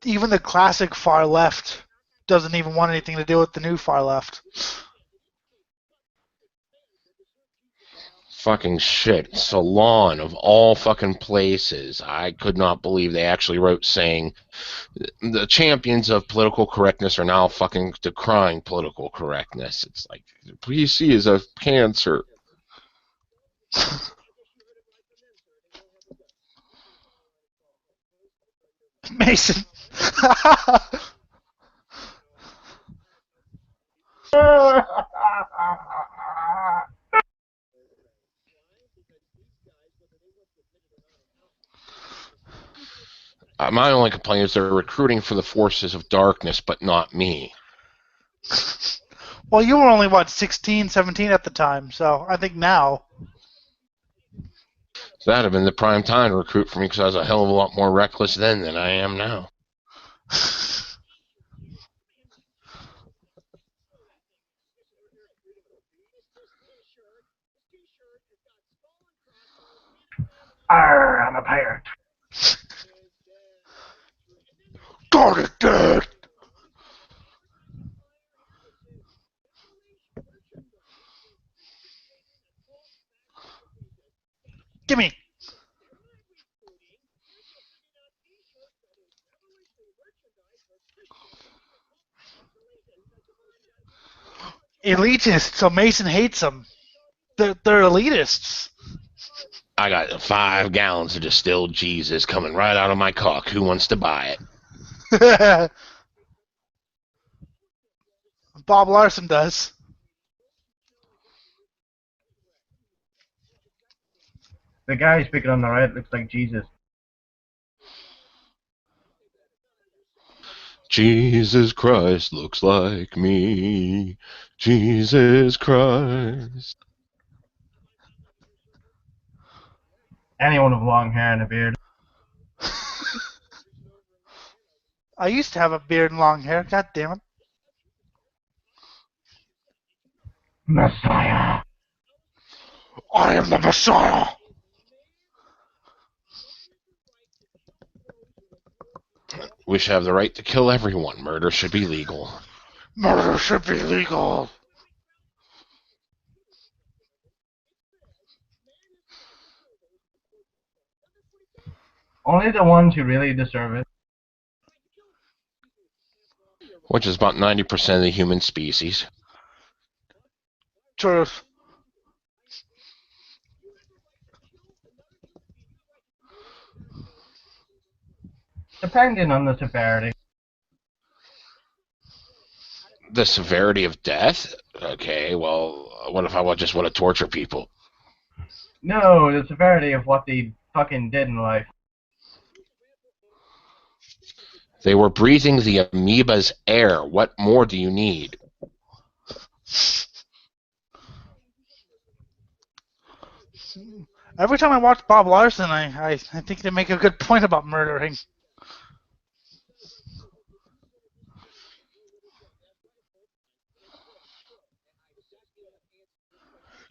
even the classic far left doesn't even want anything to do with the new far left. Fucking shit. Salon of all fucking places. I could not believe they actually wrote saying the champions of political correctness are now fucking decrying political correctness. It's like, PC is a cancer. Mason. My only complaint is they're recruiting for the forces of darkness, but not me. Well, you were only, what, 16, 17 at the time, so I think now. So that'd have been the prime time to recruit for me because I was a hell of a lot more reckless then than I am now. Arr, I'm a pirate. Darn it, Dad! Gimme! Elitist, so Mason hates them. They're elitists. I got 5 gallons of distilled Jesus coming right out of my cock. Who wants to buy it? Bob Larson does. The guy speaking on the right looks like Jesus. Jesus Christ looks like me. Jesus Christ. Anyone with long hair and a beard. I used to have a beard and long hair. God damn it. Messiah. I am the Messiah. We should have the right to kill everyone. Murder should be legal. Murder should be legal. Only the ones who really deserve it. Which is about 90% of the human species. Truth. Depending on the severity. The severity of death? Okay, well, what if I just want to torture people? No, the severity of what they fucking did in life. They were breathing the amoeba's air. What more do you need? Every time I watch Bob Larson, I think they make a good point about murdering.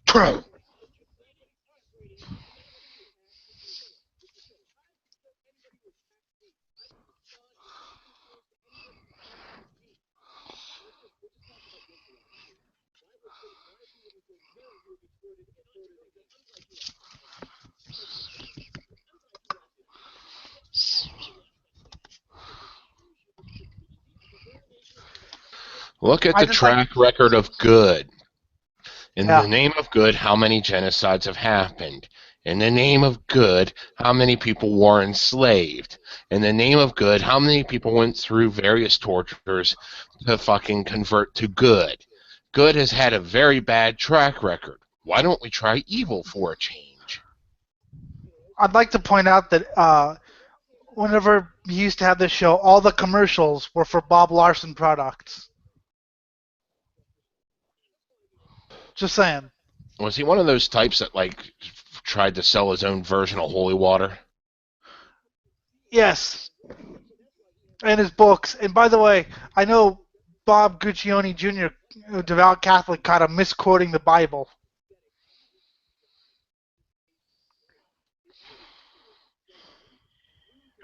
True. Look at I the just like, track record of good. In yeah. the name of good, how many genocides have happened? In the name of good, how many people were enslaved? In the name of good, how many people went through various tortures to fucking convert to good? Good has had a very bad track record. Why don't we try evil for a change? I'd like to point out that whenever he used to have this show, all the commercials were for Bob Larson products. Just saying. Was he one of those types that like tried to sell his own version of holy water? Yes. And his books. And by the way, I know Bob Guccione Jr., a devout Catholic, kind of misquoting the Bible.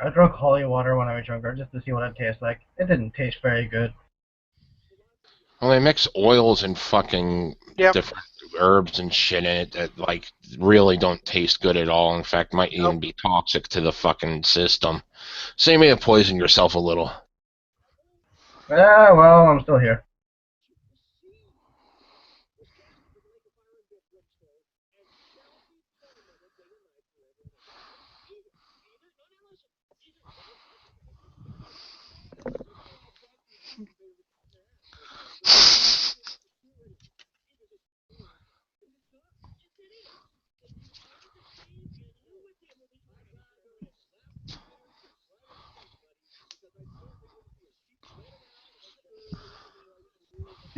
I drank holy water when I was younger just to see what it tastes like. It didn't taste very good. Well, they mix oils and fucking Yep. different herbs and shit in it that like really don't taste good at all. In fact, might even Nope. be toxic to the fucking system. So you may have poisoned yourself a little. Ah, well, I'm still here.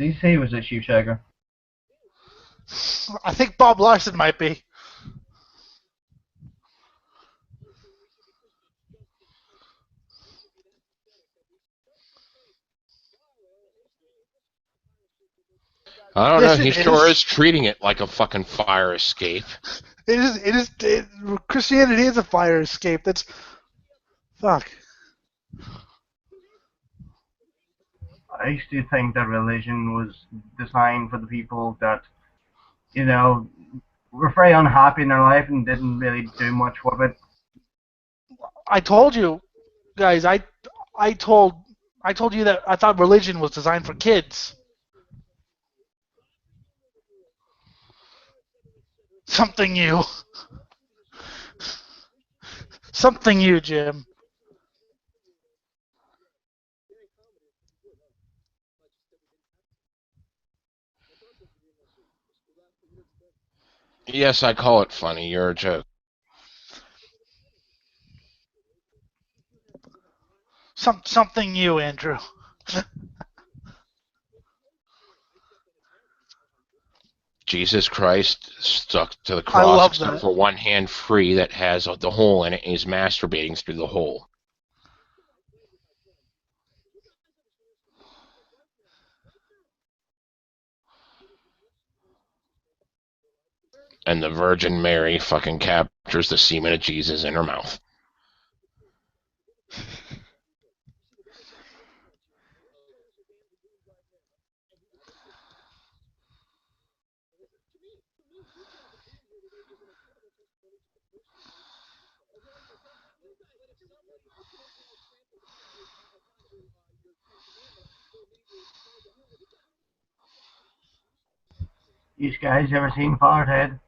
Did he say he was a sheepshagger? I think Bob Larson might be. I don't know. Yes, He it sure is. is treating it like a fucking fire escape. It is. It is. Christianity is a fire escape. That's fuck. I used to think that religion was designed for the people that, you know, were very unhappy in their life and didn't really do much with it. I told you, guys. I told. I told you that I thought religion was designed for kids. Something new. Something new, Jim. Yes, I call it funny. You're a joke. Something new, Andrew. Jesus Christ stuck to the I cross love except that. for one hand free that has the hole in it, and he's masturbating through the hole. And the Virgin Mary fucking captures the semen of Jesus in her mouth. You guys ever seen Farthead?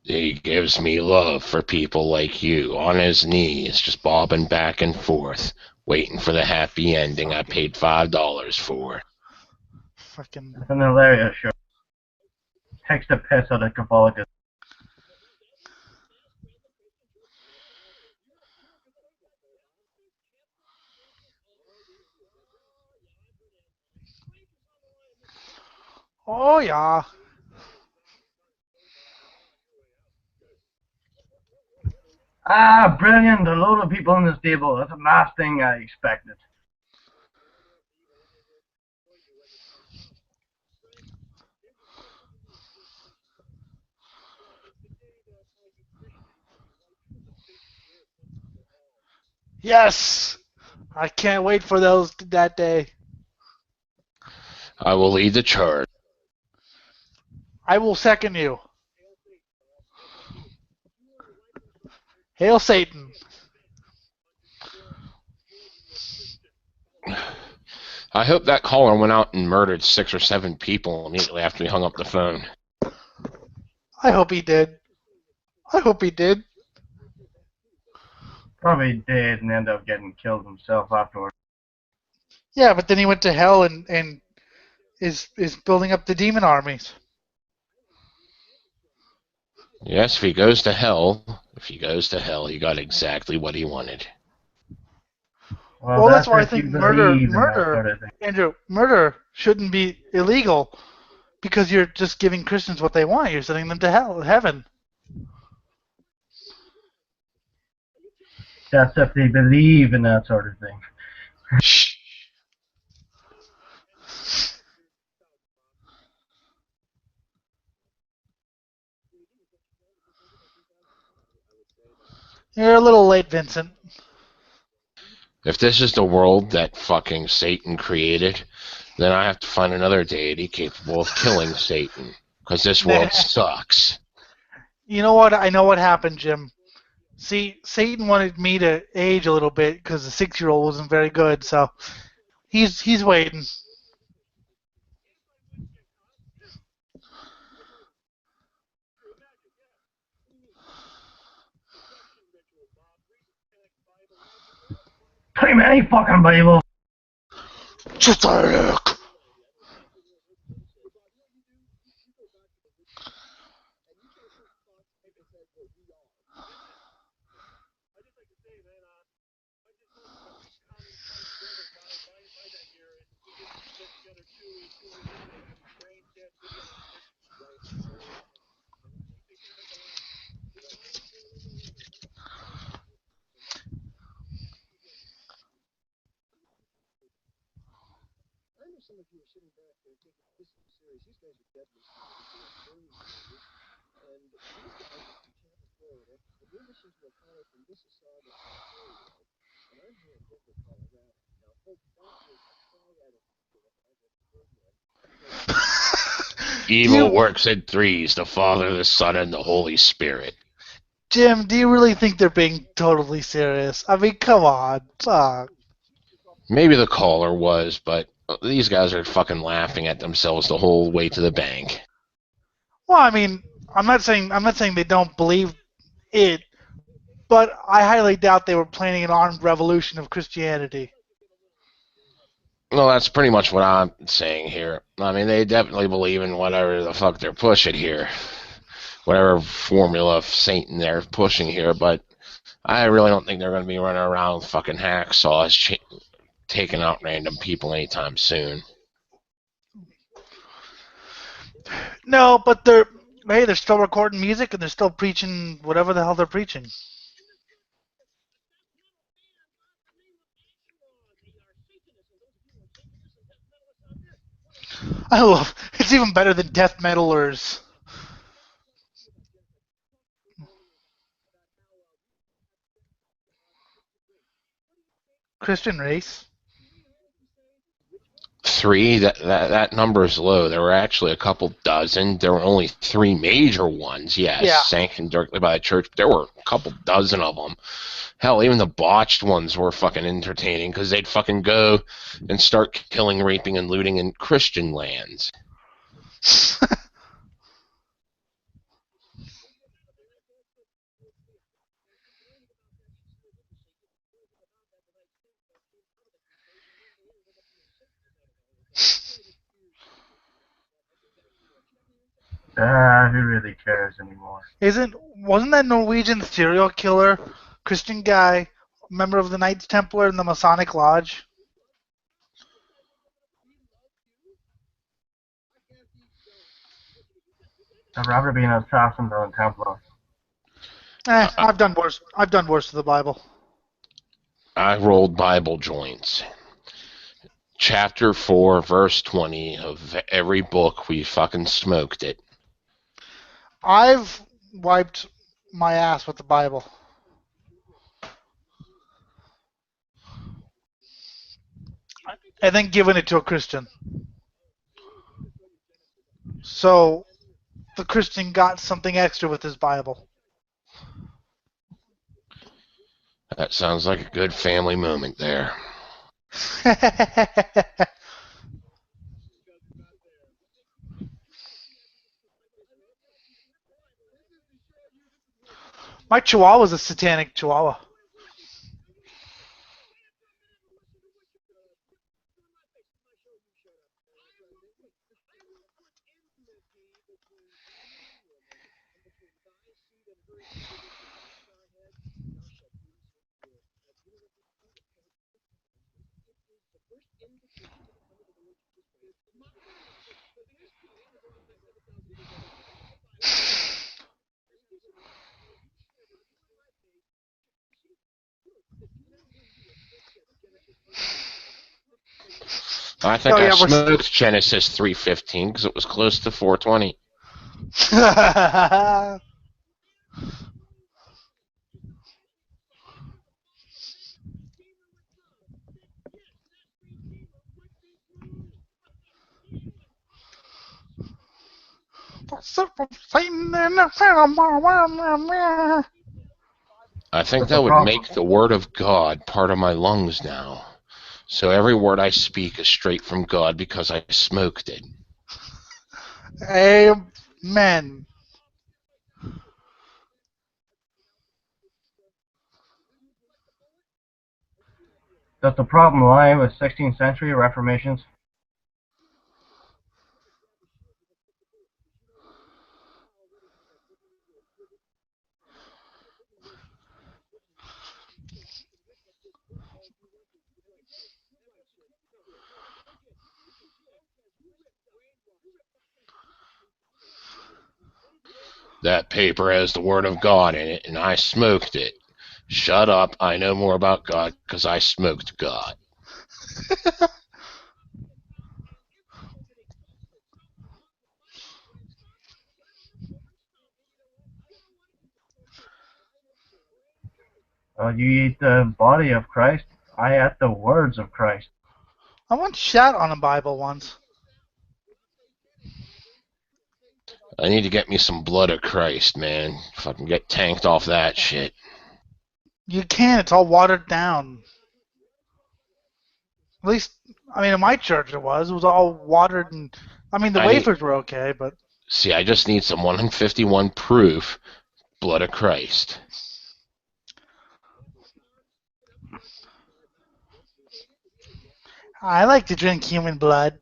He gives me love for people like you, on his knees, just bobbing back and forth, waiting for the happy ending I paid $5 for. Fucking. It's an hilarious show. Takes the piss out of Catholicism. Oh yeah. Ah, brilliant! A load of people on this table. That's the last thing I expected. Yes. I can't wait for that day. I will lead the charge. I will second you. Hail Satan. I hope that caller went out and murdered 6 or 7 people immediately after he hung up the phone. I hope he did. I hope he did. Probably did and ended up getting killed himself afterwards. Yeah, but then he went to hell and is building up the demon armies. Yes, if he goes to hell, he got exactly what he wanted. Well, that's That's why I if think you believe in that murder, sort of thing. Andrew, murder shouldn't be illegal because you're just giving Christians what they want. You're sending them to heaven. That's if they believe in that sort of thing. Shh. You're a little late, Vincent. If this is the world that fucking Satan created, then I have to find another deity capable of killing Satan. Because this world sucks. You know what? I know what happened, Jim. See, Satan wanted me to age a little bit because the 6-year-old wasn't very good, so he's waiting. Too many fucking Bibles. Satanic. Evil works in threes: the Father, the Son, and the Holy Spirit. Jim, do you really think they're being totally serious? I mean, come on. Fuck. Maybe the caller was, but these guys are fucking laughing at themselves the whole way to the bank. Well, I mean, I'm not saying they don't believe it, but I highly doubt they were planning an armed revolution of Christianity. Well, that's pretty much what I'm saying here. I mean, they definitely believe in whatever the fuck they're pushing here. Whatever formula of Satan they're pushing here, but I really don't think they're going to be running around with fucking hacksaws taking out random people anytime soon. No, but they're still recording music and they're still preaching whatever the hell they're preaching. I love it's even better than death metalers. Christian race. 3, that number is low. There were actually a couple dozen. There were only 3 major ones, yes, Yeah. sanctioned directly by the church. There were a couple dozen of them. Hell, even the botched ones were fucking entertaining because they'd fucking go and start killing, raping, and looting in Christian lands. Who really cares anymore? Wasn't that Norwegian serial killer, Christian guy, member of the Knights Templar in the Masonic Lodge? I'd rather be an assassin than a Templar. I've done worse. I've done worse to the Bible. I rolled Bible joints. Chapter 4, verse 20 of every book, we fucking smoked it. I've wiped my ass with the Bible. And then given it to a Christian. So the Christian got something extra with his Bible. That sounds like a good family moment there. My Chihuahua's a satanic Chihuahua. I think I smoked Genesis 3:15 because it was close to 4:20. I think that would make the word of God part of my lungs now. So every word I speak is straight from God because I smoked it. Amen. Does the problem lie with 16th century reformations? That paper has the word of God in it, and I smoked it. Shut up, I know more about God because I smoked God. You eat the body of Christ. I ate the words of Christ. I once shat on a Bible once. I need to get me some blood of Christ, man. Fucking get tanked off that shit. You can. It's all watered down. At least, I mean, in my church it was. It was all watered and, I mean, the wafers were okay, but. See, I just need some 151 proof blood of Christ. I like to drink human blood.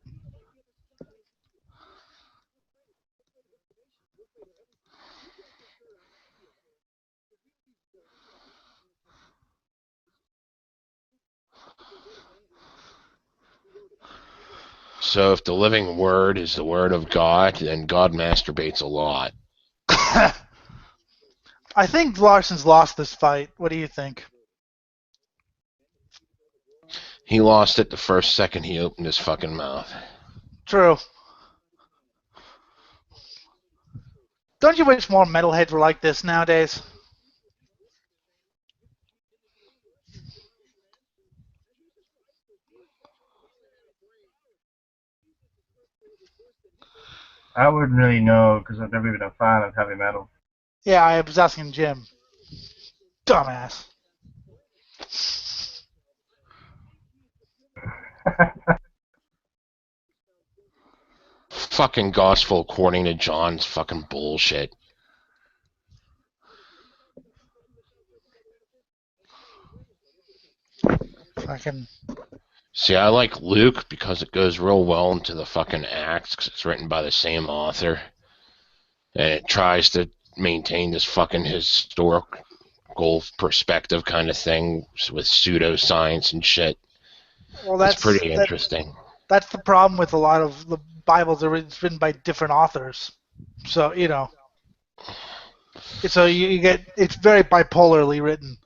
So if the living word is the word of God, then God masturbates a lot. I think Larson's lost this fight. What do you think? He lost it the first second he opened his fucking mouth. True. Don't you wish more metalheads were like this nowadays? I wouldn't really know because I've never been a fan of heavy metal. Yeah, I was asking Jim. Dumbass. Fucking gospel according to John's fucking bullshit. Fucking. See, I like Luke because it goes real well into the fucking Acts because it's written by the same author. And it tries to maintain this fucking historical perspective kind of thing with pseudoscience and shit. Well, It's pretty interesting. That's the problem with a lot of the Bibles. They're written by different authors. So, you know. So you get, it's very bipolarly written.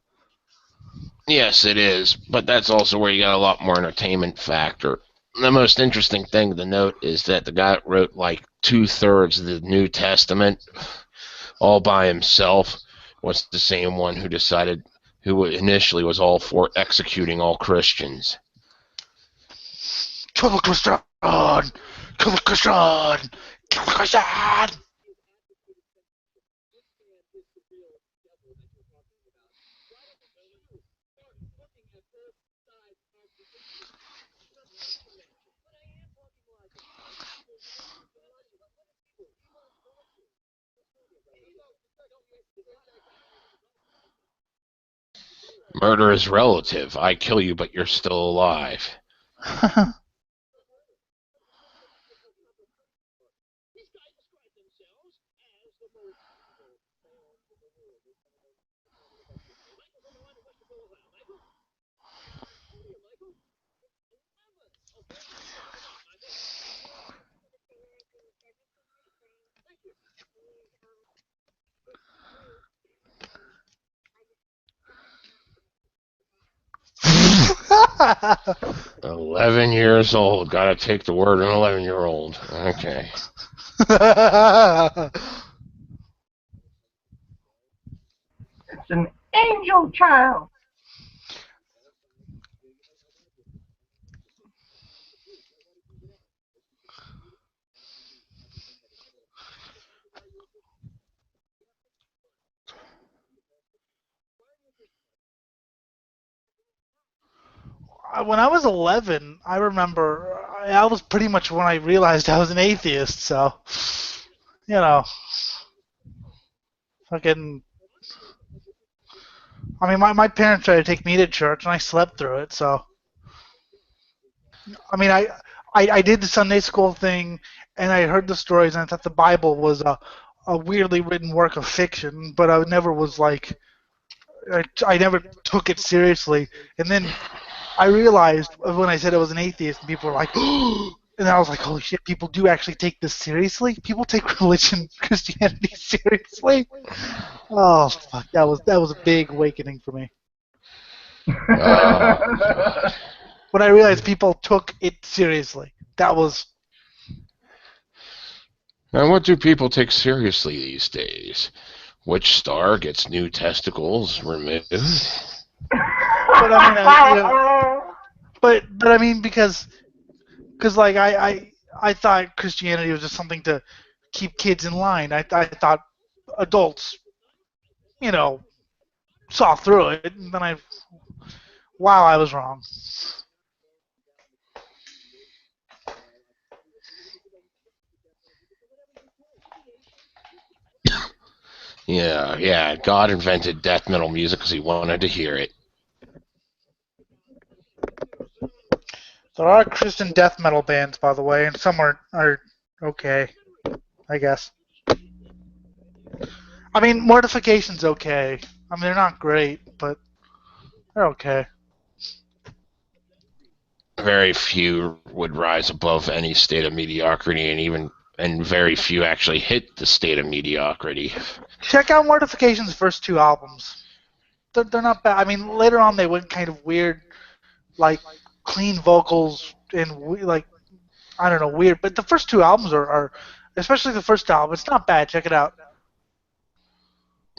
Yes, it is, but that's also where you got a lot more entertainment factor. The most interesting thing to note is that the guy wrote like 2/3 of the New Testament all by himself was the same one who initially was all for executing all Christians. Kill the Christian! Kill the Christian! Kill the Christian! Murder is relative. I kill you, but you're still alive. Ha 11 years old. Gotta take the word of an 11-year-old. Okay. It's an angel child. When I was 11, I remember I was pretty much when I realized I was an atheist. So, you know, fucking. I mean, my parents tried to take me to church, and I slept through it. So, I mean, I did the Sunday school thing, and I heard the stories, and I thought the Bible was a weirdly written work of fiction, but I never was like, I never took it seriously. And then I realized when I said I was an atheist, and people were like, and I was like, holy shit, people do actually take this seriously? People take religion, Christianity seriously? Oh fuck, that was a big awakening for me. God. When I realized people took it seriously, that was. Now, what do people take seriously these days? Which star gets new testicles removed? but I mean, but I mean because like I thought Christianity was just something to keep kids in line. I thought adults, you know, saw through it, and then wow, I was wrong. Yeah, yeah. God invented death metal music because he wanted to hear it. There are Christian death metal bands, by the way, and some are okay, I guess. I mean, Mortification's okay. I mean, they're not great, but they're okay. Very few would rise above any state of mediocrity, and very few actually hit the state of mediocrity. Check out Mortification's first two albums. They're not bad. I mean, later on they went kind of weird, like clean vocals and like I don't know, weird. But the first two albums are especially the first album. It's not bad. Check it out.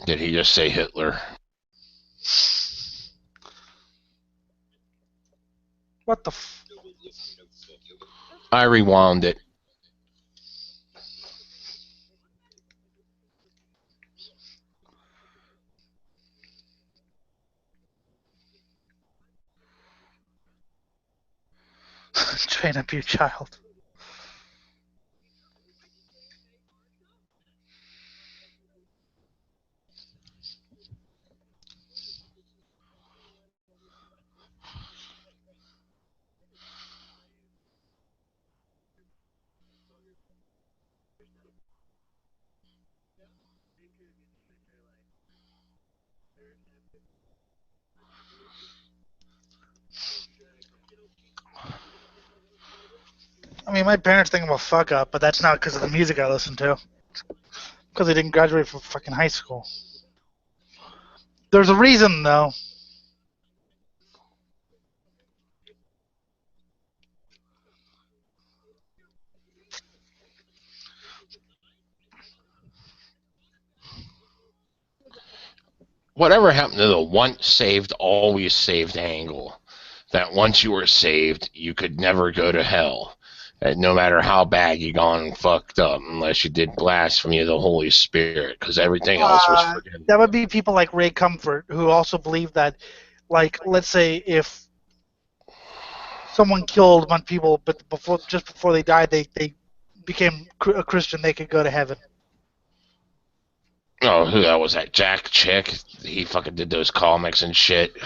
Did he just say Hitler? What the? I rewound it. Train up your child. I mean, my parents think I'm a fuck up, but that's not because of the music I listen to. Because I didn't graduate from fucking high school. There's a reason, though. Whatever happened to the once saved, always saved angle? That once you were saved, you could never go to hell. And no matter how bad you gone and fucked up, unless you did blasphemy of the Holy Spirit, because everything else was forgiven. That would be people like Ray Comfort, who also believe that, like, let's say if someone killed a bunch of people, but just before they died, they became a Christian, they could go to heaven. Oh, who that was? That Jack Chick? He fucking did those comics and shit.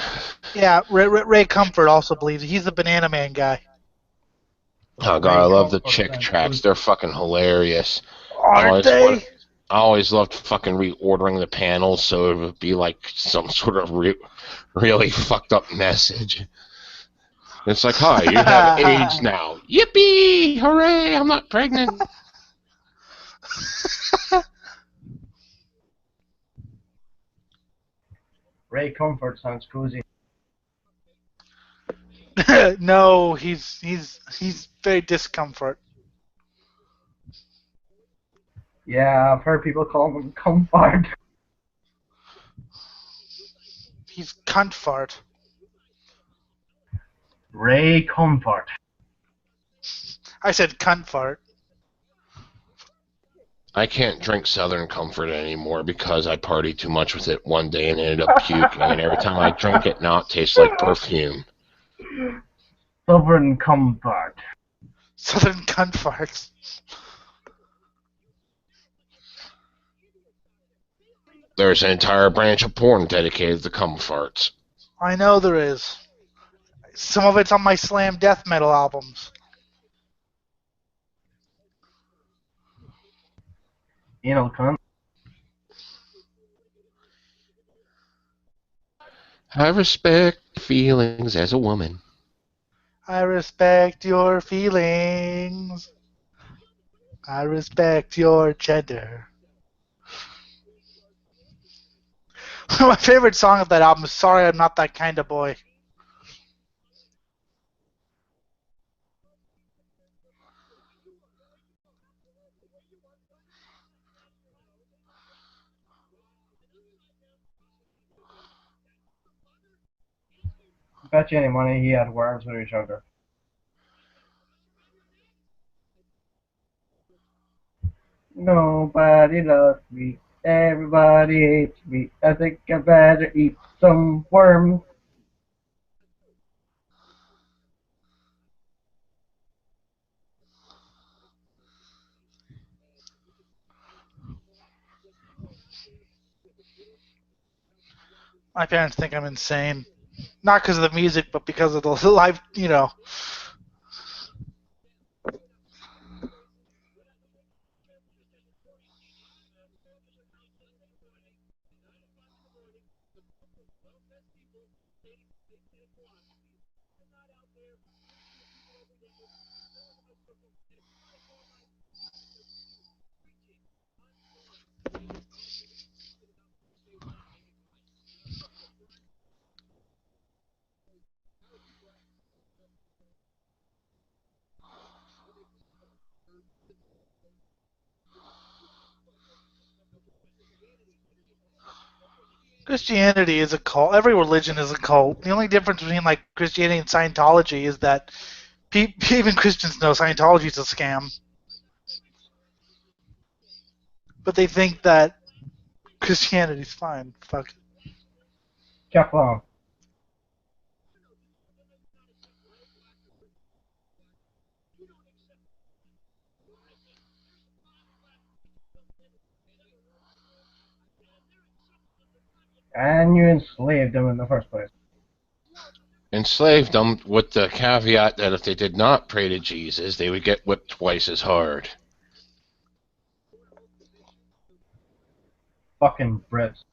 Yeah, Ray Comfort also believes he's the Banana Man guy. Oh god, I love the Chick tracks. They're fucking hilarious. Aren't they? I always loved fucking reordering the panels so it would be like some sort of really fucked up message. It's like, hi, you have AIDS now. Yippee! Hooray! I'm not pregnant. Ray Comfort sounds cozy. No, he's very discomfort. Yeah, I've heard people call him Comfort. He's cunt fart. Ray Comfort. I said cunt fart. I can't drink Southern Comfort anymore because I partied too much with it one day and ended up puking. And every time I drink it now, it tastes like perfume. Southern Comfort. Southern cunt farts. There's an entire branch of porn dedicated to cum farts. I know there is. Some of it's on my slam death metal albums. Anal cunt. I respect feelings as a woman. I respect your feelings. I respect your gender. My favorite song of that album is Sorry I'm Not That Kind of Boy. bet you any money he had worms when he was younger. Nobody loves me. Everybody hates me. I think I better eat some worms. My parents think I'm insane. Not because of the music, but because of the live, Christianity is a cult. Every religion is a cult. The only difference between like Christianity and Scientology is that even Christians know Scientology is a scam, but they think that Christianity's fine. Fuck it. Teflon. And you enslaved them in the first place. Enslaved them with the caveat that if they did not pray to Jesus, they would get whipped twice as hard. Fucking Brits.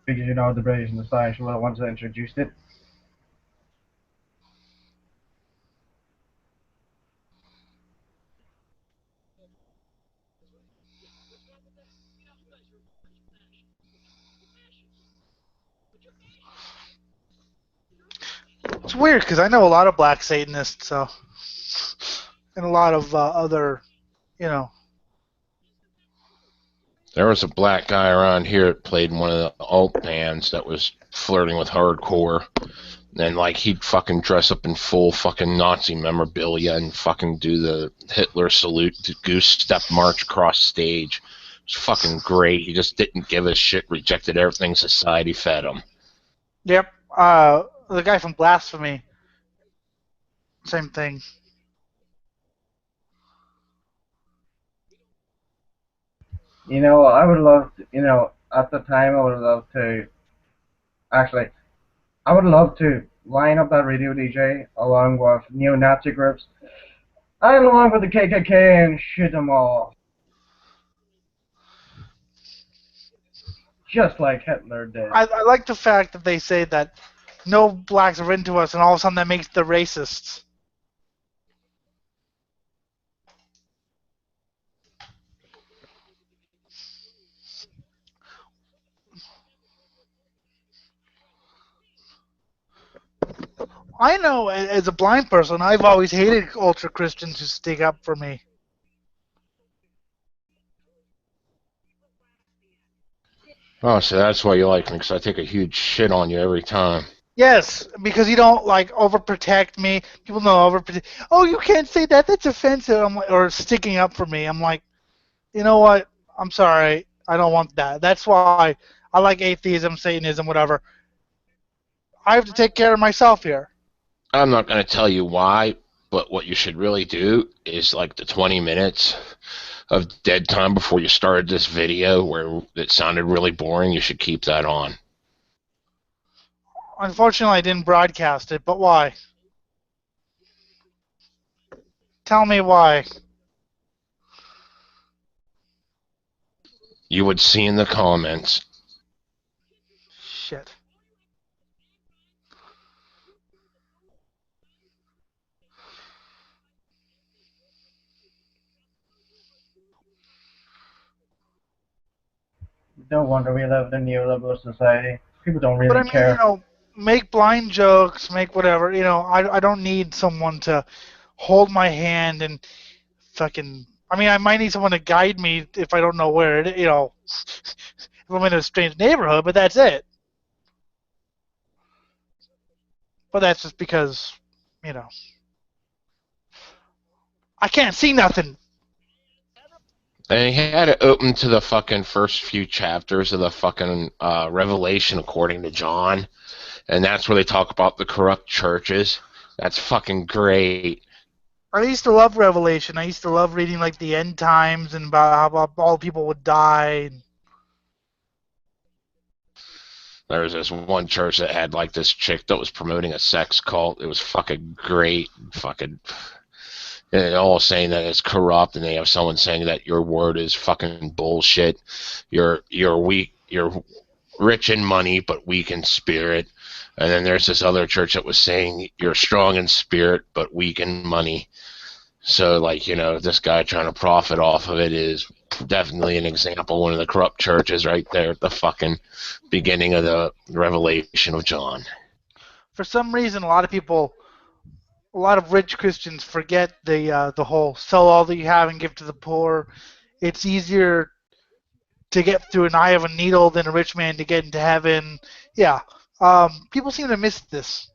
Because you know the British and the Spanish were the ones that introduced it. It's weird because I know a lot of black Satanists, and a lot of other, you know. There was a black guy around here that played in one of the alt bands that was flirting with hardcore. And like he'd fucking dress up in full fucking Nazi memorabilia and fucking do the Hitler salute, the goose step march across stage. It was fucking great. He just didn't give a shit, rejected everything society fed him. Yep. The guy from Blasphemy. Same thing. You know, I would love to, you know, at the time I would love to, actually, I would love to line up that radio DJ along with neo-Nazi groups and along with the KKK and shoot them all. Just like Hitler did. I like the fact that they say that no blacks are into us, and all of a sudden that makes them racists. I know, as a blind person, I've always hated ultra Christians who stick up for me. Oh, so that's why you like me, because I take a huge shit on you every time. Yes, because you don't like overprotect me. People know overprotect. Oh, you can't say that. That's offensive. I'm like, or sticking up for me. I'm like, you know what? I'm sorry. I don't want that. That's why I like atheism, Satanism, whatever. I have to take care of myself here. I'm not going to tell you why, but what you should really do is like the 20 minutes of dead time before you started this video where it sounded really boring. You should keep that on. Unfortunately, I didn't broadcast it, but why? Tell me why. You would see in the comments. Shit. No wonder we live in a neoliberal society. People don't really But I mean, care. make blind jokes, make whatever. I don't need someone to hold my hand and fucking. I mean, I might need someone to guide me if I don't know where it, if I'm in a strange neighborhood, but that's it. But that's just because, you know, I can't see nothing. And he had it open to the fucking first few chapters of the fucking Revelation according to John. And that's where they talk about the corrupt churches. That's fucking great. I used to love Revelation. I used to love reading like the end times and about how all people would die. There was this one church that had like this chick that was promoting a sex cult. It was fucking great. Fucking, and they're all saying that it's corrupt, and they have someone saying that your word is fucking bullshit. You're weak. You're rich in money but weak in spirit. And then there's this other church that was saying you're strong in spirit but weak in money. So, like, this guy trying to profit off of it is definitely an example. One of the corrupt churches right there at the fucking beginning of the Revelation of John. For some reason, a lot of rich Christians forget the whole sell all that you have and give to the poor. It's easier to get through an eye of a needle than a rich man to get into heaven. Yeah, people seem to miss this.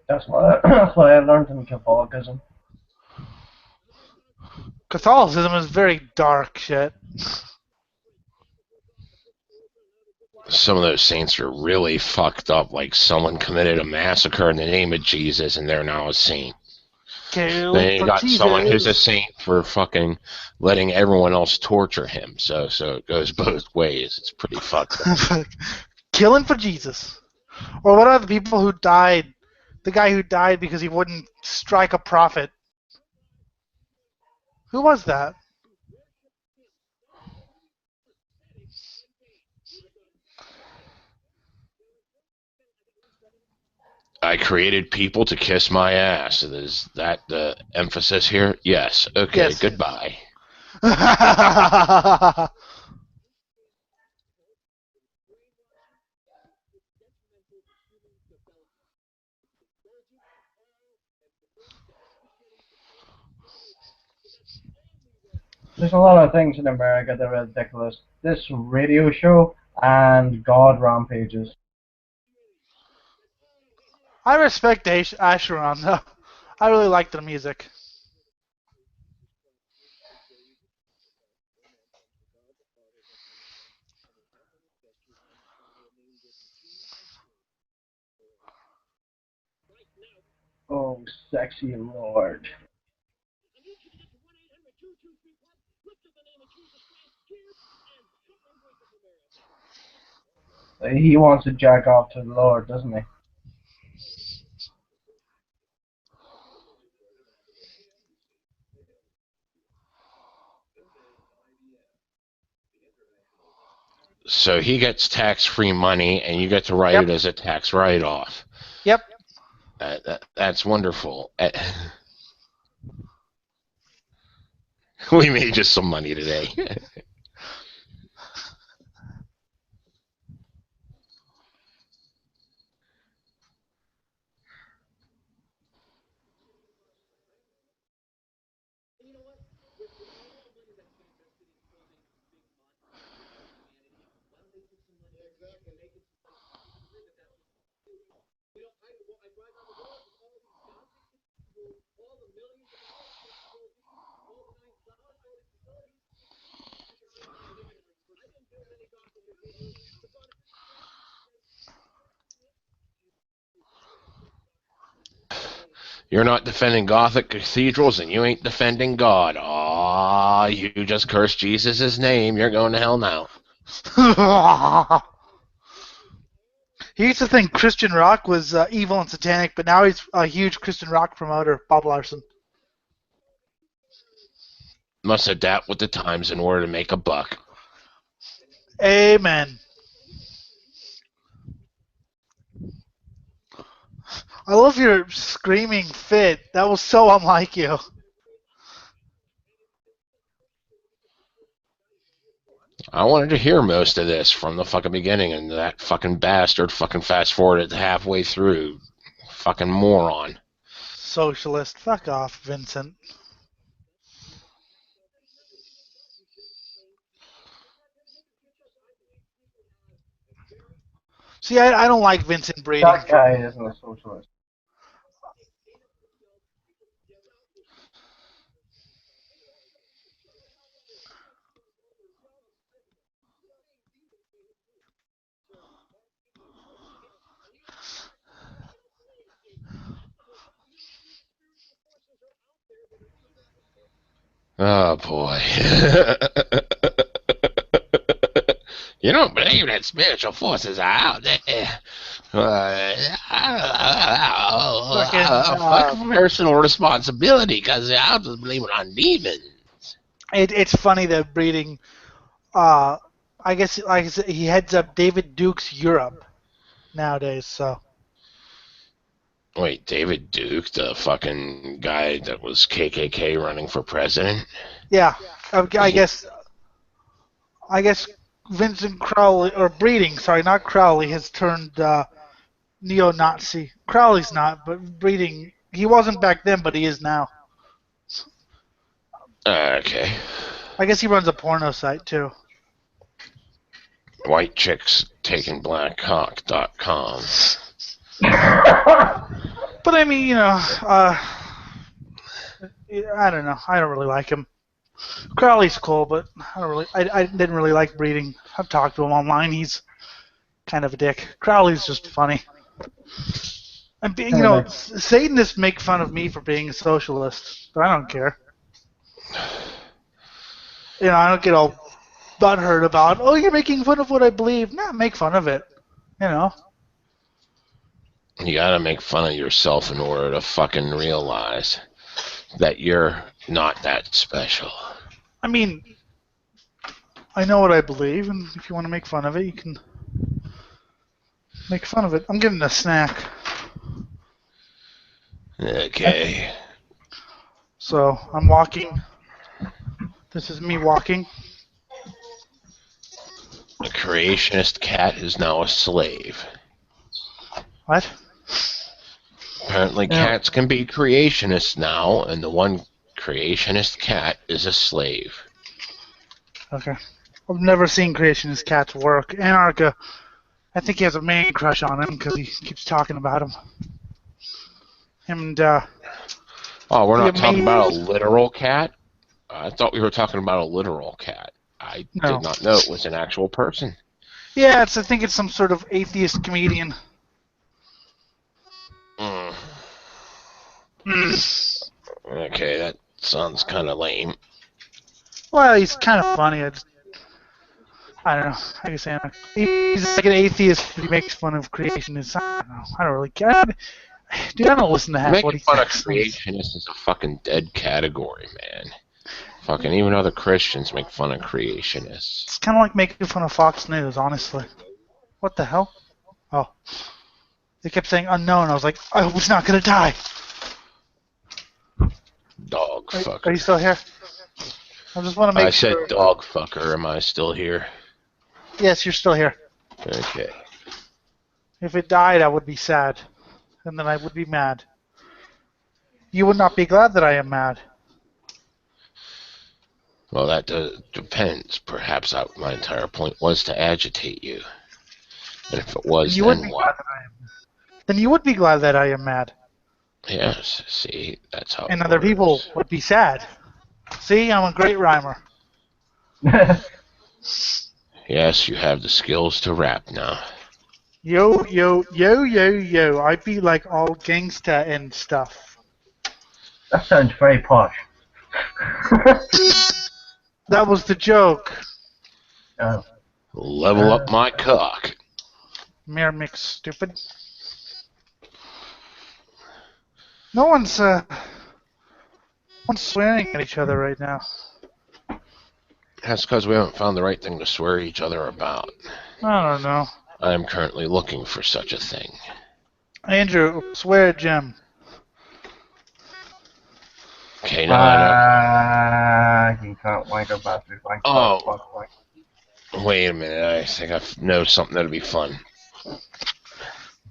That's what I learned in Catholicism. Catholicism is very dark shit. Some of those saints are really fucked up. Like someone committed a massacre in the name of Jesus, and they're now a saint. Kill Then you for got Jesus. someone who's a saint for fucking letting everyone else torture him. So it goes both ways. It's pretty fucked up. Killing for Jesus. Or what are the people who died? The guy who died because he wouldn't strike a prophet. Who was that? I created people to kiss my ass. Is that the emphasis here? Yes. Okay, Yes. Goodbye. There's a lot of things in America that are ridiculous. This radio show and God rampages. I respect Asheron, though. I really like their music. Oh, sexy Lord. He wants to jack off to the Lord, doesn't he? So he gets tax-free money, and you get to write Yep. it as a tax write-off. Yep. That's wonderful. We made just some money today. You're not defending Gothic cathedrals, and you ain't defending God. Aw, you just cursed Jesus' name. You're going to hell now. He used to think Christian rock was evil and satanic, but now he's a huge Christian rock promoter, Bob Larson. Must adapt with the times in order to make a buck. Amen. I love your screaming fit. That was so unlike you. I wanted to hear most of this from the fucking beginning, and that fucking bastard fucking fast forwarded halfway through. fucking moron. Socialist. Fuck off, Vincent. See, I don't like Vincent breeding. That guy isn't a socialist. Oh boy. You don't believe that spiritual forces are out there. Fuck personal responsibility, because I was believing on demons. It's funny that breeding. I guess like I said, he heads up David Duke's Europe nowadays. So Wait, David Duke, the fucking guy that was KKK running for president? yeah, I guess Vincent Crowley or breeding. Sorry, not Crowley has turned neo-Nazi. Crowley's not, but breeding. He wasn't back then, but he is now. Okay. I guess he runs a porno site too. WhiteChicksTakingBlackCock.com. But I mean, I don't know. I don't really like him. Crowley's cool, but I didn't really like breeding. I've talked to him online. He's kind of a dick. Crowley's just funny. And Satanists make fun of me for being a socialist, but I don't care. I don't get all butthurt about, oh, you're making fun of what I believe. Nah, make fun of it. You gotta make fun of yourself in order to fucking realize that you're not that special. I mean, I know what I believe, and if you want to make fun of it, you can make fun of it. I'm getting a snack. Okay. So, I'm walking. This is me walking. A creationist cat is now a slave. What? Apparently cats can be creationists now, and the one creationist cat is a slave. Okay. I've never seen creationist cats work. Anarcha, I think he has a man crush on him because he keeps talking about him. And, oh, we're not talking about a literal cat? I thought we were talking about a literal cat. I did not know it was an actual person. Yeah, I think it's some sort of atheist comedian. Okay, that sounds kind of lame. Well, he's kind of funny. I don't know. How do you say it? He's like an atheist. He makes fun of creationists. I don't know. I don't really care. Dude, I don't listen to half what he says. Making fun of creationists is a fucking dead category, man. Fucking even other Christians make fun of creationists. It's kind of like making fun of Fox News, honestly. What the hell? Oh. They kept saying unknown. I was like, I hope he's not going to die. Dog fucker. Are you still here? I just want to make sure. I said dog fucker. Am I still here? Yes, you're still here. Okay. If it died, I would be sad. And then I would be mad. You would not be glad that I am mad. Well, that depends. Perhaps my entire point was to agitate you. And if it was, then what? Then you would be glad that I am mad. Yes, see, that's how. And other people would be sad. See, I'm a great rhymer. Yes, you have the skills to rap now. Yo, yo, yo, yo, yo. I be like all gangsta and stuff. That sounds very posh. That was the joke. Oh. Level up my cock. Mirror mix, stupid. No one's swearing at each other right now. That's because we haven't found the right thing to swear at each other about. I don't know. I am currently looking for such a thing. Andrew, swear at Jim. Okay, now I know. You can't wind up after like. Oh. Wait a minute. I think I know something that'll be fun.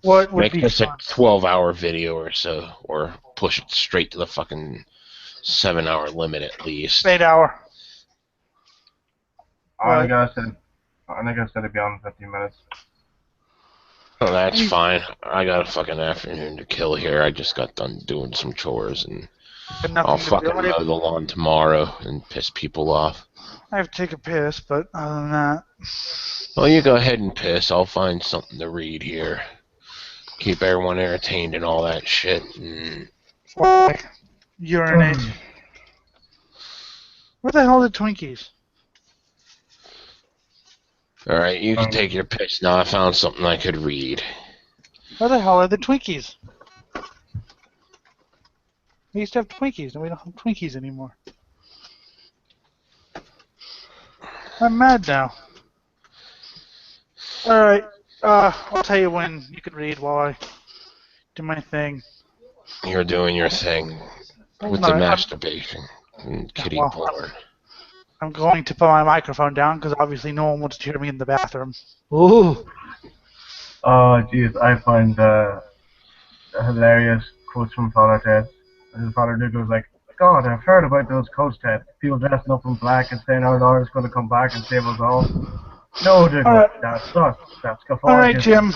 What would Make be this a fun? 12-hour video or so, or push it straight to the fucking 7-hour limit at least. 8 hour. I What? think I said it'd be on 15 minutes. Oh, that's fine. I got a fucking afternoon to kill here. I just got done doing some chores, and Got I'll nothing to do. fucking mow the lawn tomorrow and piss people off. I have to take a piss, but other than that, Well, you go ahead and piss. I'll find something to read here. Keep everyone entertained and all that shit. like, urinate. Where the hell are the Twinkies? Alright, you can take your piss now. I found something I could read. Where the hell are the Twinkies? We used to have Twinkies, and we don't have Twinkies anymore. I'm mad now. Alright, I'll tell you when you can read while I do my thing. You're doing your thing with No, the I'm- masturbation and kitty well, porn. I'm going to put my microphone down because obviously no one wants to hear me in the bathroom. Ooh. Oh, jeez, I find hilarious quotes from Father Ted. His Father Ted goes like, God, I've heard about those cults, Ted. People dressing up in black and saying our Lord is going to come back and save us all. No, Diggle, that's us. That's Catholicism. All right, Jim.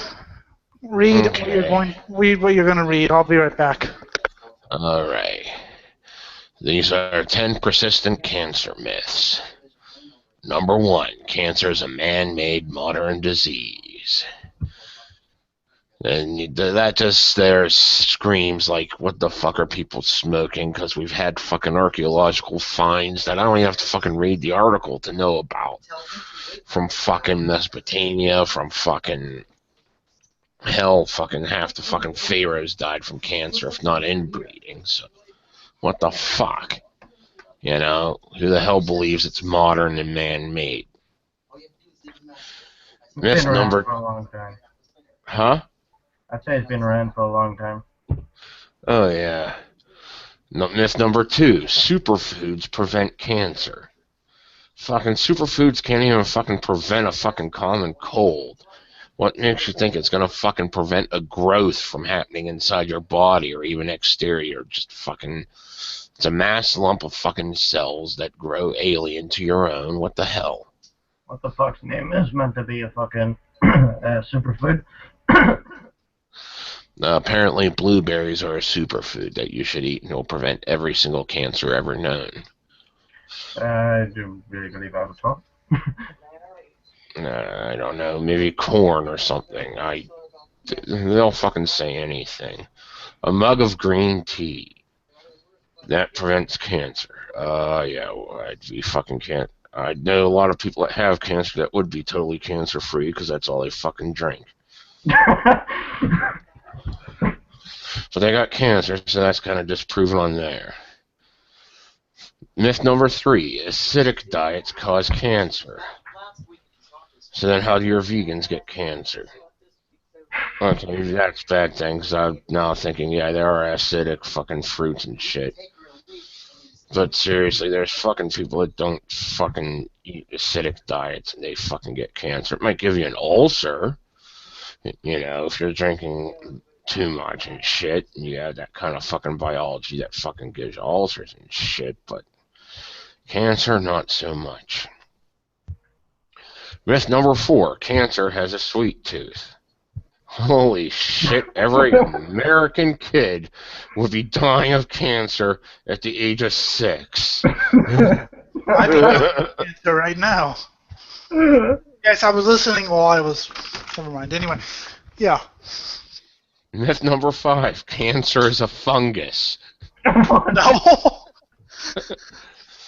Read what Okay. you're going. Read what you're going to read. I'll be right back. Alright. These are 10 persistent cancer myths. Number 1, cancer is a man-made modern disease. And that just there screams like, what the fuck are people smoking? Because we've had fucking archaeological finds that I don't even have to fucking read the article to know about. From fucking Mesopotamia, from fucking hell, fucking half the fucking pharaohs died from cancer, if not inbreeding. So, what the fuck? You know, who the hell believes it's modern and man-made? Myth Been around number... for a long time. Huh? I'd say it's been around for a long time. Oh, yeah. Myth number 2, superfoods prevent cancer. Fucking superfoods can't even fucking prevent a fucking common cold. What makes you think it's gonna fucking prevent a growth from happening inside your body or even exterior? Just fucking... It's a mass lump of fucking cells that grow alien to your own. What the hell? What the fuck's name is meant to be a fucking superfood? Apparently blueberries are a superfood that you should eat and it'll prevent every single cancer ever known. I do really believe I was wrong. I don't know, maybe corn or something. They'll fucking say anything. A mug of green tea. That prevents cancer. Yeah, well, we fucking can't. I know a lot of people that have cancer that would be totally cancer-free because that's all they fucking drink. So they got cancer, so that's kind of disproven on there. Myth number 3, acidic diets cause cancer. So then how do your vegans get cancer? Okay, that's a bad thing, because I'm now thinking, yeah, there are acidic fucking fruits and shit. But seriously, there's fucking people that don't fucking eat acidic diets and they fucking get cancer. It might give you an ulcer, you know, if you're drinking too much and shit, and you have that kind of fucking biology that fucking gives you ulcers and shit, but cancer, not so much. Myth number 4, cancer has a sweet tooth. Holy shit, every American kid would be dying of cancer at the age of 6. I'm cancer right now. Yes, I was listening while I was. Never mind. Anyway, yeah. Myth number 5, cancer is a fungus. No.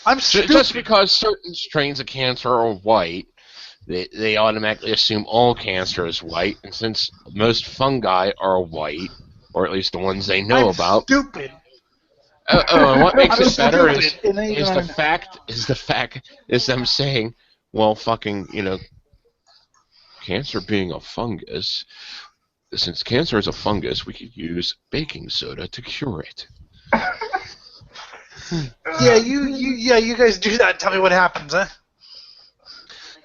I'm stupid. Just because certain strains of cancer are white, they automatically assume all cancer is white, and since most fungi are white, or at least the ones they know about. Stupid. And what makes I'm it better is stupid, and the fact is them saying, well, fucking, you know, cancer being a fungus, since cancer is a fungus, we could use baking soda to cure it. Yeah, you guys do that. Tell me what happens, huh?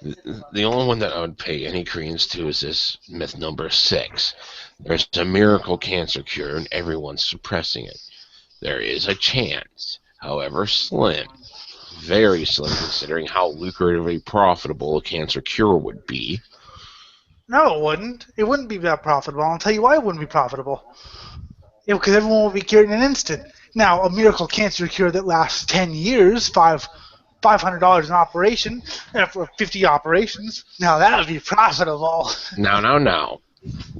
The only one that I would pay any credence to is this myth number 6. There's a miracle cancer cure and everyone's suppressing it. There is a chance, however slim, very slim considering how lucratively profitable a cancer cure would be. No, it wouldn't. It wouldn't be that profitable. I'll tell you why it wouldn't be profitable. Because everyone will be cured in an instant. Now, a miracle cancer cure that lasts 10 years, $500 an operation, for 50 operations, now that would be profitable. Now.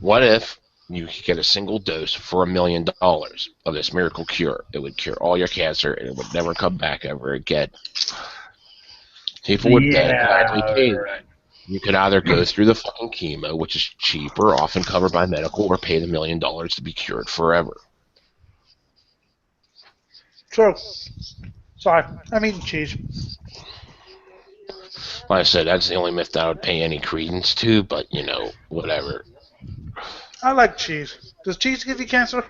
What if you could get a single dose for $1 million of this miracle cure? It would cure all your cancer and it would never come back ever again. People would gladly pay. right. You could either go through the fucking chemo, which is cheaper, often covered by medical, or pay the $1 million to be cured forever. True. Sorry, I'm eating cheese. Like I said, that's the only myth that I would pay any credence to, but, whatever. I like cheese. Does cheese give you cancer?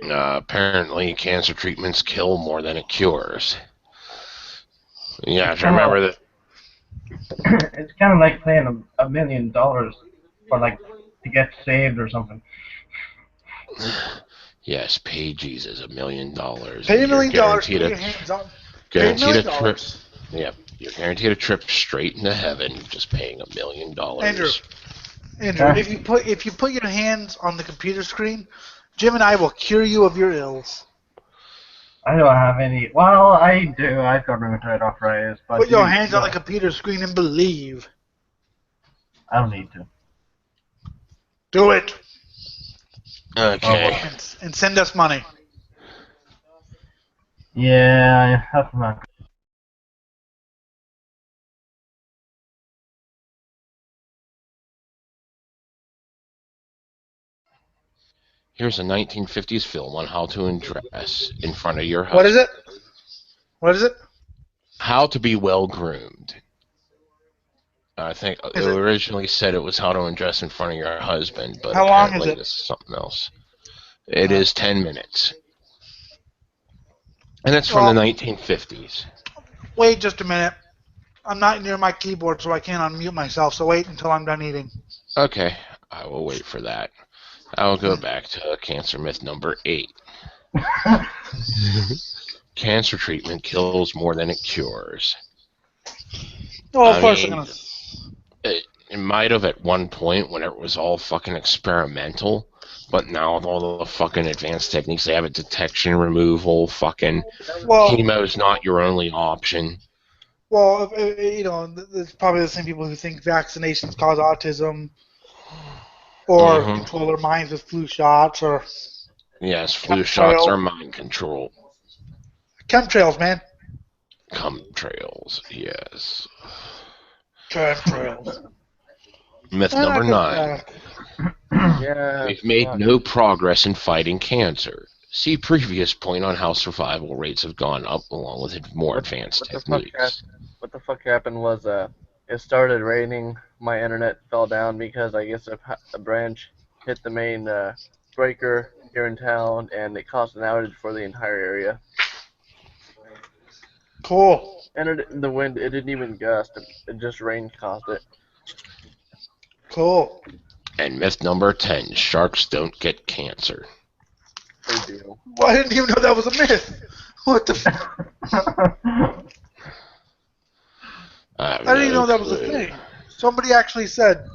Apparently, cancer treatments kill more than it cures. You have to remember that. It's kind of like paying $1 million for to get saved or something. Yes, pay Jesus $1 million. Pay $1 million. Put your hands on. Guaranteed a trip. Yeah, you're guaranteed a trip straight into heaven. Just paying $1 million. Andrew, if you put your hands on the computer screen, Jim and I will cure you of your ills. I don't have any. Well, I do. I've got rheumatoid arthritis. But Put your hands on the computer screen and believe. I don't need to. Do it. Okay. And send us money. Yeah, that's not. Here's a 1950s film on how to undress in front of your husband. What is it? What is it? How to be well groomed. I think it originally said it was how to undress in front of your husband, but how long apparently is it? This is something else. It is 10 minutes. And it's from the 1950s. Wait just a minute. I'm not near my keyboard, so I can't unmute myself, so wait until I'm done eating. Okay, I will wait for that. I will go back to cancer myth number 8. Cancer treatment kills more than it cures. Oh, of course I'm gonna. It might have at one point when it was all fucking experimental, but now with all the fucking advanced techniques they have, at detection, removal, fucking chemo is not your only option. Well, it's probably the same people who think vaccinations cause autism, or control their minds with flu shots, or yes, flu shots are mind control. Chemtrails, man. Chemtrails, yes. Chemtrails. Myth number 9. Yeah. We've made no progress in fighting cancer. See previous point on how survival rates have gone up along with more advanced techniques. What the fuck happened was it started raining. My internet fell down because I guess a branch hit the main breaker here in town, and it caused an outage for the entire area. Cool. And the wind, it didn't even gust. It just rain caused it. Cool. And myth number 10, sharks don't get cancer. They do. Well, I didn't even know that was a myth. What the I didn't even know that was a thing. Somebody actually said.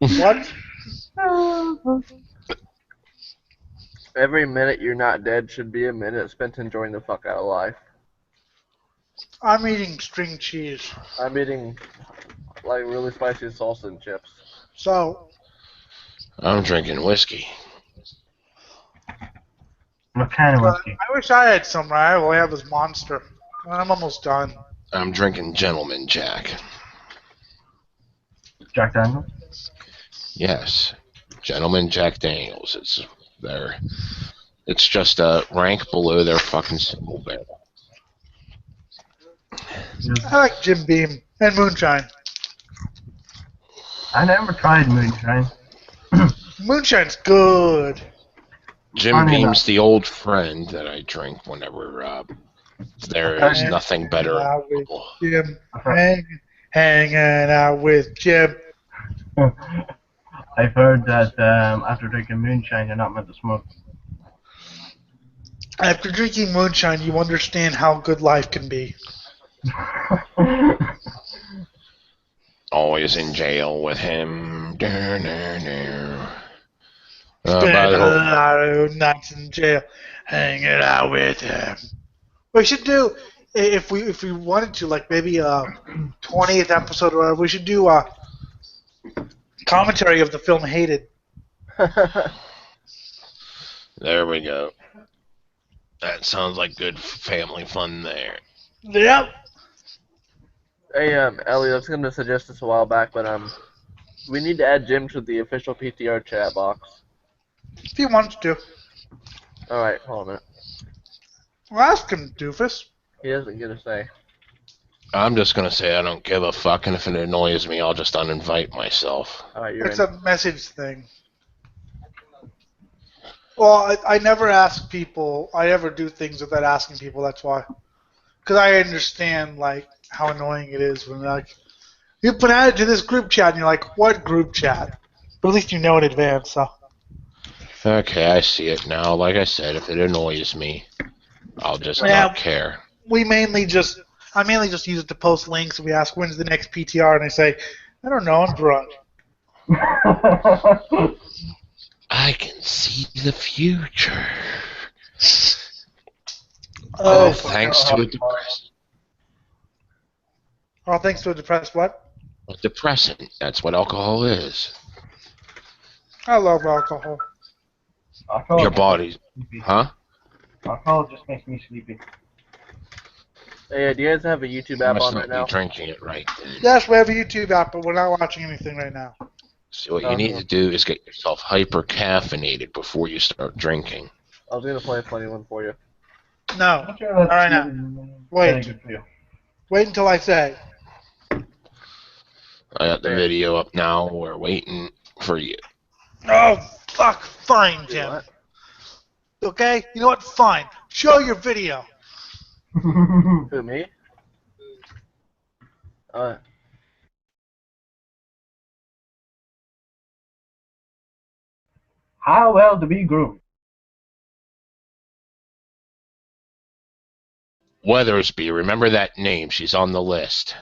What? Every minute you're not dead should be a minute spent enjoying the fuck out of life. I'm eating string cheese. I'm eating like really spicy salsa and chips. So. I'm drinking whiskey. What kind of whiskey? I wish I had some. I only have this Monster. I'm almost done. I'm drinking Gentleman Jack. Jack Daniels? Yes, Gentleman Jack Daniels. It's just a rank below their fucking single barrel. I like Jim Beam and Moonshine. I never tried moonshine. Moonshine's good. Jim Beam's the old friend that I drink whenever There is nothing better. Out with Jim. Hanging out with Jim. I've heard that after drinking moonshine, you're not meant to smoke. After drinking moonshine, you understand how good life can be. Always in jail with him. Spent By a the lot of nights in jail hanging out with him. We should do, if we wanted to, like maybe a 20th episode or whatever, we should do a commentary of the film Hated. There we go. That sounds like good family fun there. Yep. Hey, Ellie, I was gonna suggest this a while back, but we need to add Jim to the official PTR chat box. If he wants to. All right, hold on a minute. Well, ask him, doofus. He doesn't get a say. I'm just gonna say I don't give a fuck, and if it annoys me, I'll just uninvite myself. All right, you're It's in. a message thing. Well, I never ask people. I never do things without asking people. That's why. Because I understand like how annoying it is when like you put added to this group chat and you're like, what group chat? But at least you know in advance. So Okay, I see it now. Like I said, if it annoys me, I'll just Yeah. not care. I mainly just use it to post links. And we ask when's the next PTR, and I say, I don't know, I'm drunk. I can see the future. Oh, Thanks to a depressant. oh, thanks to a depressed what? A depressant. That's what alcohol is. I love alcohol. Alcohol Your just body, makes me sleepy. huh? Alcohol just makes me sleepy. Hey, do you guys have a YouTube You app must on not right be now? drinking it right then. Yes, we have a YouTube app, but we're not watching anything right now. So what you need to do is get yourself hyper caffeinated before you start drinking. I was gonna play a funny one for you. No. I'm sure that's All right, now. really Wait. good for you. Wait until I say. I got the video up now. We're waiting for you. Oh, fuck. Fine, Do Jim. what? Okay? You know what? Fine. Show your video. Who, me? How well to be groomed? Weathersby, remember that name. She's on the list.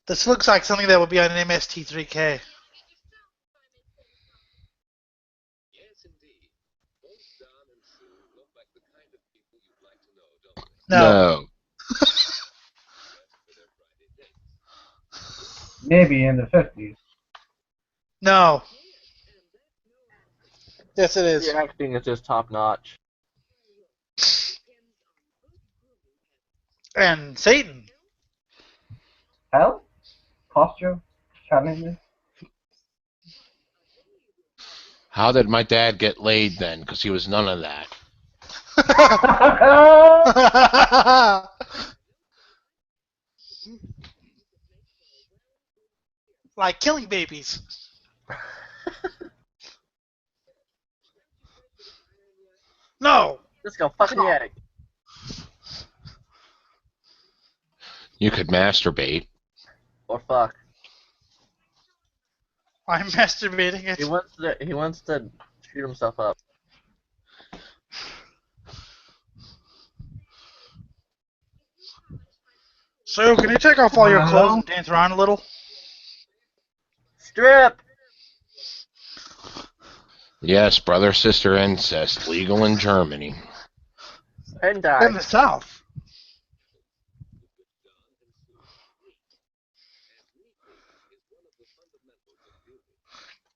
This looks like something that would be on an MST3K. No. Maybe in the 50s. No. Yes, it is. The acting is just top notch. And Satan. Hell? Posture? Challenges? How did my dad get laid then? Because he was none of that. Like killing babies. No. Just go fucking yank. You could masturbate. Or fuck. I'm masturbating it. He wants to shoot himself up. So, can you take off all your clothes and dance around a little? Strip! Yes, brother-sister incest, legal in Germany. In Hentai. the South.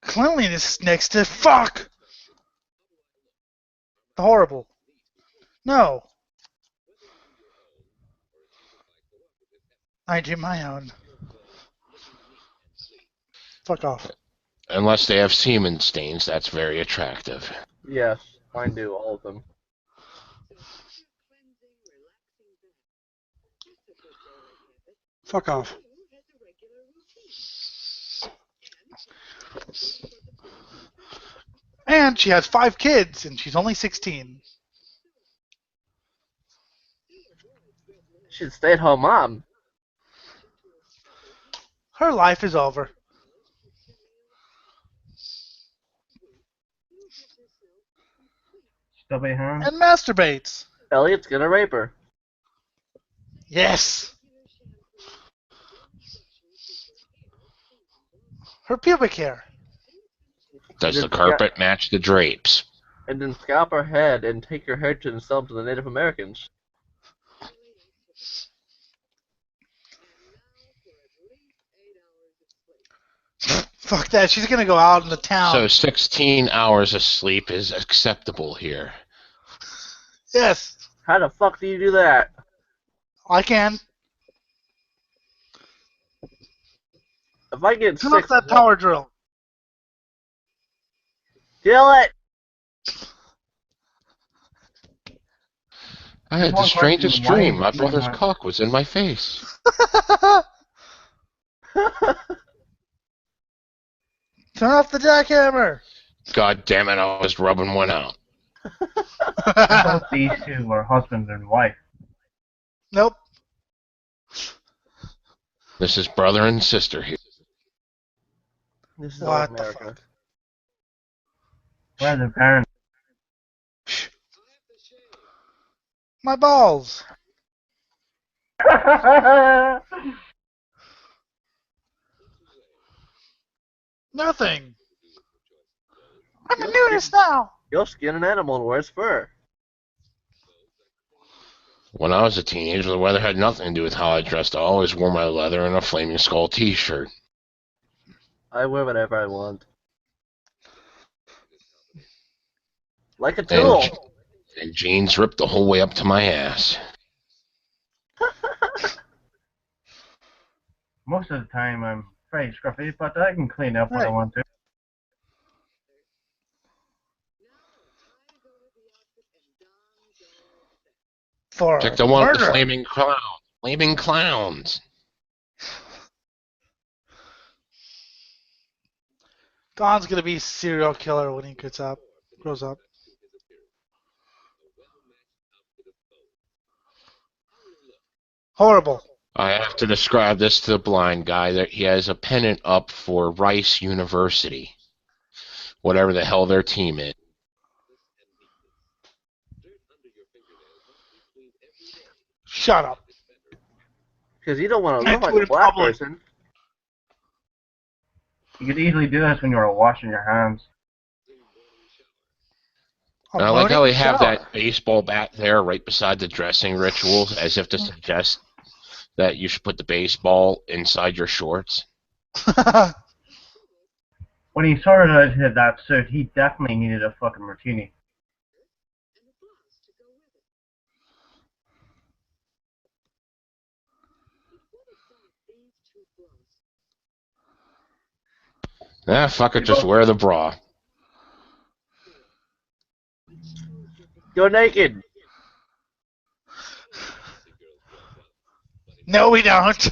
Cleanliness is next to fuck. Horrible. No. I do my own. Fuck off. Unless they have semen stains, that's very attractive. Yes, mine do, all of them. Fuck off. And she has 5 kids, and she's only 16. She's a stay-at-home mom. Her life is over. Stubby hand. And masturbates. Elliot's gonna rape her. Yes. Her pubic hair. Does the carpet match the drapes? And then scalp her head and take her heritage and sell them to the Native Americans. Fuck that. She's gonna go out into town. So 16 hours of sleep is acceptable here. Yes. How the fuck do you do that? I can. If I get Turn 6... off that power drill. Kill it! I had the strangest dream. My brother's cock was in my face. Turn off the jackhammer. God damn it, I was rubbing one out. I thought these two were husband and wife. Nope. This is brother and sister here. This is What all the America. fuck? Where are their parents? My balls. Nothing. I'm a nudist now. You'll skin an animal and wear its fur. When I was a teenager, the weather had nothing to do with how I dressed. I always wore my leather and a Flaming Skull t-shirt. I wear whatever I want. Like a tool. And jeans ripped the whole way up to my ass. Most of the time I'm very scruffy, but I can clean up when I want to. For Check the one with the murder. flaming clown. Flaming clowns. Don's gonna be a serial killer when he grows up. Horrible. I have to describe this to the blind guy. That he has a pennant up for Rice University. Whatever the hell their team is. Shut up. Because you don't want to look like Do it a in black public. person. You could easily do this when you're washing your hands. A And I like how they moaning have shower. that baseball bat there right beside the dressing rituals, as if to suggest that you should put the baseball inside your shorts. When he sorted out that suit, he definitely needed a fucking martini. Ah, fuck it, just wear the bra. Go naked. No, we don't.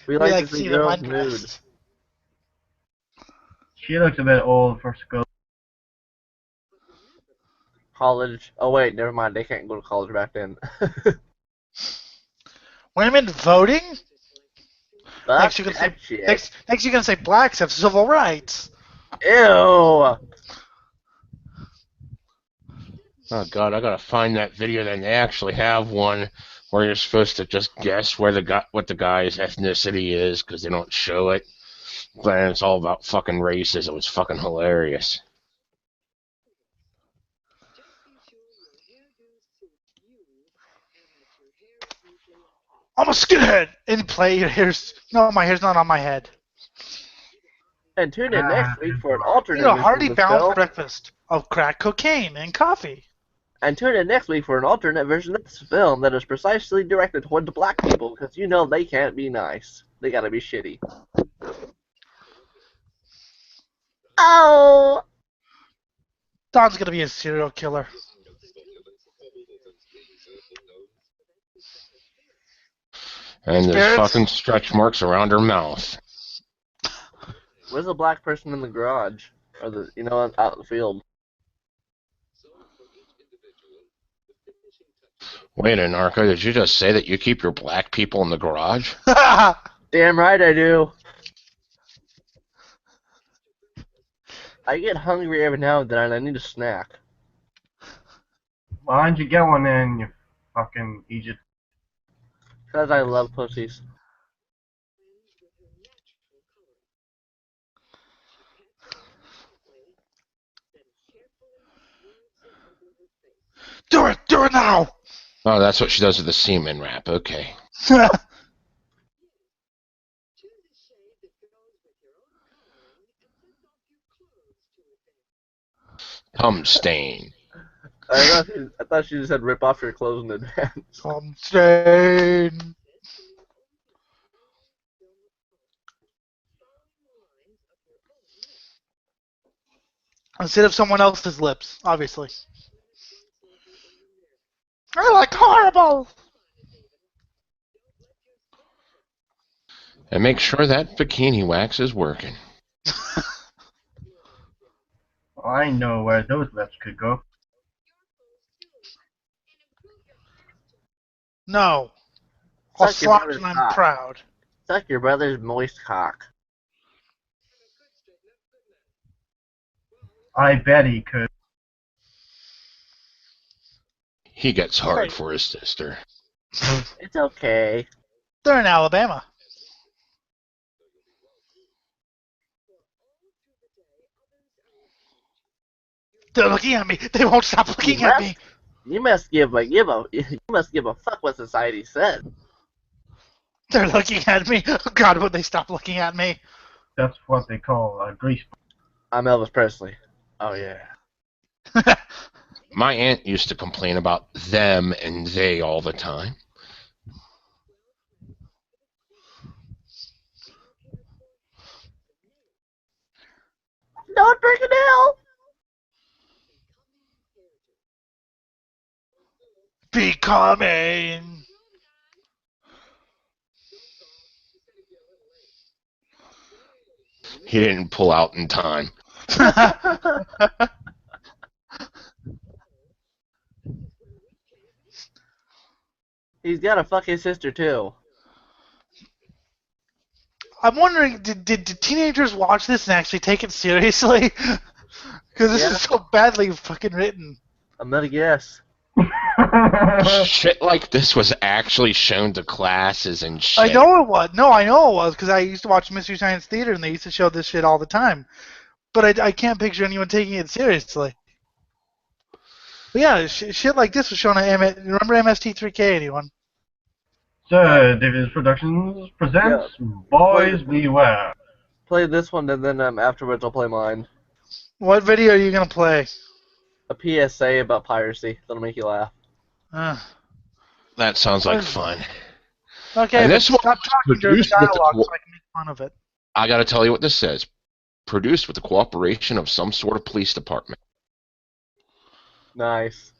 We We like to see them girls nude. undressed. She looks a bit old for school. College. Oh wait, never mind. They can't go to college back then. Women voting? Fuck Next, you're gonna that say, shit. next you're gonna say blacks have civil rights. Ew. Oh god, I gotta find that video. Then they actually have one where you're supposed to just guess where what the guy's ethnicity is because they don't show it. But it's all about fucking racism. It's fucking hilarious. I'm a skinhead. And play your hair's no, my hair's not on my head. And tune in next week for an alternate Eat a version hearty of this balanced film. breakfast of crack cocaine and coffee. And tune in next week for an alternate version of this film that is precisely directed toward the black people, because you know they can't be nice. They gotta be shitty. Oh! Don's gonna be a serial killer. And there's Spirits? fucking stretch marks around her mouth. Where's the black person in the garage? Or the, out in the field? Wait a Narco, did you just say that you keep your black people in the garage? Damn right I do. I get hungry every now and then and I need a snack. Why don't you get one then, you fucking Egypt? Because I love pussies. Do it! Do it now! Oh, that's what she does with the semen wrap. Okay. Cum stain. I thought she just said rip off your clothes in advance. Stain. Instead of someone else's lips, obviously. I like horrible! And make sure that bikini wax is working. I know where those lips could go. No. I'll Suck your slouch brother's and I'm cock. proud. Suck your brother's moist cock. I bet he could. He gets hard Right. for his sister. It's okay. They're in Alabama. They're looking at me. They won't stop looking at me. You must give a fuck what society says. They're looking at me. Oh God, would they stop looking at me? That's what they call a grease. I'm Elvis Presley. Oh yeah. My aunt used to complain about them and they all the time. Don't drink it now. Becoming. He didn't pull out in time. He's got to fuck his sister too. I'm wondering, did teenagers watch this and actually take it seriously? Because this Yeah. is so badly fucking written. I'm gonna guess. Shit like this was actually shown to classes and shit. I know it was. No, I know it was because I used to watch Mystery Science Theater and they used to show this shit all the time. But I can't picture anyone taking it seriously. But yeah, shit like this was shown on remember MST3K, anyone? So, David's Productions presents Boys Beware. Play this one and then afterwards I'll play mine. What video are you gonna play? A PSA about piracy. That'll make you laugh. That sounds like fun. Okay, And but this one stop was talking during the produced with the dialogue so I can make fun of it. I gotta tell you what this says. Produced with the cooperation of some sort of police department. Nice.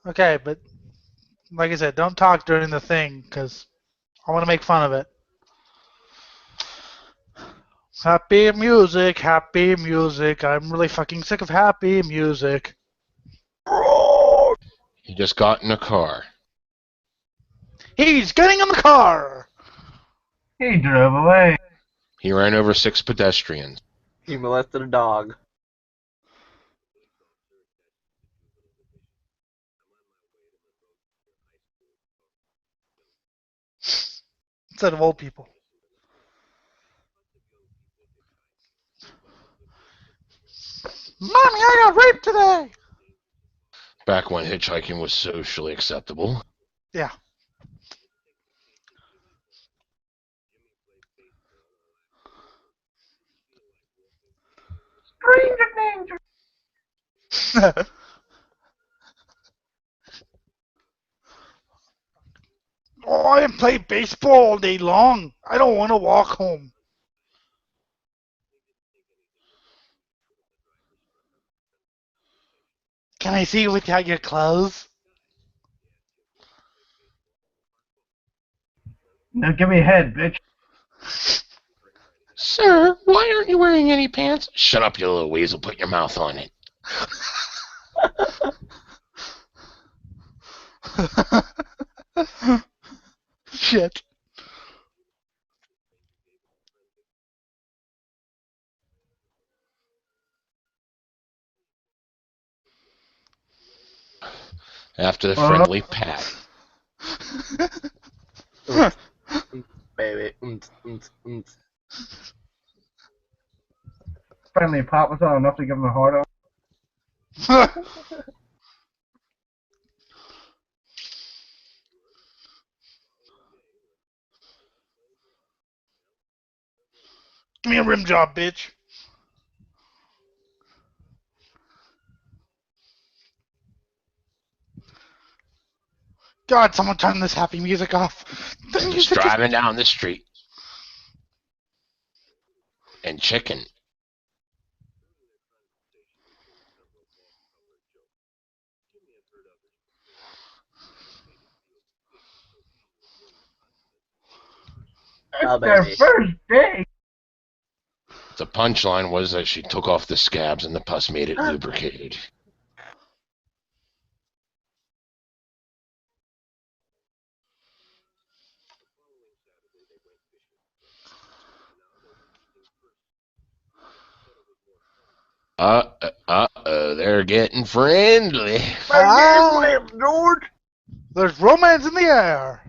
Okay, but like I said, don't talk during the thing because I want to make fun of it. Happy music, happy music. I'm really fucking sick of happy music. He just got in a car. He's getting in the car. He drove away. He ran over 6 pedestrians. He molested a dog. Instead of old people. Mommy, I got raped today. Back when hitchhiking was socially acceptable. Yeah. Stranger danger. Oh, I play baseball all day long. I don't want to walk home. Can I see you without your clothes? Now give me a head, bitch. Sir, why aren't you wearing any pants? Shut up, you little weasel. Put your mouth on it. Shit. After the friendly pat. Baby. Friendly pop was not enough to give him a hard on. Give me a rim job, bitch. God, someone turn this happy music off. The And just music is... driving down the street. And chicken. Oh, It's their baby. first day. The punchline was that she took off the scabs and the pus made it lubricated. They're getting friendly. George. There's romance in the air.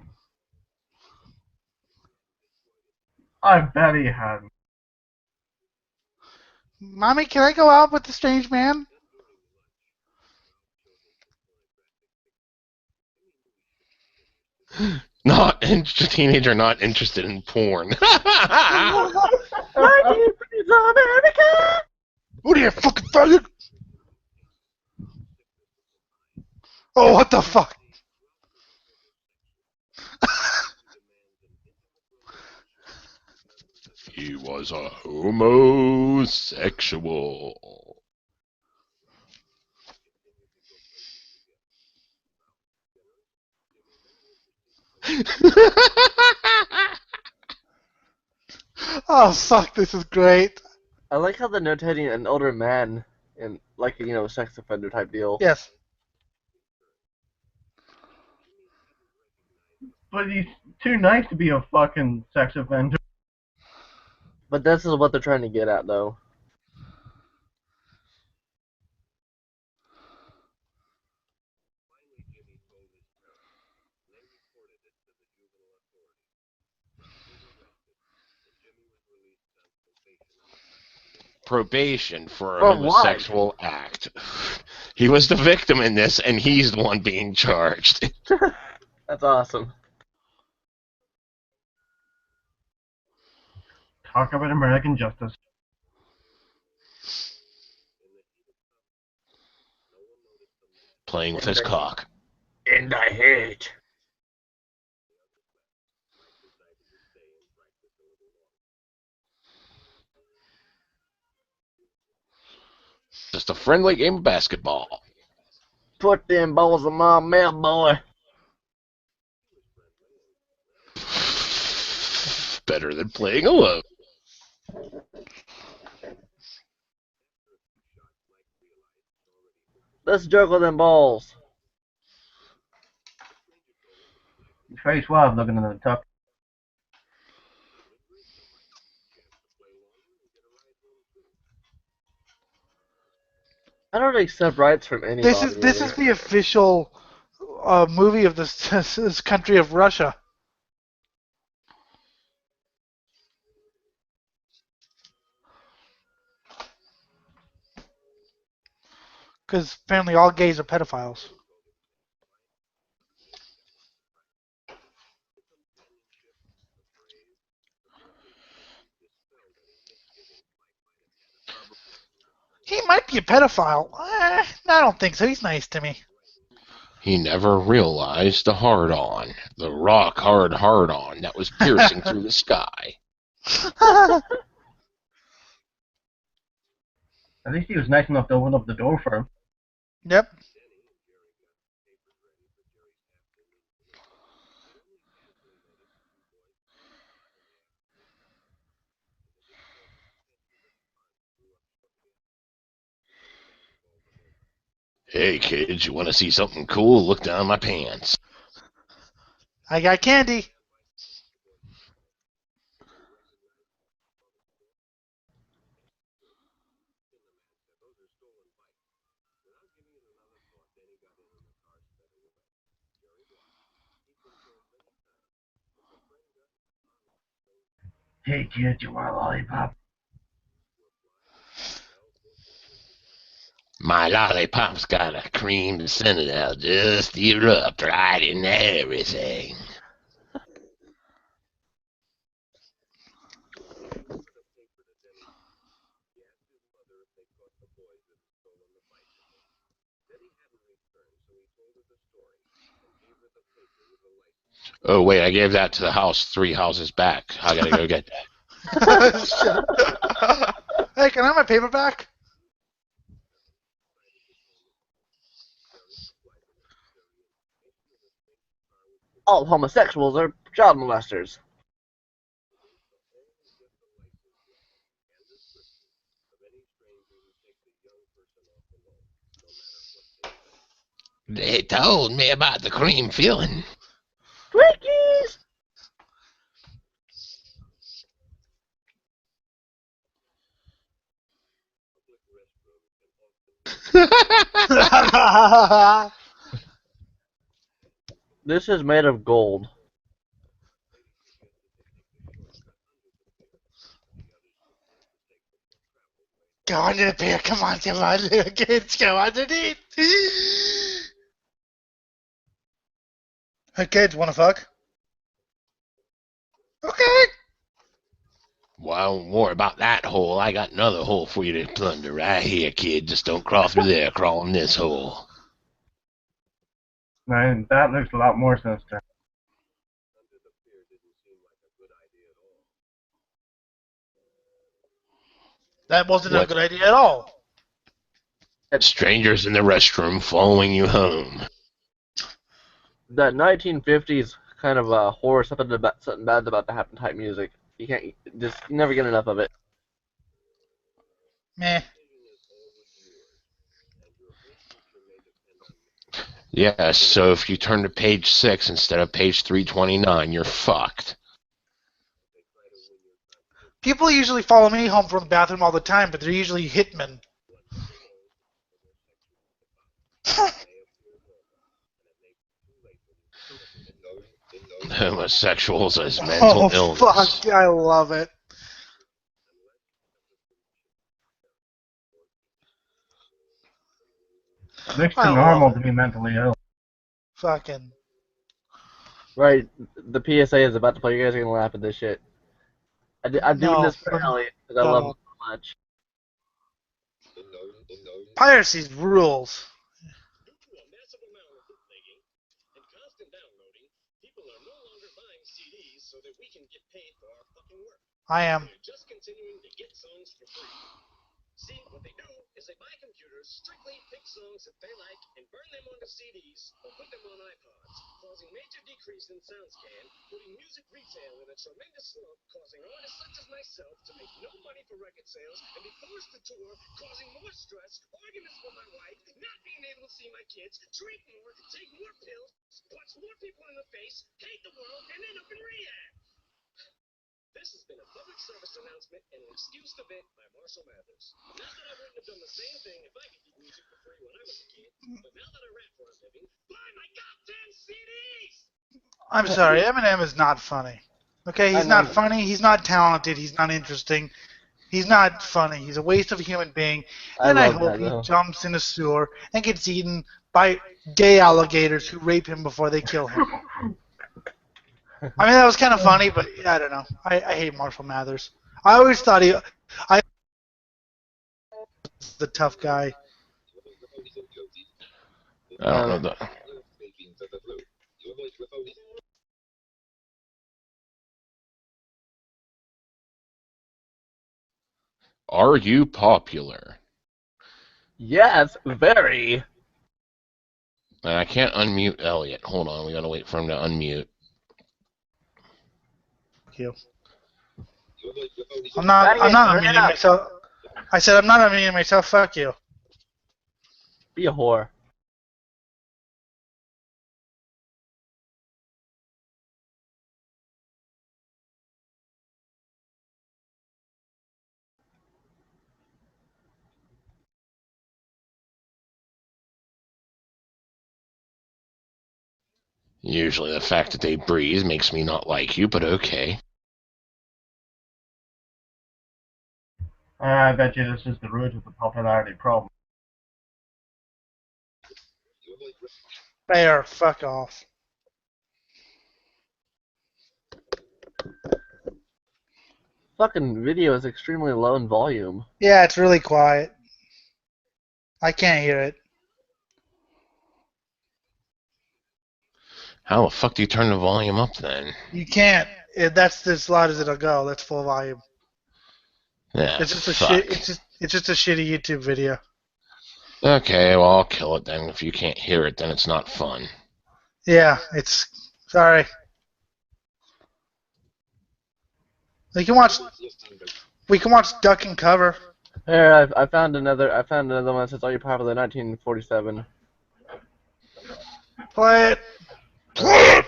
I bet he hadn't. Mommy, can I go out with the strange man? Teenager not interested in porn. America! What are you, fucking faggot? Oh, what the fuck? He was a homosexual. Oh, fuck, this is great. I like how they're notating an older man in, like, a sex offender type deal. Yes. But he's too nice to be a fucking sex offender. But this is what they're trying to get at, though. Probation for a For what? homosexual act. He was the victim in this, and he's the one being charged. That's awesome. Talk about American justice. Playing with his cock. And I hate. Just a friendly game of basketball. Put them balls in my mouth, boy. Better than playing alone. Let's juggle them balls. He's very suave looking in the tuck. I don't accept rights from anybody. This is the official movie of this country of Russia. Because apparently all gays are pedophiles. He might be a pedophile. I don't think so. He's nice to me. He never realized the hard-on, the rock-hard hard-on that was piercing through the sky. At least he was nice enough to open up the door for him. Yep. Hey kids, you want to see something cool? Look down my pants. I got candy. Hey kid, you want a lollipop? My lollipop's got a cream center that'll just erupt right in everything. Oh wait, I gave that to the house 3 houses back. I gotta go get that. Hey, can I have my paper back? All homosexuals are child molesters. They told me about the cream filling. Twinkies! This is made of gold. Go under the pier. Come on, little kids. Go underneath. Hey, kids, wanna fuck? Okay. Well, more about that hole. I got another hole for you to plunder right here, kid. Just don't crawl through there. Crawl in this hole. Man, that looks a lot more sinister. That wasn't a What? good idea at all. Strangers in the restroom following you home. That 1950s kind of horror, something bad's about to happen type music. You can't just you never get enough of it. Meh. Yes, so if you turn to page 6 instead of page 329, you're fucked. People usually follow me home from the bathroom all the time, but they're usually hitmen. Homosexuals as mental Oh, illness. fuck. I love it. Looks I too love normal it. to be mentally ill. Fucking. Right, the PSA is about to play. You guys are gonna laugh at this shit. I'm doing No, this for Elliot because I love him so much. Piracy rules. I am. I'm sorry. Eminem is not funny. Okay, he's not funny. He's not talented. He's not interesting. He's not funny. He's a waste of a human being. I And I love hope that he though. jumps in a sewer and gets eaten by gay alligators who rape him before they kill him. I mean, that was kind of funny, but I don't know. I hate Marshall Mathers. I always thought I was the tough guy. I don't know that. Are you popular? Yes, very. And I can't unmute Elliot. Hold on, we gotta wait for him to unmute. Fuck you. I'm not unmuting myself. I said I'm not unmuting myself. Fuck you. Be a whore. Usually the fact that they breathe makes me not like you, but okay. I bet you this is the root of the popularity problem. Bear, fuck off. Fucking video is extremely low in volume. Yeah, it's really quiet. I can't hear it. How the fuck do you turn the volume up then? You can't. That's as loud as it'll go. That's full volume. Yeah, It's just a fuck. shit. It's just a shitty YouTube video. Okay, well, I'll kill it then. If you can't hear it, then it's not fun. Yeah, it's sorry. We can watch. We can watch Duck and Cover. Here, I found another one that says, "Are you popular?" 1947. Play it. Play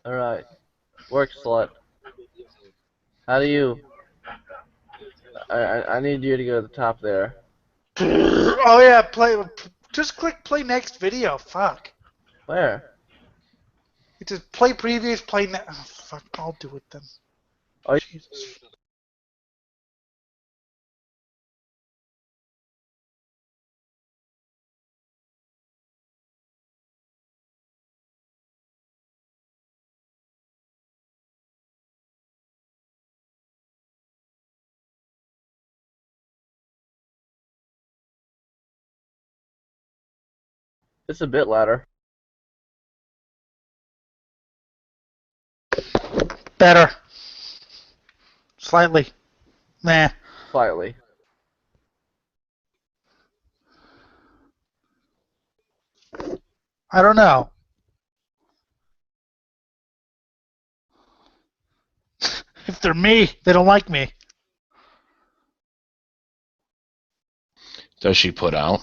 All right, work slut. How do you? I need you to go to the top there. Oh yeah, play. Just click play next video. Fuck. Where? It just play previous. Play next. Oh, fuck. I'll do it then. Oh, Jesus. it's a bit louder. Better. Slightly. Nah. Slightly. I don't know. If they're me, they don't like me. Does she put out?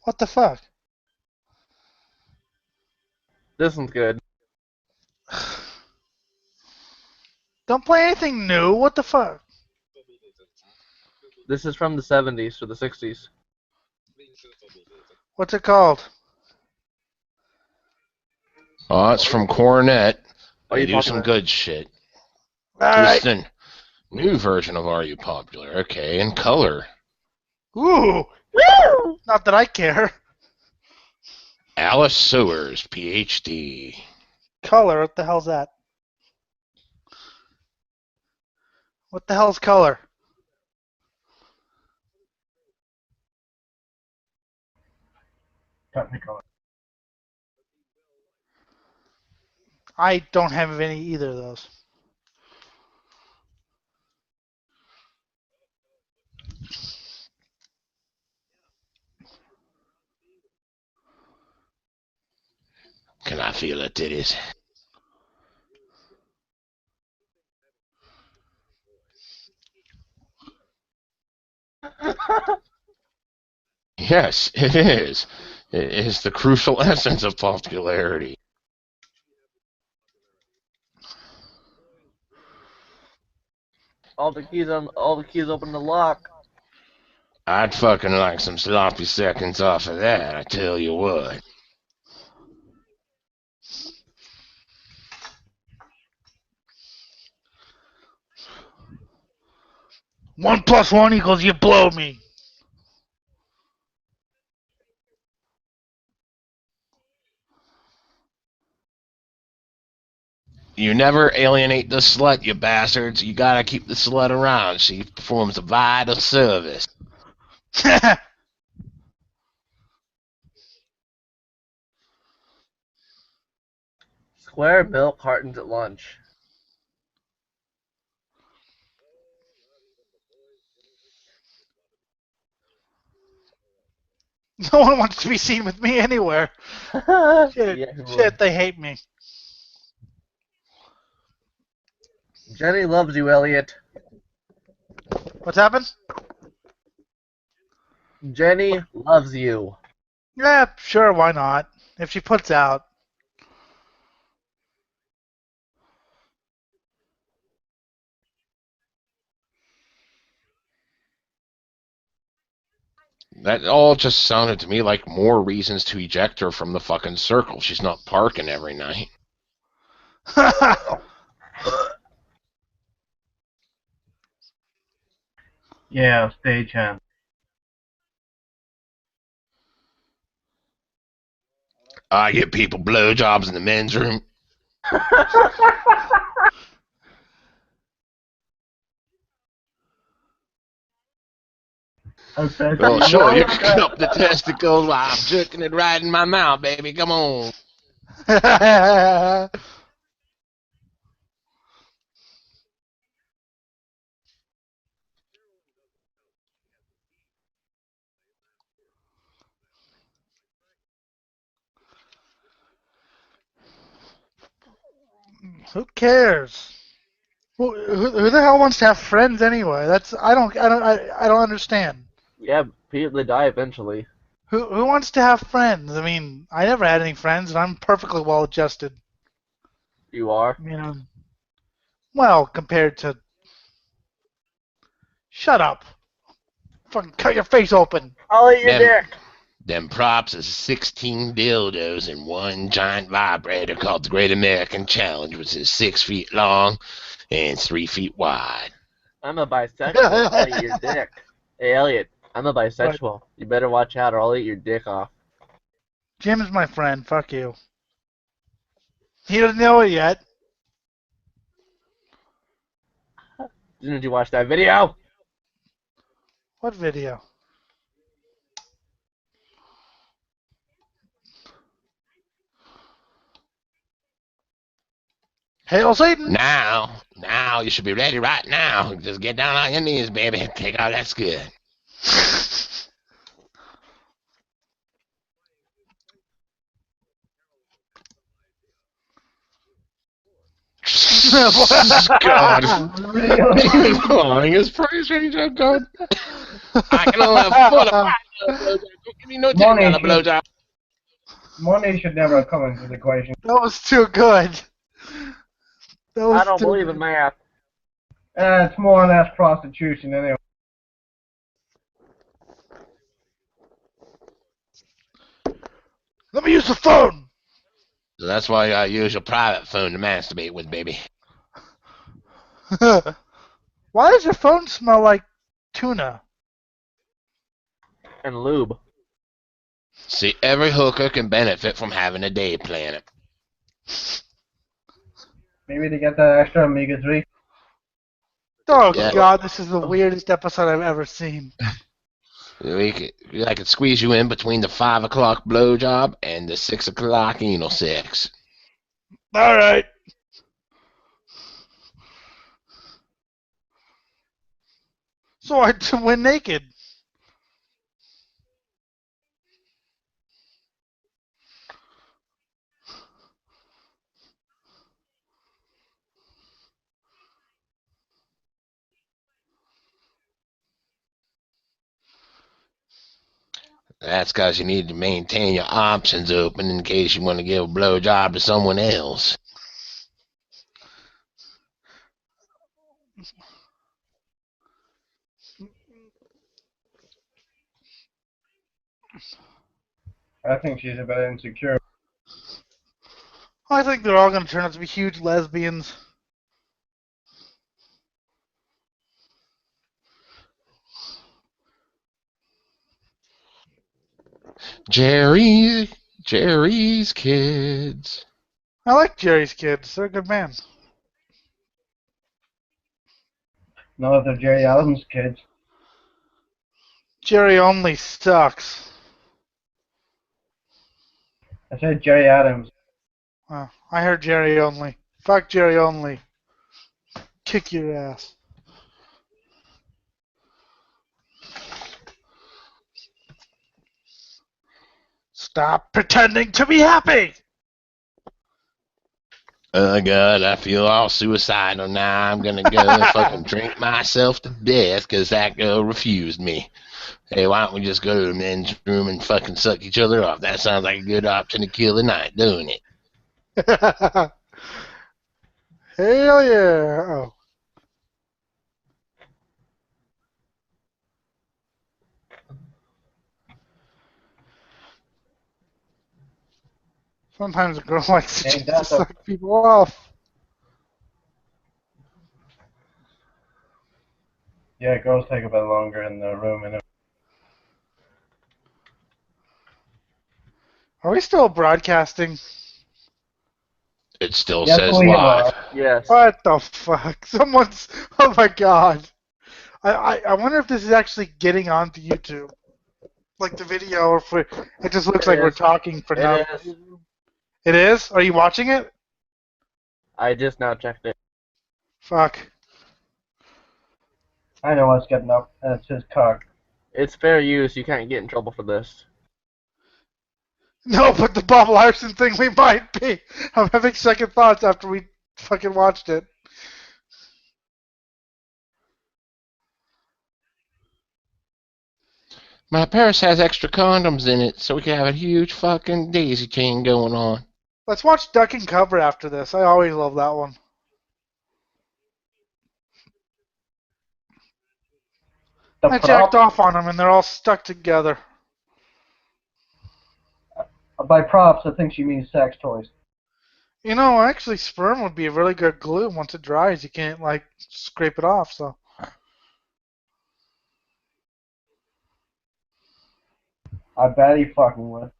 What the fuck? This one's good. Don't play anything new. What the fuck? This is from the 70s or the 60s. What's it called? Oh, it's from Coronet. Are They You do some Popular? good shit. All This is right. the new version of Are You Popular? Okay, in color. Ooh. Woo! Not that I care. Alice Sewers, PhD. Color. What the hell's that? What the hell's color? Technical. I don't have any either of those. Can I feel the titties? Yes, it is. It is the crucial essence of popularity. All the keys open the lock. I'd fucking like some sloppy seconds off of that, I tell you what. One plus one equals you blow me. You never alienate the slut, you bastards. You gotta keep the slut around. She performs a vital service. Square milk cartons at lunch. No one wants to be seen with me anywhere. Shit, Yeah, who would? shit, they hate me. Jenny loves you, Elliot. What's happened? Jenny loves you. Yeah, sure, why not? If she puts out. That all just sounded to me like more reasons to eject her from the fucking circle. She's not parking every night. Yeah, stagehand. I get people blowjobs in the men's room. Oh, sure, you can cup the testicles while I'm jerking it right in my mouth, baby. Come on. Who cares? Who the hell wants to have friends anyway? I don't understand. Yeah, they die eventually. Who wants to have friends? I mean, I never had any friends, and I'm perfectly well adjusted. You are? You know, well, compared to. Shut up! Fucking cut your face open. I'll eat your Them, dick. them props is 16 dildos and one giant vibrator called the Great American Challenge, which is 6 feet long and 3 feet wide. I'm a bisexual. I'll eat your dick. Hey, Elliot, I'm a bisexual. You better watch out or I'll eat your dick off. Jim's my friend. Fuck you. He doesn't know it yet. Didn't you watch that video? What video? Hail Satan! Now you should be ready right now. Just get down on your knees, baby. Take out that skid. God. Really? His praise range, oh God. I can only afford a $5 blowjob. Don't give me no $10 blowjob. Money should never come into the equation. That was too good. That was I don't too believe good. in math. It's more or less prostitution anyway. Let me use the phone. So that's why I use your private phone to masturbate with, baby. Why does your phone smell like tuna? And lube. See, every hooker can benefit from having a day planner. Maybe to get that extra omega-3. Oh Yeah. God, this is the weirdest episode I've ever seen. I could squeeze you in between the 5 o'clock blowjob and the 6 o'clock anal sex. All right. So I went naked. That's because you need to maintain your options open in case you want to give a blowjob to someone else. I think she's a bit insecure. I think they're all going to turn out to be huge lesbians. Jerry's kids. I like Jerry's kids. They're a good man. Not if they're Jerry Adams' kids. Jerry only sucks. I said Jerry Adams. Oh, I heard Jerry only. Fuck Jerry only. Kick your ass. Stop pretending to be happy. Oh God, I feel all suicidal now. I'm gonna go and fucking drink myself to death because that girl refused me. Hey, why don't we just go to the men's room and fucking suck each other off? That sounds like a good option to kill the night, doesn't it? Hell yeah! Oh. Sometimes a girl likes to Ain't just to that the suck people off. Yeah, girls take a bit longer in the room, and Are we still broadcasting? It still yes, says we live. are. Yes. What the fuck? Someone's. Oh my god. I wonder if this is actually getting onto YouTube. Like the video, or if it just looks It like we're is. talking for It now. is. It is? Are you watching it? I just now checked it. Fuck. I know what's getting up, and it's his cock. It's fair use. You can't get in trouble for this. No, but the Bob Larson thing, we might be. I'm having second thoughts after we fucking watched it. My purse has extra condoms in it, so we can have a huge fucking daisy chain going on. Let's watch Duck and Cover after this. I always love that one. The I jacked prop, off on them and they're all stuck together. by props, I think she means sex toys. You know, actually, sperm would be a really good glue. Once it dries, you can't, like, scrape it off, so. I bet he fucking would.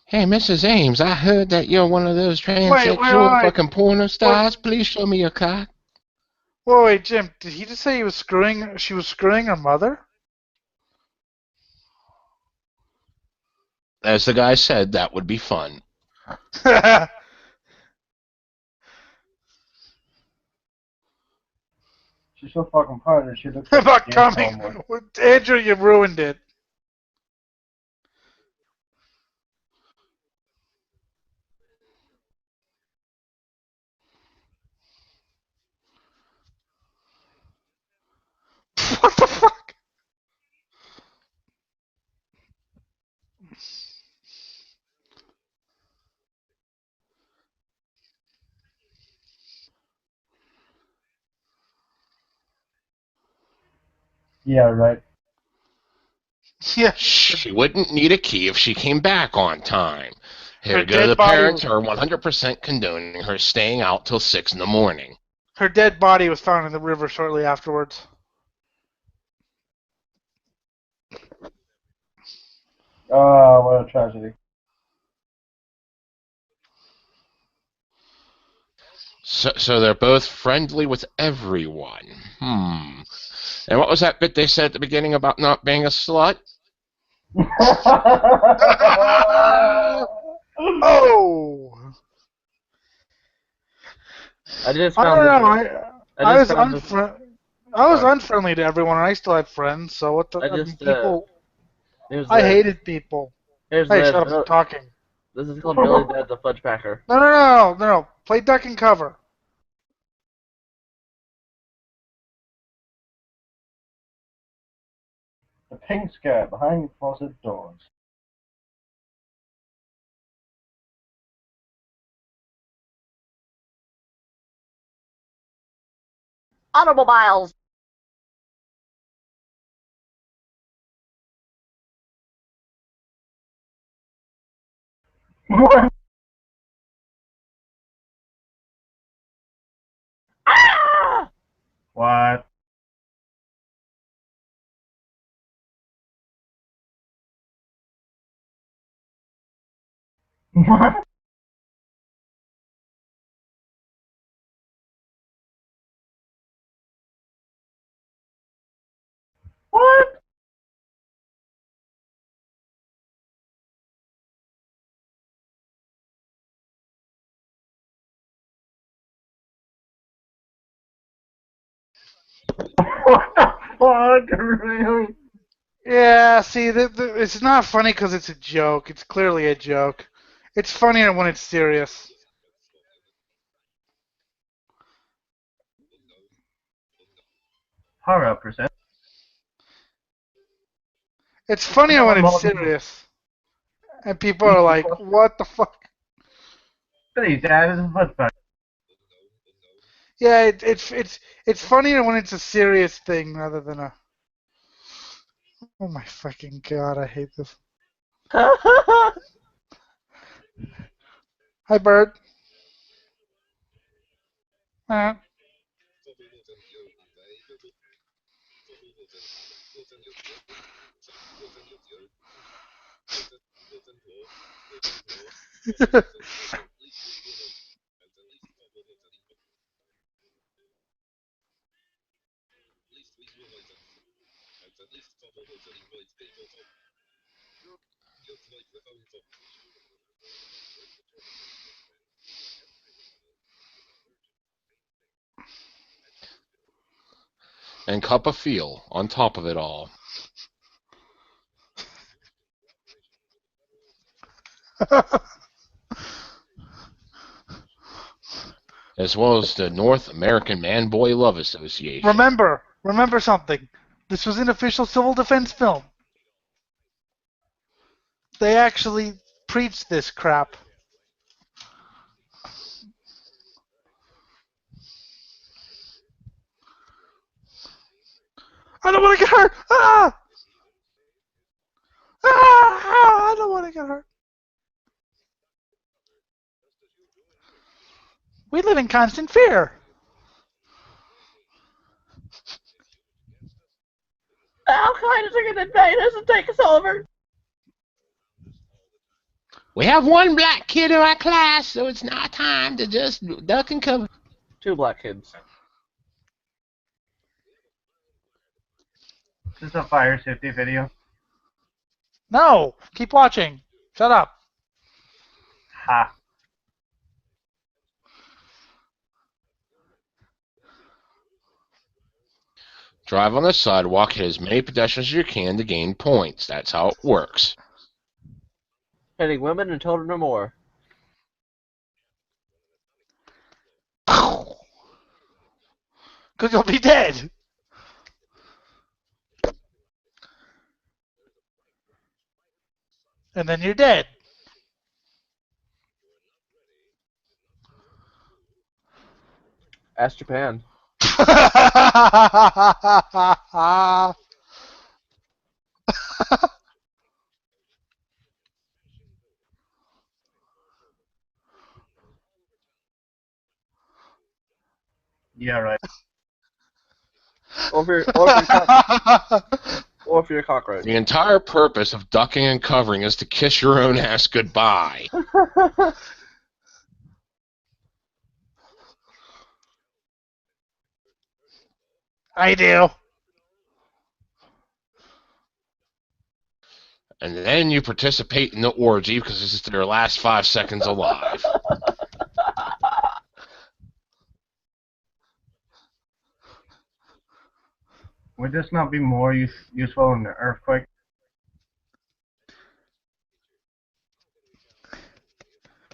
Hey, Mrs. Ames, I heard that you're one of those Wait, transsexual fucking porno wait, stars. Please show me your cock. wait, Jim, did he just say she was screwing her mother? As the guy said, that would be fun. She's so fucking hard, she looks like About a James coming. Bond. Andrew, you ruined it. What the fuck? Yeah, right. Yeah. She wouldn't need a key if she came back on time. Her Here go dead the body parents was who are 100% condoning her staying out till 6 in the morning. her dead body was found in the river shortly afterwards. Oh, what a tragedy. So they're both friendly with everyone. And what was that bit they said at the beginning about not being a slut? Oh! I just I found don't know. this. I just found this. I was Sorry. unfriendly to everyone, and I still had friends. So what the? I I mean, just people. here's I this. hated people. Here's Hey, this. shut up! I'm talking. This is called Billy Dad the Fudge Packer. No. Play Duck and Cover. The pink skirt behind closet doors. Automobiles. What? Ah! What? What? What? What the fuck? Really? Yeah. See, it's not funny because it's a joke. It's clearly a joke. It's funnier when it's serious. Horror present. It's funnier when it's serious. And people are like, what the fuck? Please, Dad, it's much better. Yeah, it's funnier when it's a serious thing rather than a. Oh my fucking god, I hate this. Hi, Bert. Uh. And cup of feel on top of it all. As well as the North American Man-Boy Love Association. Remember something. This was an official civil defense film. They actually preached this crap. I don't want to get hurt! Ah! Ah! I don't want to get hurt. We live in constant fear. Al-Qaeda's are gonna invade us and take us over. We have one black kid in our class, so it's not time to just duck and cover. 2 black kids. This is a fire safety video. No! Keep watching. Shut up. Ha. Drive on the sidewalk, hit as many pedestrians as you can to gain points. That's how it works. Hitting women and children or more. Because you'll be dead. And then you're dead. Ask Japan. Yeah, right. Or if you're a cockroach. The entire purpose of ducking and covering is to kiss your own ass goodbye. I do. And then you participate in the orgy because this is their last 5 seconds alive. Would this not be more useful in the earthquake?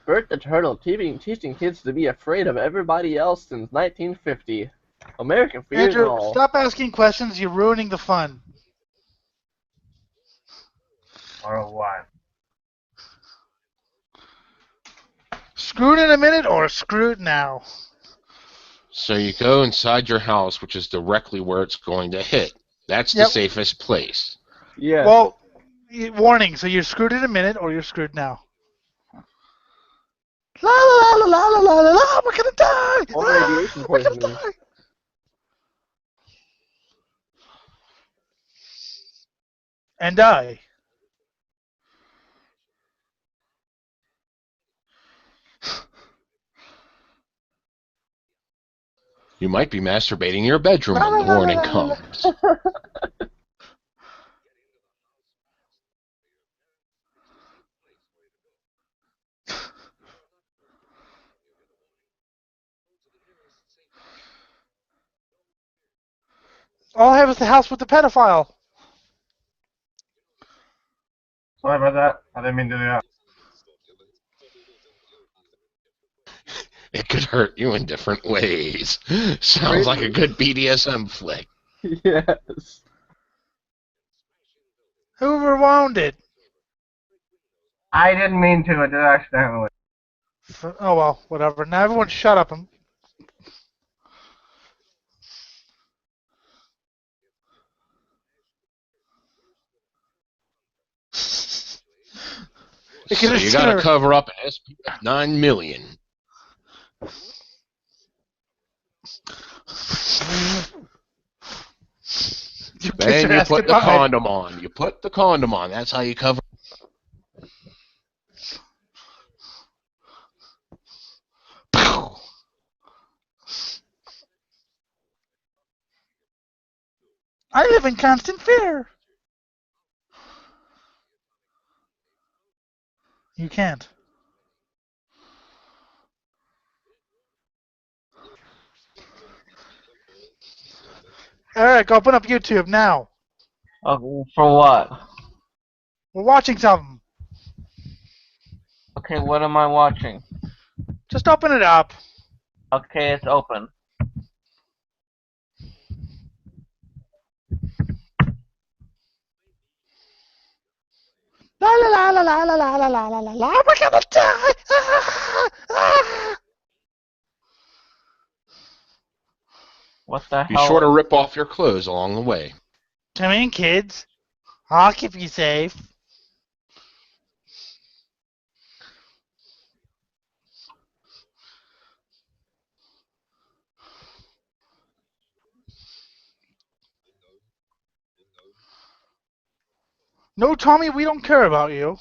Bert the Turtle teaching kids to be afraid of everybody else since 1950. American fears and Andrew, all. stop asking questions. You're ruining the fun. Or what? Screwed in a minute or screwed now? So you go inside your house, which is directly where it's going to hit. That's the Yep. safest place. Yeah. Well, warning. So you're screwed in a minute or you're screwed now. La la la la la la la la. We're gonna die. Or Ah, radiation we're gonna poisoning. die. And die. You might be masturbating in your bedroom when the warning comes. All I have is the house with the pedophile. Sorry about that. I didn't mean to do that. It could hurt you in different ways. Sounds like a good BDSM flick. Yes. Whoever wound it. I didn't mean to. I did accidentally. Oh well, whatever. Now everyone shut up. So you got to cover up an SPF 9 million. Then you put the condom on. You put the condom on. That's how you cover. I live in constant fear. You can't. Eric, open up YouTube now. Oh, for what? We're watching something. Okay, what am I watching? Just open it up. Okay, it's open. La la la la la la la la la la la. We're gonna die. What the Be hell? sure to rip off your clothes along the way. Come in, kids. I'll keep you safe. No, Tommy, we don't care about you.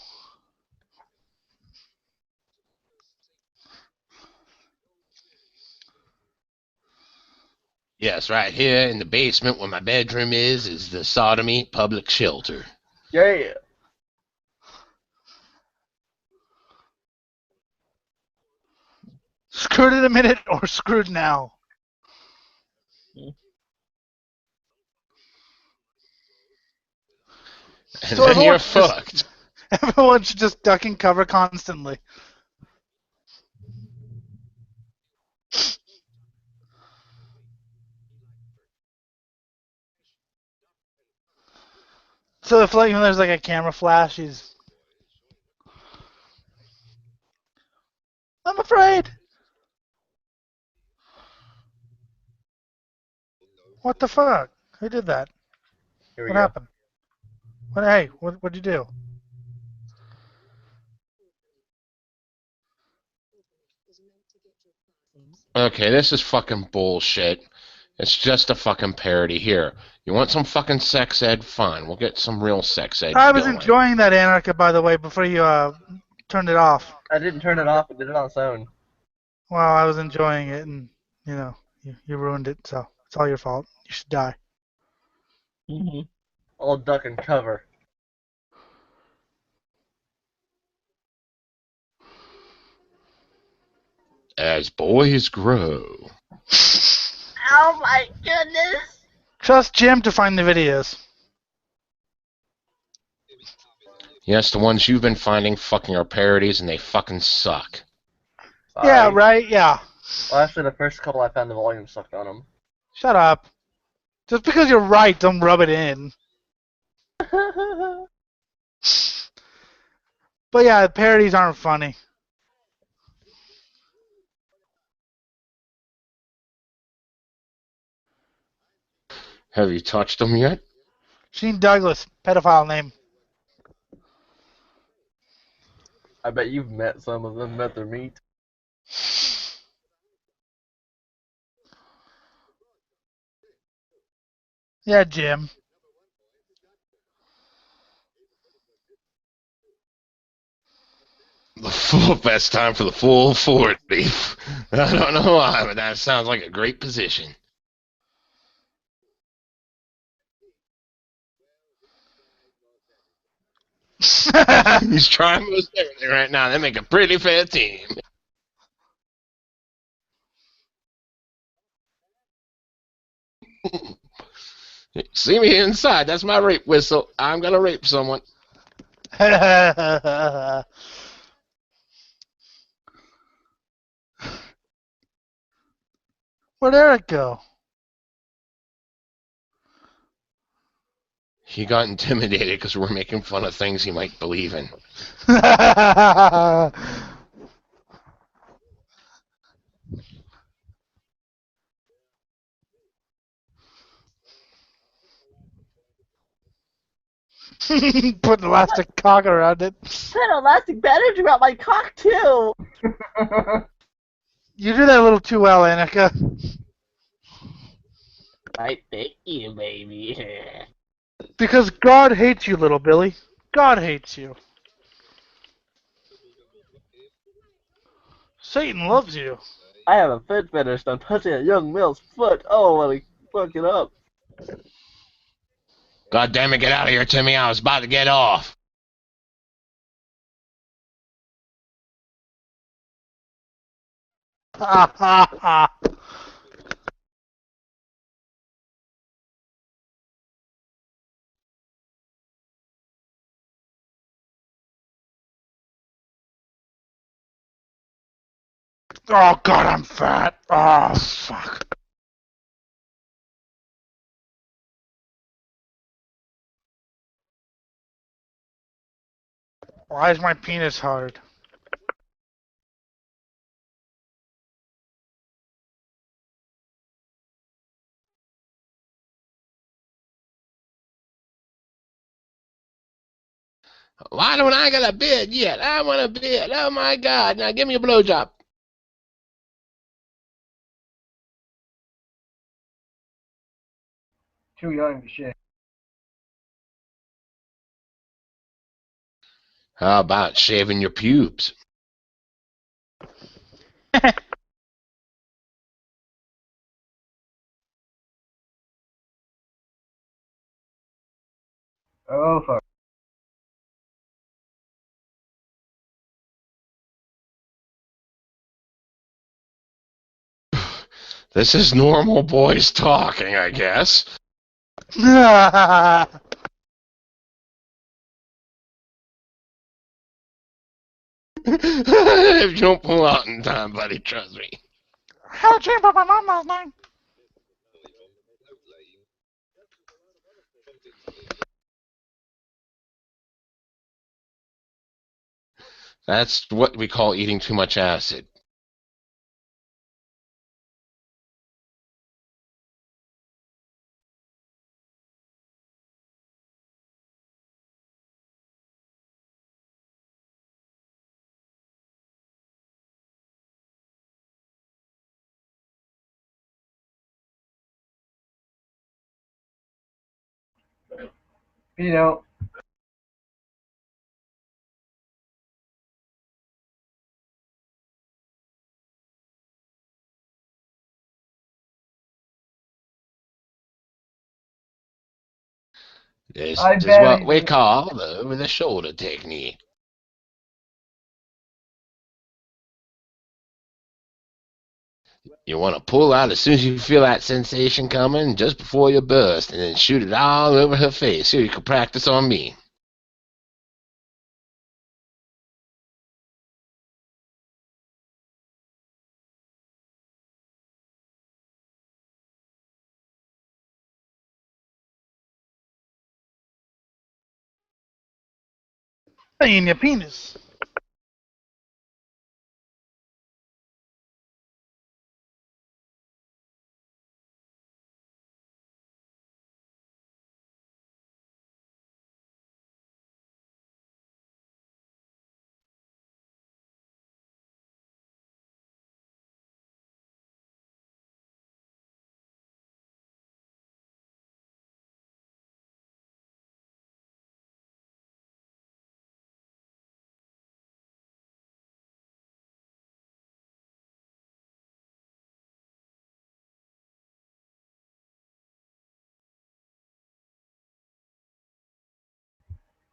Yes, right here in the basement where my bedroom is the sodomy public shelter. Yeah. Screwed in a minute or screwed now. And then you're fucked. Everyone should just duck and cover constantly. So if like when there's like a camera flash, he's. I'm afraid. What the fuck? Who did that? Here we What go. happened? What? Hey, what'd you do? Okay, this is fucking bullshit. It's just a fucking parody. Here, you want some fucking sex ed? Fine, we'll get some real sex ed I was going. enjoying that Anarcha, by the way, before you turned it off. I didn't turn it off. I did it on its own. Well, I was enjoying it, and you know, you ruined it. So it's all your fault. You should die. I'll duck and cover. As boys grow. Oh my goodness. Trust Jim to find the videos. Yes, the ones you've been finding fucking are parodies and they fucking suck. Sorry. Yeah, right. Yeah. Well, actually, the first couple I found the volume sucked on them. Shut up. Just because you're right, don't rub it in. But yeah, parodies aren't funny. Have you touched them yet? Sheen Douglas, pedophile name. I bet you've met some of them, met their meat. Yeah, Jim. The full best time for the full forward beef. I don't know why, but that sounds like a great position. He's trying most everything right now. They make a pretty fair team. See me inside. That's my rape whistle. I'm gonna rape someone. Where'd Eric go? He got intimidated because we're making fun of things he might believe in. Put an elastic cock around it. Put an elastic bandage around my cock too. You do that a little too well, Annika. I thank you, baby. Because God hates you, little Billy. God hates you. Satan loves you. I have a foot fetish. I'm touching a young male's foot. Oh, let me fuck it up. God damn it, get out of here, Timmy. I was about to get off. Ha ha ha. Oh God, I'm fat. Oh fuck. Why is my penis hard? Why don't I get a bid yet? I want a bid. Oh my God. Now give me a blowjob. Too young to shit. How about shaving your pubes? Oh fuck. This is normal boys talking, I guess. If you don't pull out in time, buddy, trust me. How did you put my mom last night? That's what we call eating too much acid. You know, This I is bet what we he's. call the over-the-shoulder technique. You want to pull out as soon as you feel that sensation coming, just before you burst, and then shoot it all over her face so you can practice on me. In your penis.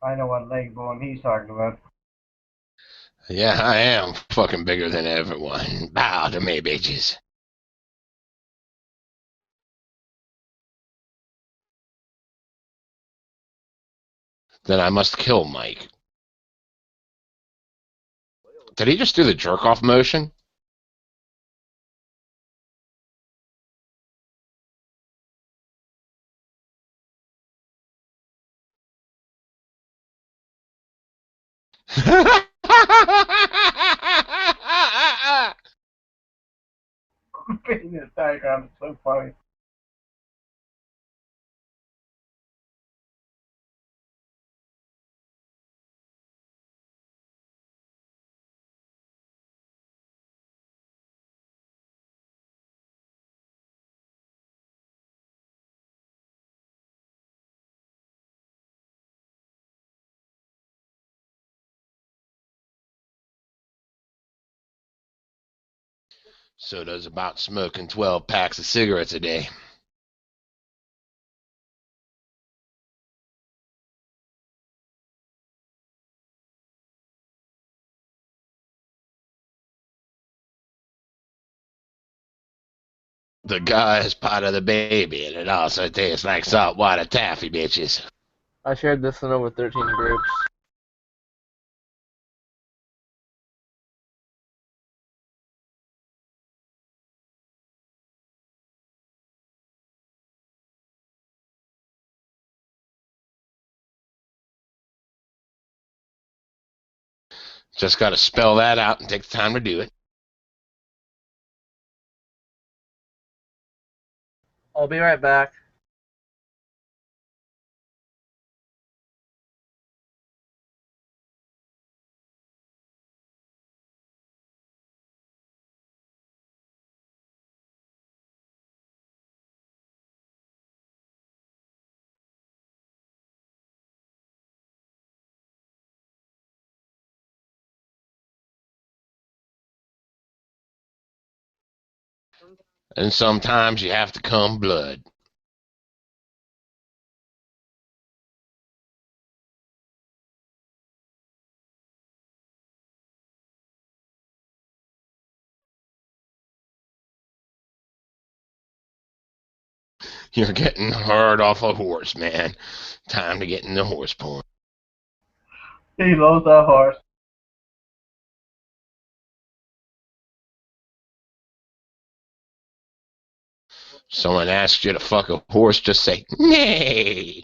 I know what leg bone he's talking about. Yeah, I am fucking bigger than everyone. Bow to me, bitches. Then I must kill Mike. Did he just do the jerk-off motion? Being a diagram is so funny. So does about smoking 12 packs of cigarettes a day. The guy is part of the baby, and it also tastes like saltwater taffy, bitches. I shared this in over 13 groups. Just got to spell that out and take the time to do it. I'll be right back. And sometimes you have to come blood. You're getting hard off a horse, man. Time to get in the horse porn. He loves that horse. Someone asks you to fuck a horse, just say, nay.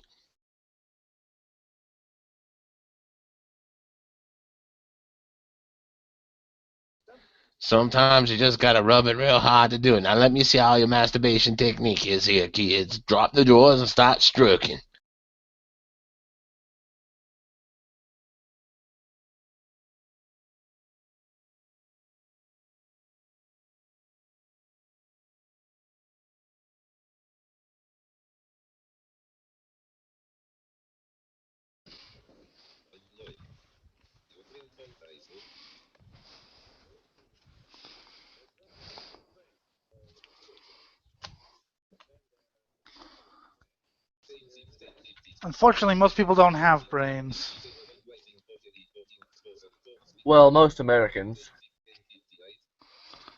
Sometimes you just gotta rub it real hard to do it. Now let me see how your masturbation technique is here, kids. Drop the drawers and start stroking. Unfortunately, most people don't have brains. Well, most Americans.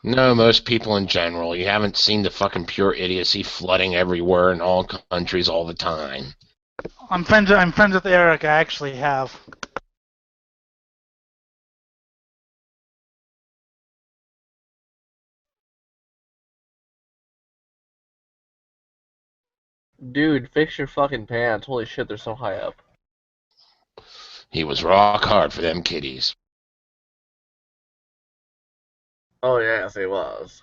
No, most people in general. You haven't seen the fucking pure idiocy flooding everywhere in all countries all the time. I'm friends with Eric. I actually have. Dude, fix your fucking pants. Holy shit, they're so high up. He was rock hard for them kiddies. Oh, yes, he was.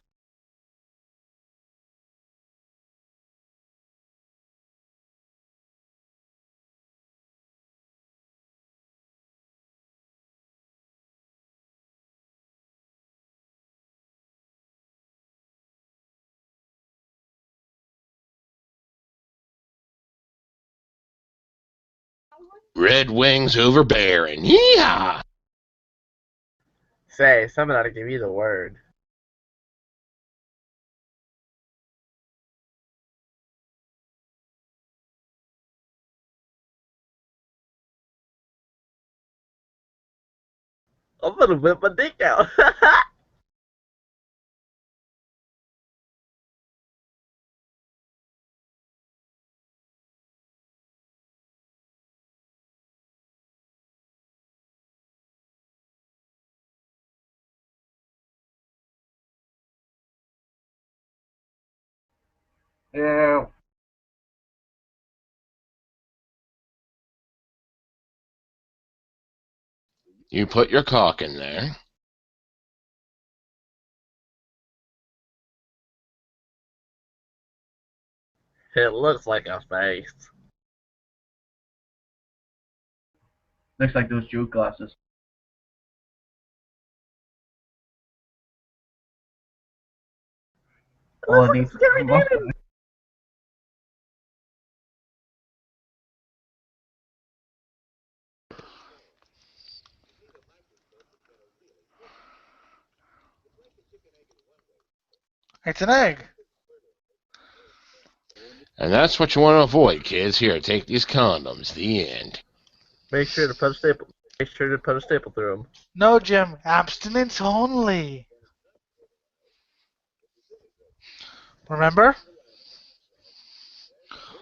Red Wings over Baron. Yeehaw! Say, someone ought to give you the word. I'm gonna whip my dick out. Yeah. You put your cock in there. It looks like a face. Looks like those Joe glasses. Oh, Looks like these. a scary demon. It's an egg. And that's what you want to avoid, kids. Here, take these condoms. The end. Make sure to put a staple. Make sure to put a staple through them. No, Jim. Abstinence only. Remember?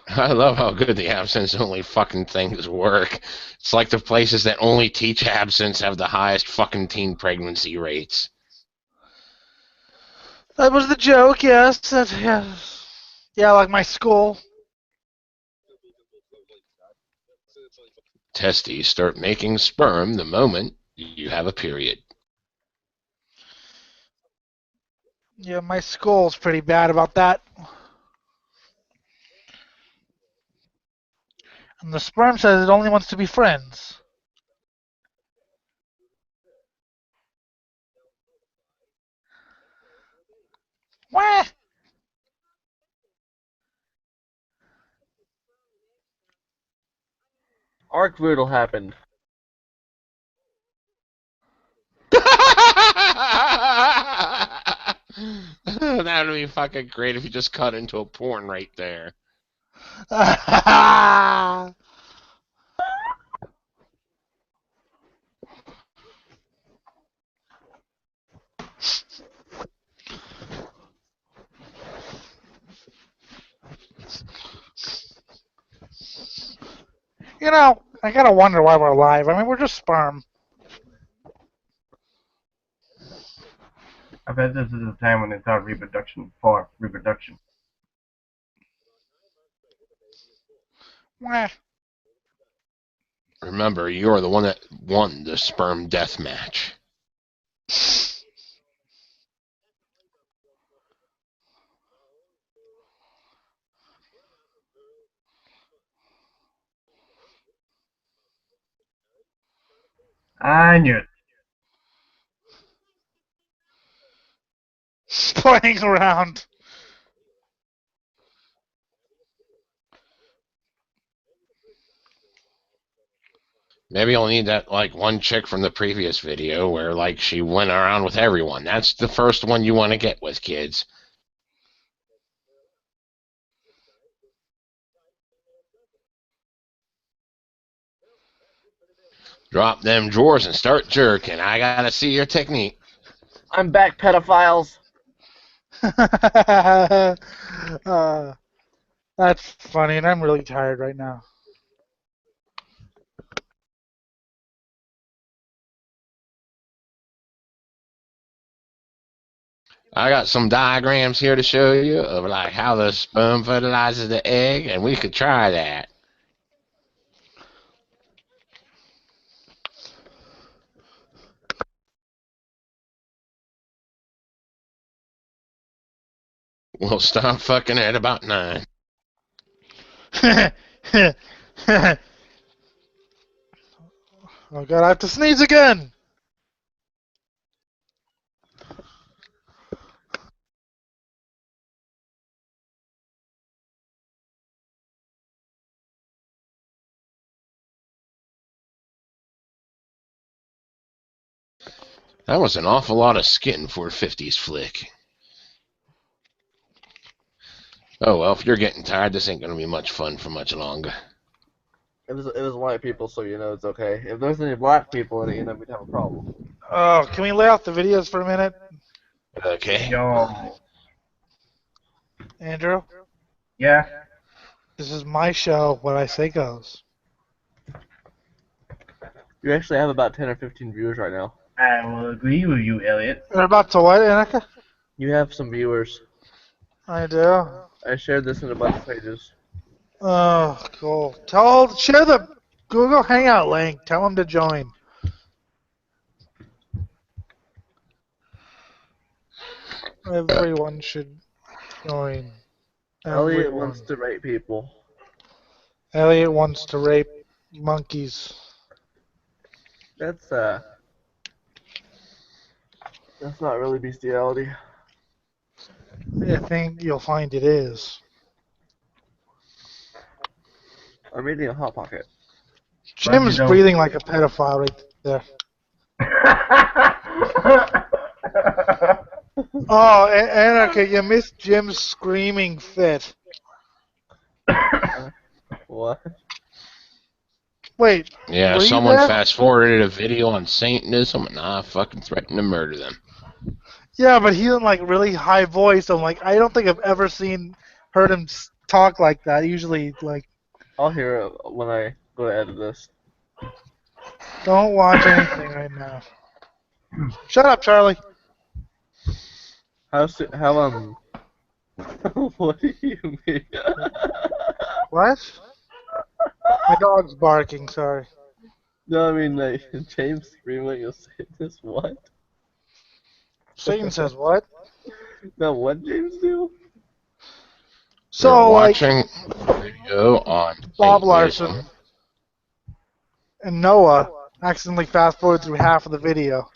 I love how good the absence-only fucking things work. It's like the places that only teach absence have the highest fucking teen pregnancy rates. That was the joke, yes. Yes. Yeah, like my school. Testes start making sperm the moment you have a period. Yeah, my school's pretty bad about that. And the sperm says it only wants to be friends. Wah! Arc Voodle happened. That would be fucking great if you just cut into a porn right there. You know, I gotta wonder why we're alive. I mean, we're just sperm. I bet this is a time when they thought reproduction for reproduction. Wah. Remember, you're the one that won the sperm death match. I knew it. Playing around. Maybe you'll need that, like, one chick from the previous video where, like, she went around with everyone. That's the first one you want to get with, kids. Drop them drawers and start jerking. I gotta see your technique. I'm back, pedophiles. That's funny, and I'm really tired right now. I got some diagrams here to show you of, like, how the sperm fertilizes the egg, and we could try that. We'll stop fucking at about 9. Oh god, I have to sneeze again! That was an awful lot of skin for a 50s flick. Oh well, if you're getting tired, this ain't gonna be much fun for much longer. It was white people, so you know it's okay. If there's any black people in it, you know we'd have a problem. Oh, can we lay off the videos for a minute? Okay. Yo. Andrew? Yeah. This is my show. What I say goes. You actually have about 10 or 15 viewers right now. I will agree with you, Elliot. You're about to what, Annika? You have some viewers. I do. I shared this in a bunch of pages. Oh, cool. Share the Google Hangout link. Tell them to join. Everyone should join. Elliot Everyone. wants to rape people. Elliot wants to rape monkeys. That's not really bestiality. I think you'll find it is. I'm eating a Hot Pocket. Jim's don't. breathing like a pedophile right there. Oh, Anarcha, you missed Jim's screaming fit. What? Wait, Yeah, were you someone there? fast forwarded a video on Satanism and I fucking threatened to murder them. Yeah, but he in like really high voice. I'm like, I don't think I've ever heard him talk like that. Usually, like, I'll hear it when I go to edit this. don't watch anything right now. Shut up, Charlie. How what do you mean? What? My dog's barking. Sorry. No, I mean like James screaming a Satanist. What? Satan says what? No, what James do? So, We're like, watching a video on Bob Satanism. Larson and Noah accidentally fast forward through half of the video,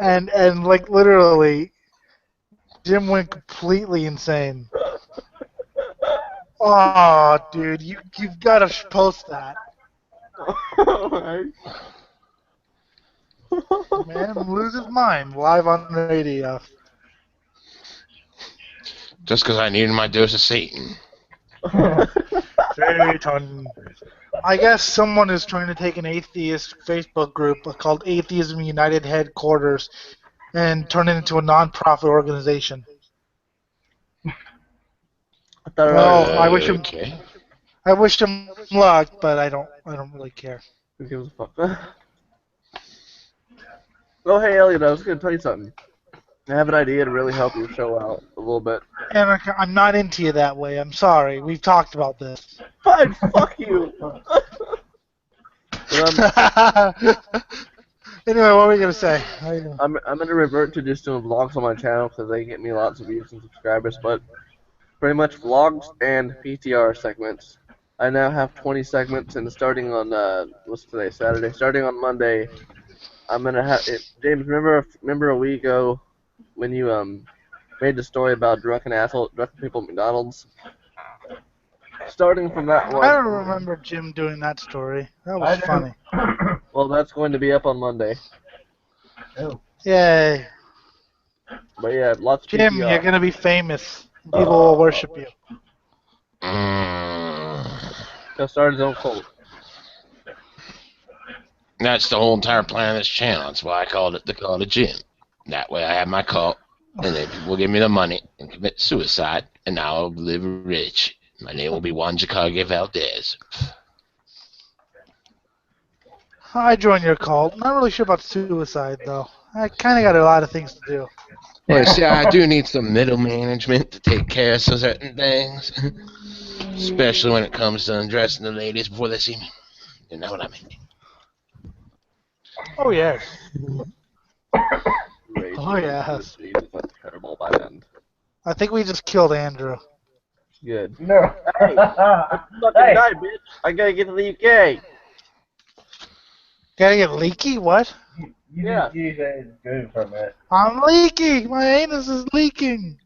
and like literally, Jim went completely insane. Oh, dude, you've got to post that. Man, lose his mind live on the radio. Just because I needed my dose of Satan. Satan. I guess someone is trying to take an atheist Facebook group called Atheism United Headquarters and turn it into a non-profit organization. I thought Well, I wish him. Okay. I wish him luck, but I don't really care. Who gives a fuck? Oh, hey Elliot, I was gonna tell you something. I have an idea to really help your show out a little bit. And I'm not into you that way. I'm sorry. We've talked about this. Fine, fuck you. Anyway, what were you gonna say? I'm gonna revert to just doing vlogs on my channel because they get me lots of views and subscribers, but pretty much vlogs and PTR segments. I now have 20 segments, and starting on what's today? Saturday. Starting on Monday, I'm gonna have it. James, remember a week ago when you made the story about drunken people at McDonald's? Starting from that one. I don't remember Jim doing that story. That was funny. Well, that's going to be up on Monday. Oh. Yay. But yeah, lots of Jim, PTR. you're gonna be famous. People will worship you. He'll start his own cult. That's the whole entire plan of this channel. That's why I called it the Call of Jim. That way I have my cult, and then people give me the money and commit suicide, and I'll live rich. My name will be Juan Jacarge Valdez. I joined your cult. Not really sure about suicide though. I kind of got a lot of things to do. Yeah, see, I do need some middle management to take care of some certain things. Especially when it comes to undressing the ladies before they see me. You know what I mean? Oh yes. Rage Oh, yes. Jesus, that's terrible by then. I think we just killed Andrew. Good. No. Hey, fucking Hey. die, bitch. I gotta get to the UK. Gotta get leaky? What? You Yeah. just use it as good for a minute. I'm leaky. My anus is leaking.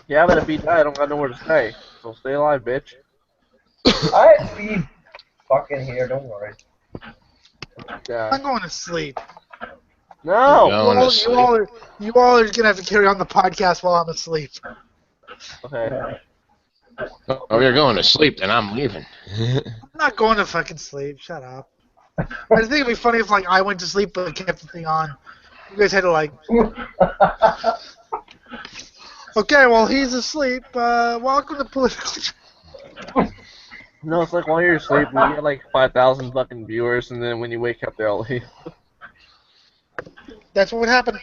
Yeah, but if you die, I don't got nowhere to stay. So stay alive, bitch. I'd be fucking here, don't worry. Yeah. I'm going to sleep. No! Going to sleep. You all are gonna have to carry on the podcast while I'm asleep. Okay. Oh, you're going to sleep, then I'm leaving. I'm not going to fucking sleep. Shut up. I just think it'd be funny if like I went to sleep but kept the thing on. You guys had to like, okay, well he's asleep. Welcome to political. No, it's like while you're asleep, we get like 5,000 fucking viewers, and then when you wake up, they're all leave. That's what would happen.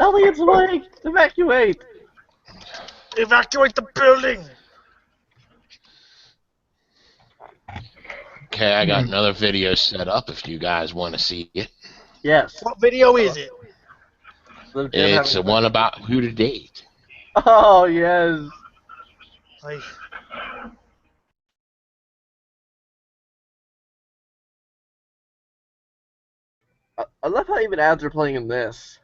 Elliot's awake! Evacuate! Evacuate the building. Okay, I got another video set up if you guys want to see it. Yes. What video is it? Live Jim It's having the one about who to date. Oh, yes. Like, I love how even ads are playing in this.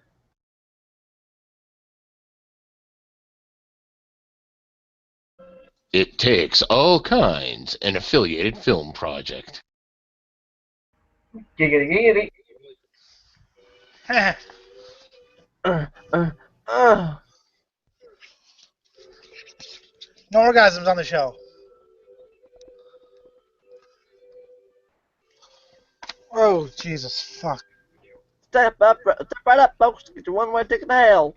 It takes all kinds, an affiliated film project. Giggity giggity. Uh, uh, uh. no orgasms on the show. Oh, Jesus, fuck. Step right up, folks. Get your one-way ticket to hell.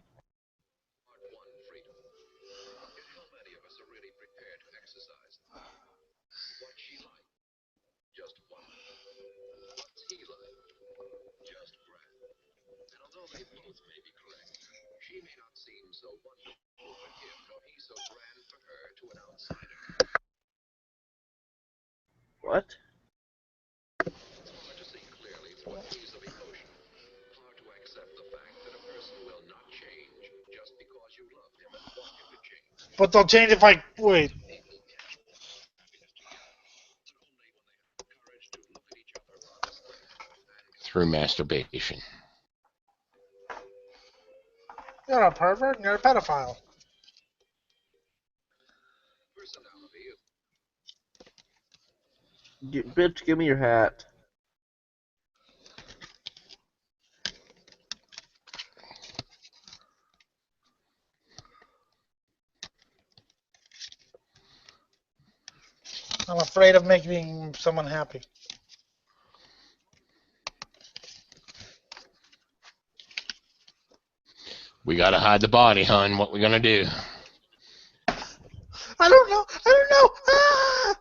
What? But they'll change if I wait. Through masturbation. You're a pervert and you're a pedophile. Bitch, give me your hat. I'm afraid of making someone happy. We gotta hide the body, hon. What we gonna do? I don't know. I don't know. Ah!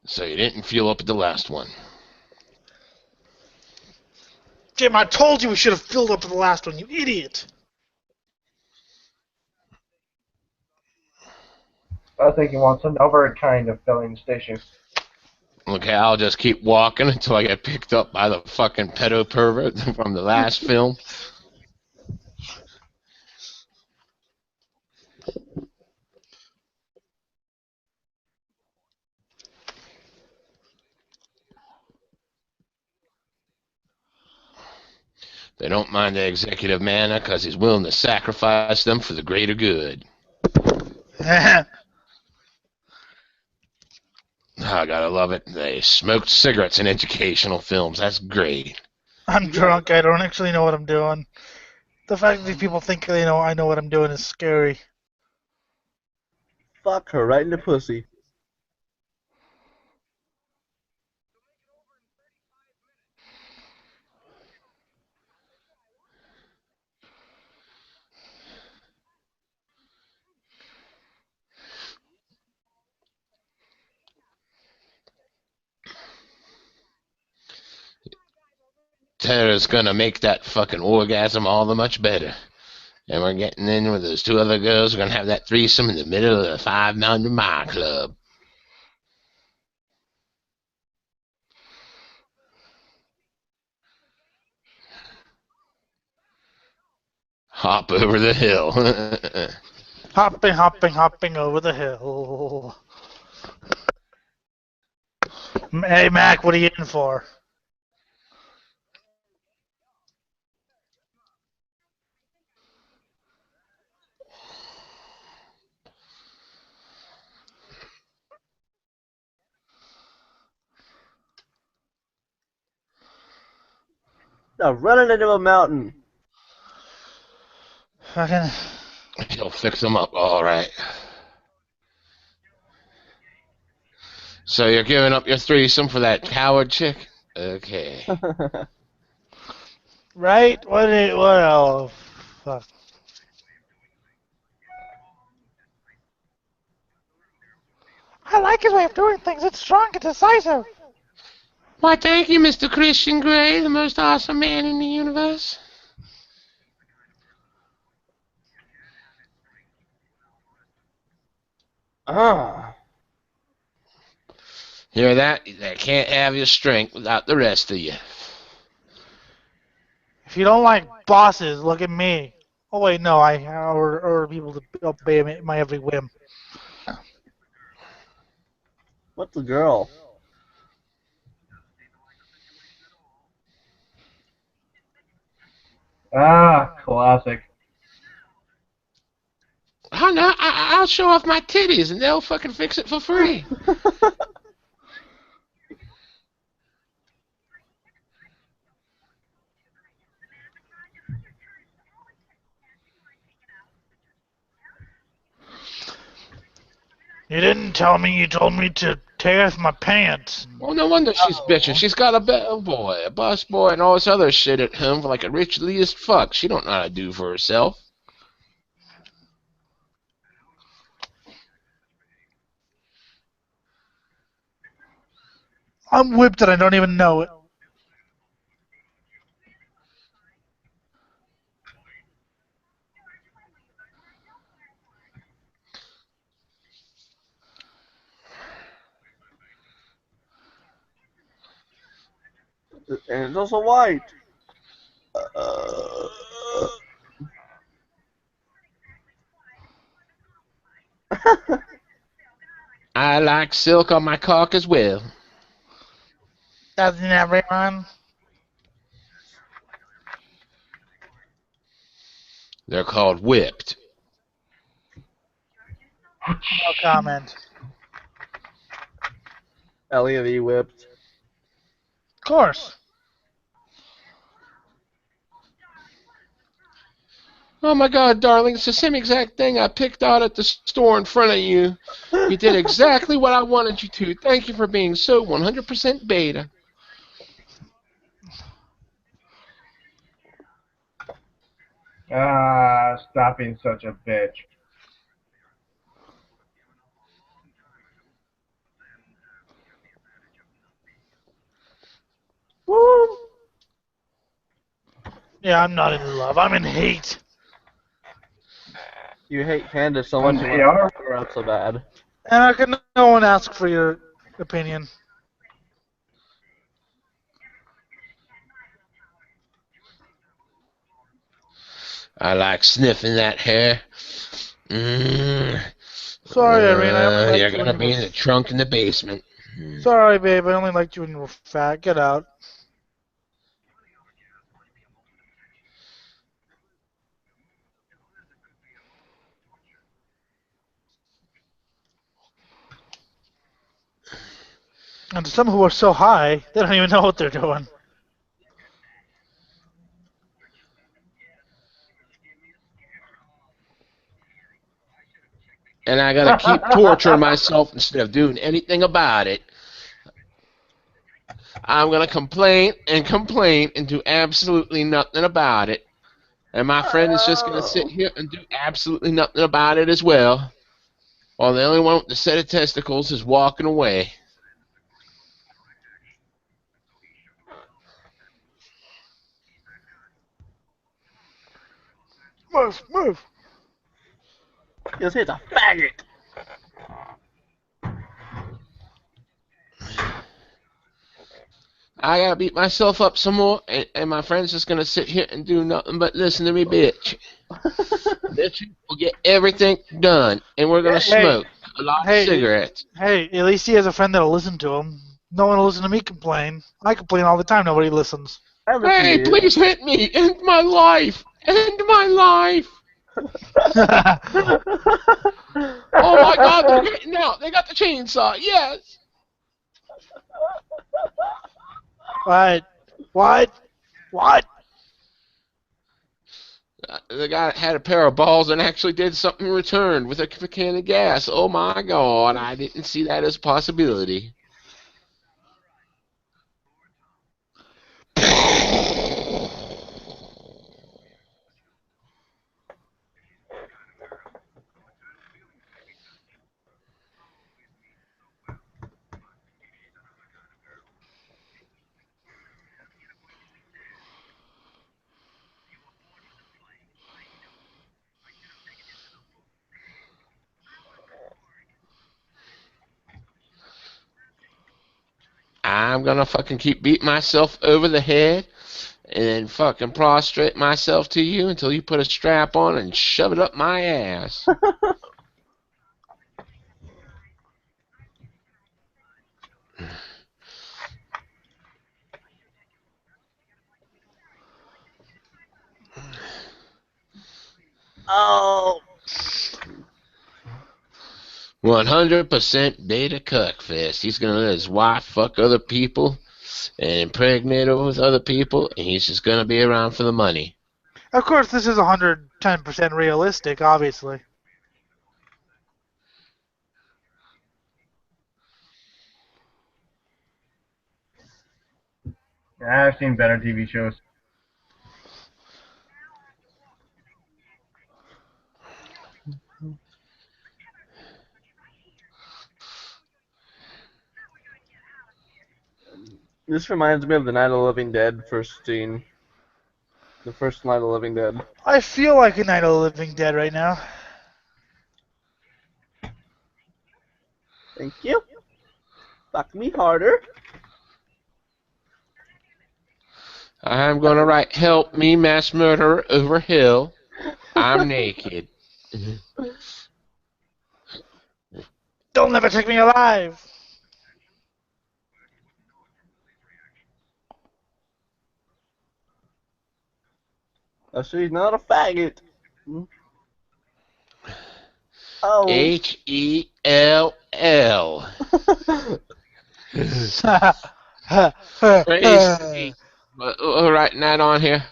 So you didn't feel up at the last one. Jim, I told you we should have filled up to the last one, you idiot. I think he wants another kind of filling station. Okay, I'll just keep walking until I get picked up by the fucking pedo pervert from the last film. They don't mind the executive manna because he's willing to sacrifice them for the greater good. I gotta love it. They smoked cigarettes in educational films. That's great. I'm drunk. I don't actually know what I'm doing. The fact that these people think they know I know what I'm doing is scary. Fuck her right in the pussy. Tara's gonna make that fucking orgasm all the much better. And we're getting in with those two other girls. We're gonna have that threesome in the middle of the 500 Mile Club. Hop over the hill. Hopping, hopping, hopping over the hill. Hey, Mac, what are you in for? Now running into a mountain. Fucking. He'll fix them up, all right. So you're giving up your threesome for that coward chick? Okay. Right? What? Oh, fuck. I like his way of doing things. It's strong and decisive. Why, thank you, Mr. Christian Grey, the most awesome man in the universe. Ah. Hear that? They can't have your strength without the rest of you. If you don't like bosses, look at me. Oh wait, no, I order people to obey my every whim. What's a girl? Ah, classic. Oh no, I'll show off my titties and they'll fucking fix it for free. You didn't tell me. You told me to tear off my pants. Well, no wonder she's bitching. She's got a bellboy, a busboy, and all this other shit at home for like a richly as fuck. She don't know how to do for herself. I'm whipped and I don't even know it. And it's also white. I like silk on my cock as well. Doesn't everyone? They're called whipped. No comment. Ellie whipped. Of course. Oh my god, darling, it's the same exact thing I picked out at the store in front of you. You did exactly what I wanted you to. Thank you for being so 100% beta. Ah, stop being such a bitch. Woo! Yeah, I'm not in love. I'm in hate. You hate pandas so much And you they want are. to grow up so bad. And I can no one ask for your opinion. I like sniffing that hair. Sorry, Irene. I only You're liked you when gonna you be were. in the trunk in the basement. Sorry, babe. I only liked you when you were fat. Get out. And to some who are so high, they don't even know what they're doing. And I gotta keep torturing myself instead of doing anything about it. I'm gonna complain and do absolutely nothing about it. And my friend is just gonna sit here and do absolutely nothing about it as well. While the only one with the set of testicles is walking away. Move, move. You'll say it's a faggot. I gotta beat myself up some more, and my friend's just gonna sit here and do nothing but listen to me bitch. Bitch will get everything done, and we're gonna Hey, smoke a lot of hey, cigarettes. hey, at least he has a friend that'll listen to him. No one will listen to me complain. I complain all the time. Nobody listens. I listen to Hey, you. please hit me! End my life! End my life! Oh my god, they're getting out! They got the chainsaw, yes! What? What? What? The guy that had a pair of balls and actually did something in return with a can of gas. Oh my god, I didn't see that as a possibility. I'm gonna fucking keep beating myself over the head and then fucking prostrate myself to you until you put a strap on and shove it up my ass. Oh. 100% beta cuckfest. He's gonna let his wife fuck other people and impregnate her with other people, and he's just gonna be around for the money. Of course, this is 110% realistic, obviously. Yeah, I've seen better TV shows. This reminds me of the Night of the Living Dead first scene. The first Night of the Living Dead. I feel like a Night of the Living Dead right now. Thank you. Fuck me harder. I'm gonna write "Help me, mass murderer" over hill. I'm naked. They'll never take me alive. Oh, she's not a faggot. Oh. Hell. Crazy. We're writing that on here.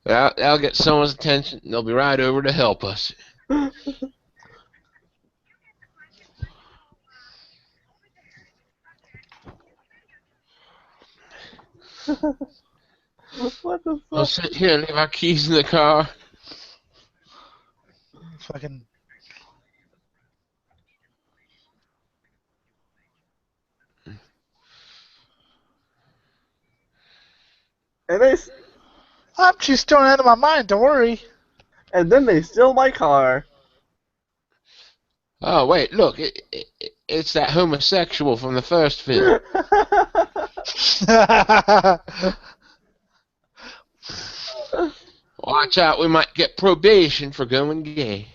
That'll get someone's attention. They'll be right over to help us. What the We'll fuck? sit here and leave our keys in the car. Fucking. And they I'm just stoned out of my mind. Don't worry. and then they steal my car. Oh wait, look, it's that homosexual from the first film. Watch out, we might get probation for going gay.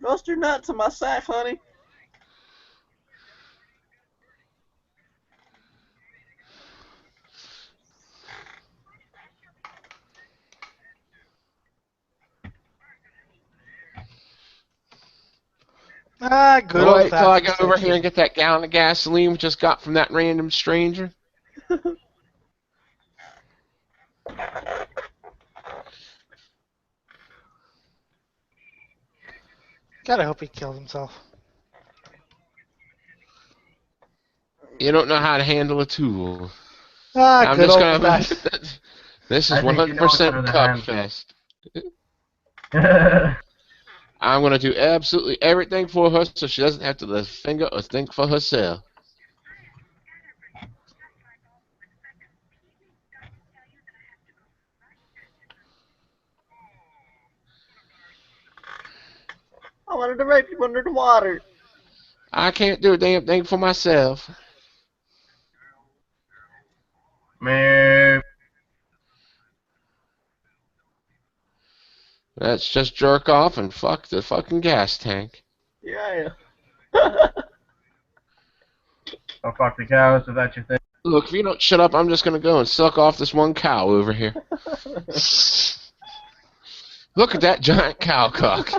Roast your nuts in my sack, honey. Good old Wait till I fashioned go over here and sexy. get that gallon of gasoline we just got from that random stranger. God, I hope he kills himself. You don't know how to handle a tool. Ah, I'm good just old gonna. fashioned. This is I think you know it's 100% under the cup hand. fest. I'm gonna do absolutely everything for her so she doesn't have to lift a finger or think for herself. I wanted to rape you under the water. I can't do a damn thing for myself. Man, Let's just jerk off and fuck the fucking gas tank. Yeah. oh fuck the cows, if that's your thing. Look, if you don't shut up, I'm just gonna go and suck off this one cow over here. Look at that giant cow cock.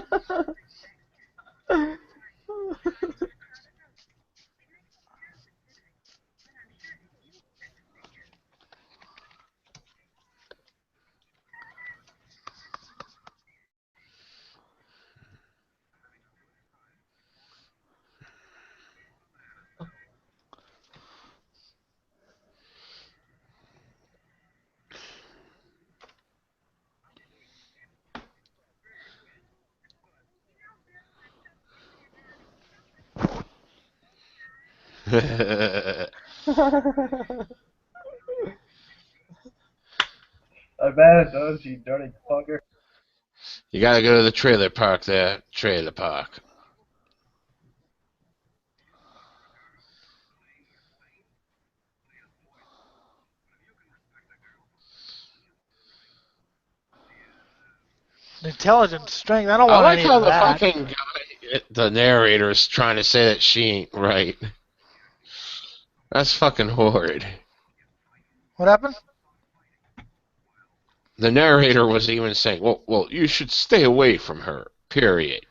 I bet it does, you dirty fucker. You gotta go to the trailer park there. Trailer park. Intelligence, strength. I don't I want like any how of the that. fucking guy, the narrator, is trying to say that she ain't right. That's fucking horrid. What happened? The narrator was even saying, well, you should stay away from her, period.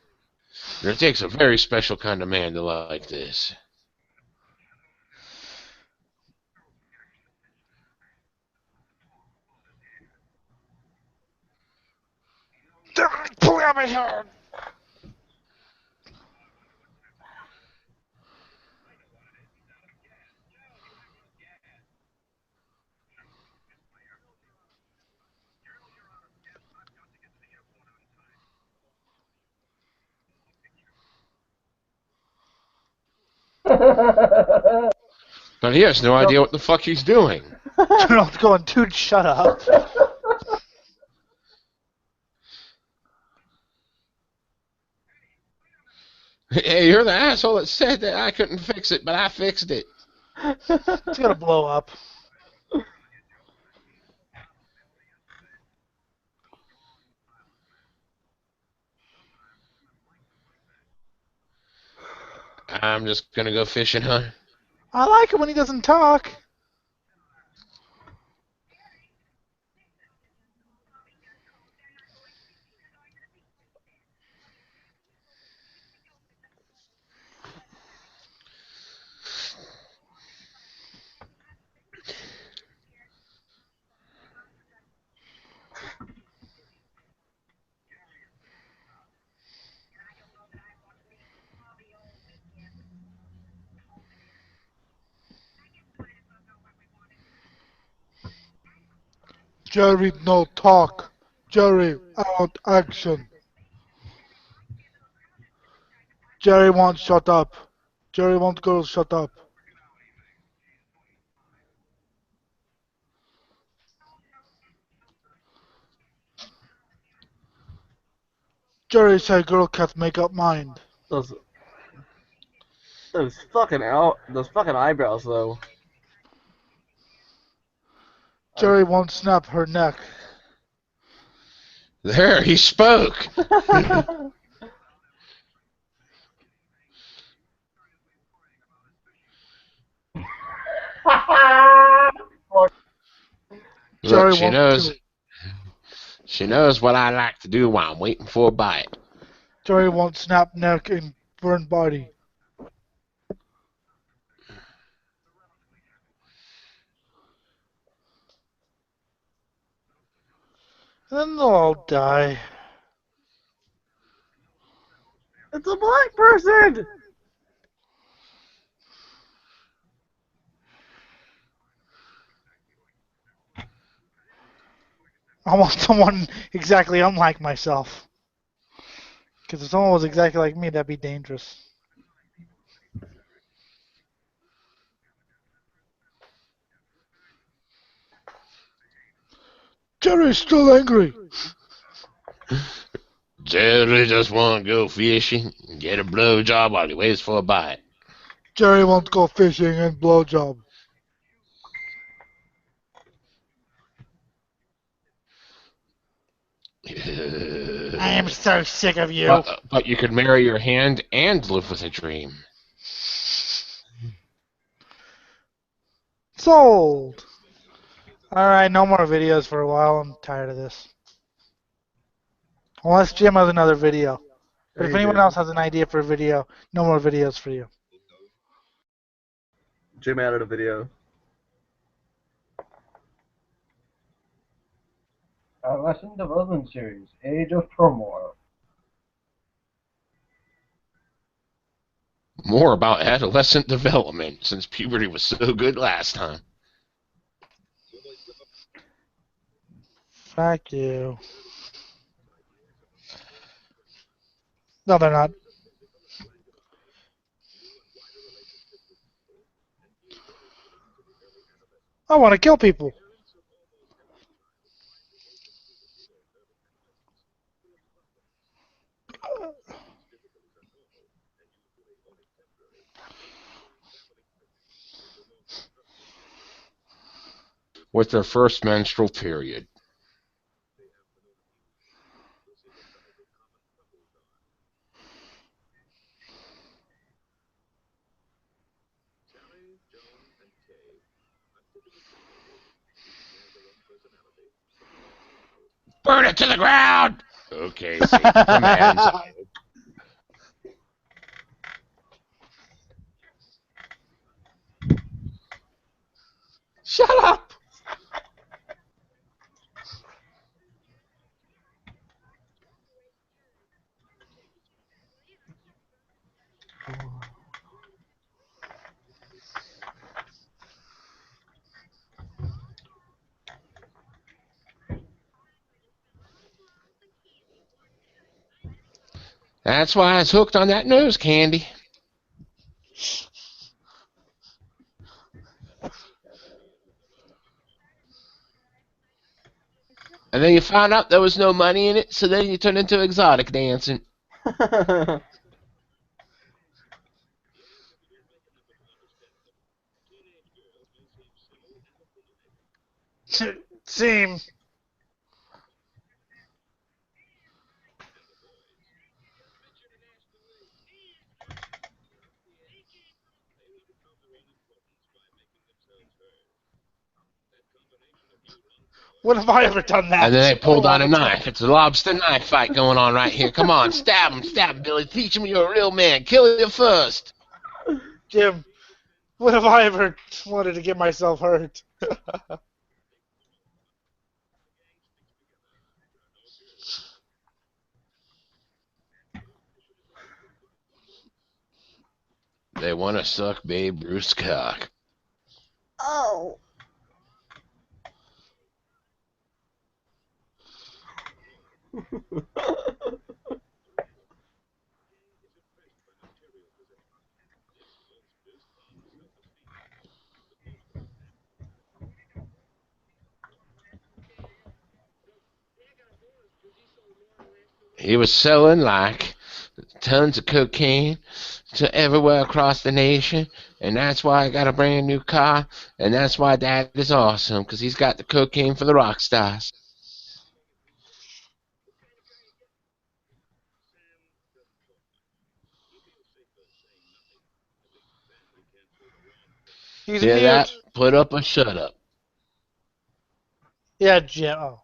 And it takes a very special kind of man to like this. Pull out my hair. But he has no idea what the fuck he's doing. Turtle's going, dude, shut up. Hey, you're the asshole that said that I couldn't fix it, but I fixed it. It's gonna blow up. I'm just gonna go fishing, huh? I like it when he doesn't talk. Jerry, no talk. Jerry, I want action. Jerry wants shut up. Jerry wants girls shut up. Jerry said girl can't make up mind. Those fucking eyebrows though. Jerry won't snap her neck. There, he spoke. Jerry Look, she won't knows. kill. She knows what I like to do while I'm waiting for a bite. Jerry won't snap neck and burn body. And then they'll all die. It's a black person. I want someone exactly unlike myself. Because if someone was exactly like me, that'd be dangerous. Jerry's still angry. Jerry just want to go fishing and get a blowjob while he waits for a bite. Jerry wants to go fishing and blowjob. I am so sick of you. But you could marry your hand and live with a dream. Sold. Alright, no more videos for a while. I'm tired of this. Unless Jim has another video. But if anyone else has an idea for a video, no more videos for you. Jim added a video. Lesson Development Series, Age of Turmoil. More about adolescent development, since puberty was so good last time. Fuck you. No, they're not. I want to kill people. with their first menstrual period. Burn it to the ground! Okay, safety commands. Shut up! That's why I was hooked on that nose candy. And then you found out there was no money in it, so then you turned into exotic dancing. Seem. When have I ever done that? And then they pulled All out a the time. knife. It's a lobster knife fight going on right here. Come on, stab him, Billy. Teach him you're a real man. Kill you first. Jim, when have I ever wanted to get myself hurt? They want to suck Babe Ruth's cock. Oh. He was selling like tons of cocaine to everywhere across the nation, and that's why I got a brand new car, and that's why Dad is awesome, because he's got the cocaine for the rock stars. He's Hear that? mute. Put up or shut up. Yeah, Jim. Oh.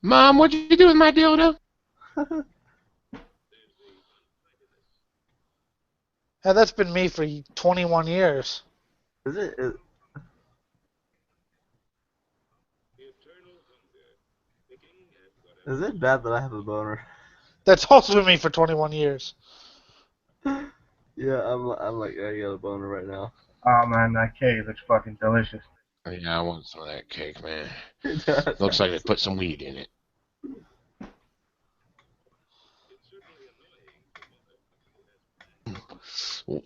Mom, what'd you do with my dildo? Yeah, that's been me for 21 years. Is it? Is it bad that I have a boner? That's also been me for 21 years. Yeah, I'm like, I got a boner right now. Oh man, that cake looks fucking delicious. Yeah, I want some of that cake, man. It does. Looks like they put some weed in it.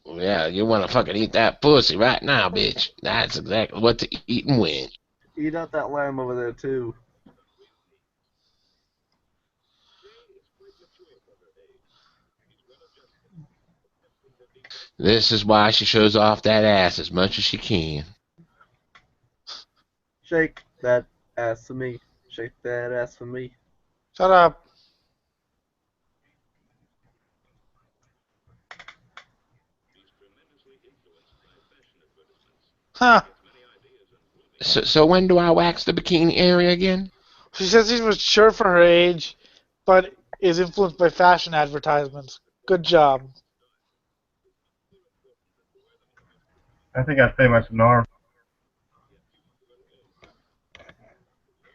Yeah, you want to fucking eat that pussy right now, bitch. That's exactly what to eat and when. Eat out that lamb over there too. This is why she shows off that ass as much as she can. Shake that ass for me. Shake that ass for me. Shut up. Huh. So when do I wax the bikini area again? She says he's mature for her age, but is influenced by fashion advertisements. Good job. I think that's pretty much normal.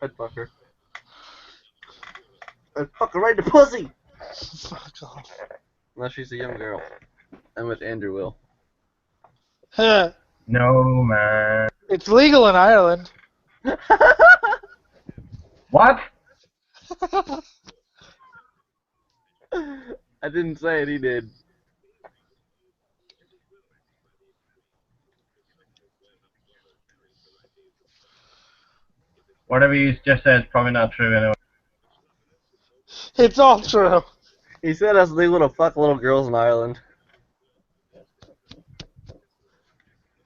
I'd fuck her. I'd fuck her right in the pussy! Fuck off. Unless she's a young girl. And which Andrew will. Huh. No man. It's legal in Ireland. What? I didn't say it, he did. Whatever you just said is probably not true anyway. It's all true. He said it's legal to fuck little girls in Ireland.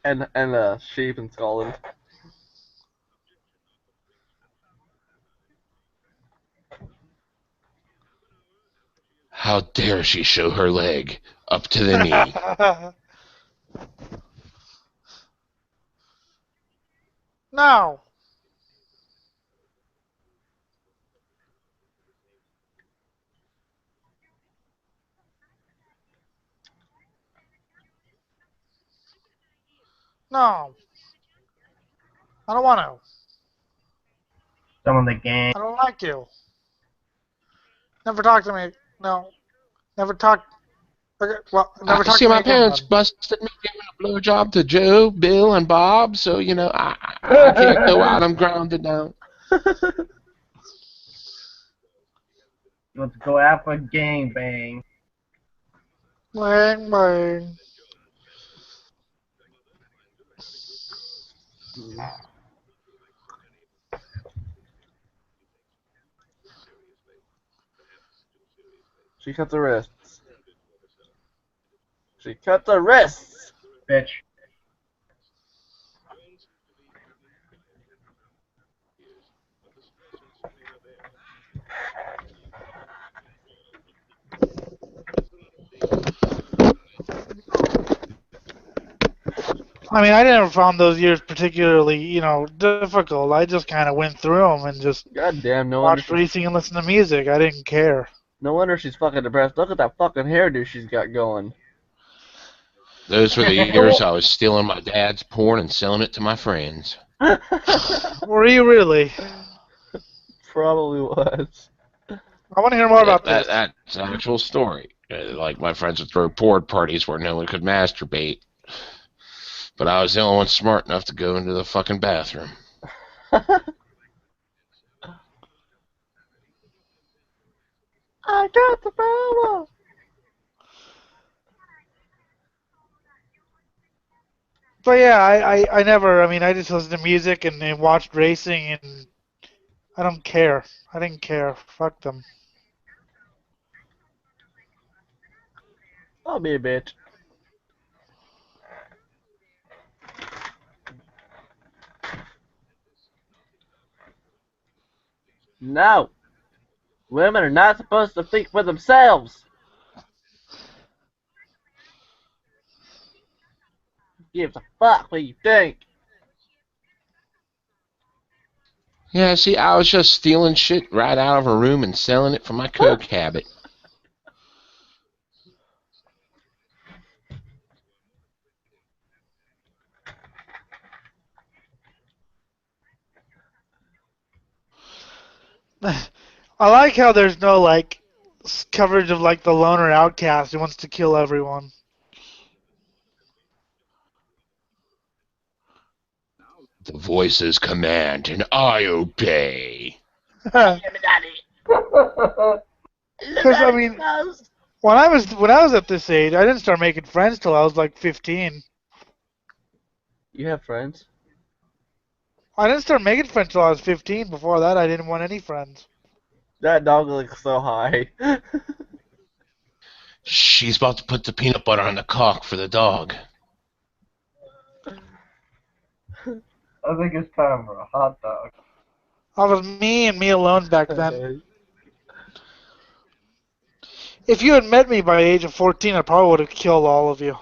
And sheep in Scotland. How dare she show her leg up to the knee? No. No. I don't want to. Some of the gang. I don't like you. Never talk to me. No. Never talk. Okay, well, never talk See, to me my again. parents Then. busted me giving a blowjob to Joe, Bill, and Bob, so, I can't go out. I'm grounded now. Let's go out for gangbang. Bang, bang. She cut the wrists. She cut the wrists! Bitch. I mean, I never found those years particularly, difficult. I just kind of went through them and just God damn, no wonder watched racing and listened to music. I didn't care. she's fucking depressed. Look at that fucking hairdo she's got going. Those were the years I was stealing my dad's porn and selling it to my friends. Were you really? Probably was. I want to hear more about this. That's an actual story. Like, my friends would throw porn parties where no one could masturbate. But I was the only one smart enough to go into the fucking bathroom. I got the power! But yeah, I never. I mean, I just listened to music and watched racing, and I don't care. I didn't care. Fuck them. I'll be a bitch. No! Women are not supposed to think for themselves! Gives a fuck what you think. Yeah, see, I was just stealing shit right out of a room and selling it for my coke habit. I like how there's no coverage of the loner outcast who wants to kill everyone. The voices command and I obey. Because I mean, when I was at this age, I didn't start making friends till I was like 15. You have friends? I didn't start making friends till I was 15. Before that, I didn't want any friends. That dog looks so high. She's about to put the peanut butter on the cock for the dog. I think it's time for a hot dog. I was me and me alone back then. If you had met me by the age of 14, I probably would have killed all of you.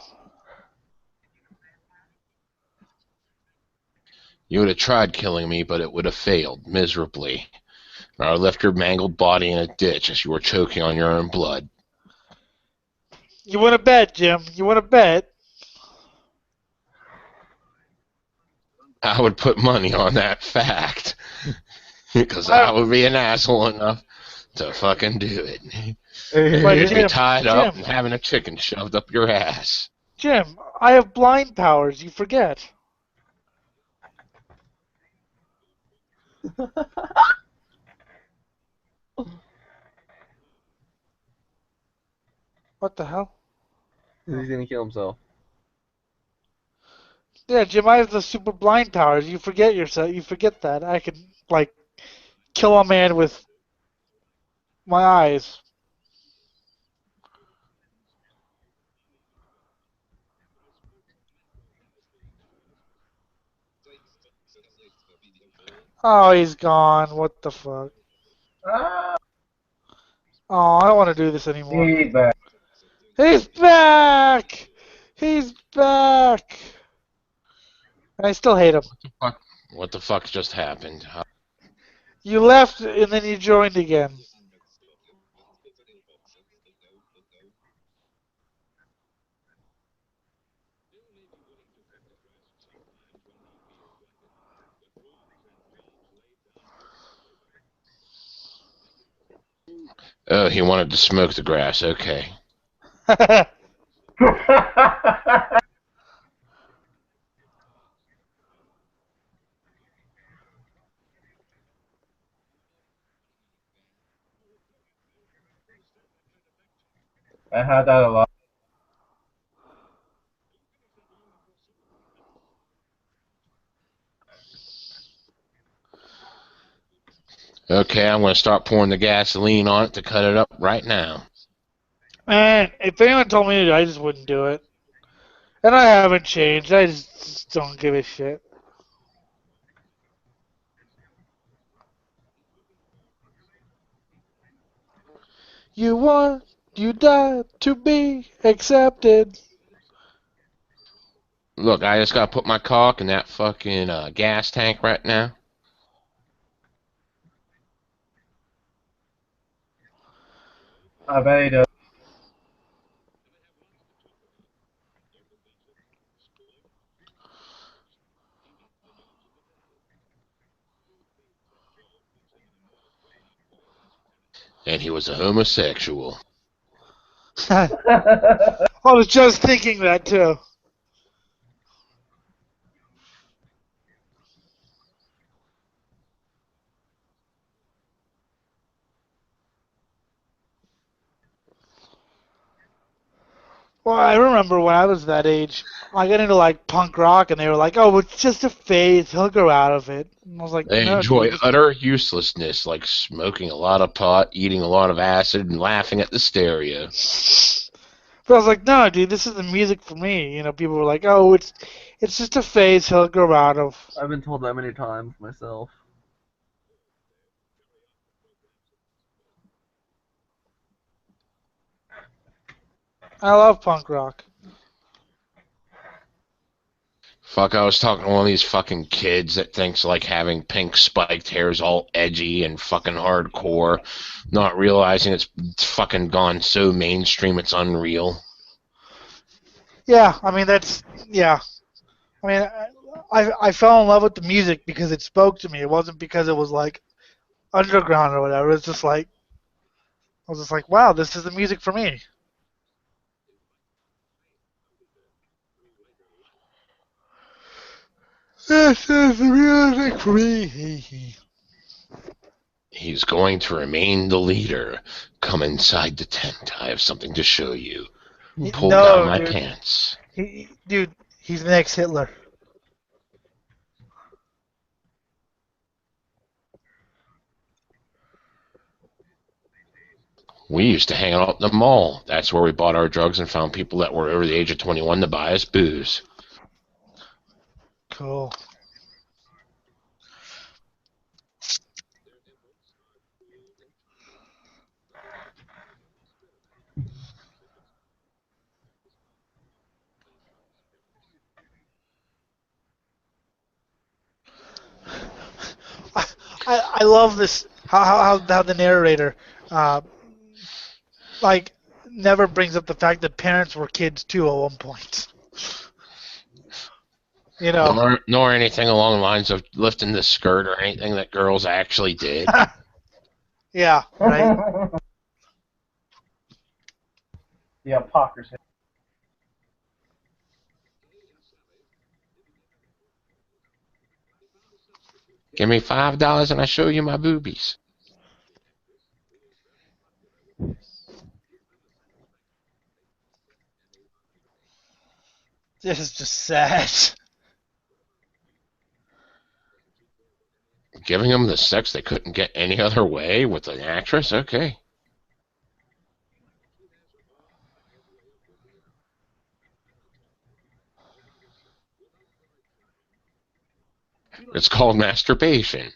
You would have tried killing me, but it would have failed miserably. I left your mangled body in a ditch as you were choking on your own blood. You want to bet, Jim? You want to bet? I would put money on that fact. Because I would be an asshole enough to fucking do it. You'd be tied up and having a chicken shoved up your ass. Jim, I have blind powers. You forget. What the hell? He's gonna kill himself. Yeah, Jim, I have the super blind powers. You forget yourself. You forget that. I can, kill a man with My eyes. Oh, he's gone. What the fuck? Ah, Oh, I don't want to do this anymore. feedback. He's back! He's back! And I still hate him. What the fuck just happened? You left and then you joined again. Oh, he wanted to smoke the grass. Okay. I had that a lot. Okay, I'm going to start pouring the gasoline on it to cut it up right now. Man, if anyone told me to, I just wouldn't do it. And I haven't changed. I just don't give a shit. You want, you die to be accepted. Look, I just got to put my cock in that fucking gas tank right now. I bet he does. And he was a homosexual. I was just thinking that too. Well, I remember when I was that age, I got into like punk rock, and they were like, "Oh, it's just a phase. He'll grow out of it." And I was like, They "No, enjoy dude." utter uselessness, like smoking a lot of pot, eating a lot of acid, and laughing at the stereo. But I was like, "No, dude, this is the music for me." You know, people were like, "Oh, it's just a phase. He'll grow out of." I've been told that many times myself. I love punk rock. Fuck, I was talking to one of these fucking kids that thinks like having pink spiked hair is all edgy and fucking hardcore, not realizing it's fucking gone so mainstream it's unreal. Yeah, I mean yeah. I mean, I fell in love with the music because it spoke to me. It wasn't because it was like underground or whatever. It's just like I was just like, wow, this is the music for me. This is the music for me. He's going to remain the leader. Come inside the tent. I have something to show you. Pull down No, my dude. pants. Dude, he's the next Hitler. We used to hang out at the mall. That's where we bought our drugs and found people that were over the age of 21 to buy us booze. Cool. I love this how the narrator uh, like never brings up the fact that parents were kids too at one point. You know. Nor anything along the lines of lifting the skirt or anything that girls actually did. Yeah, right. The hypocrisy. Give me $5 and I show you my boobies. This is just sad. Giving them the sex they couldn't get any other way with an actress? Okay. It's called masturbation.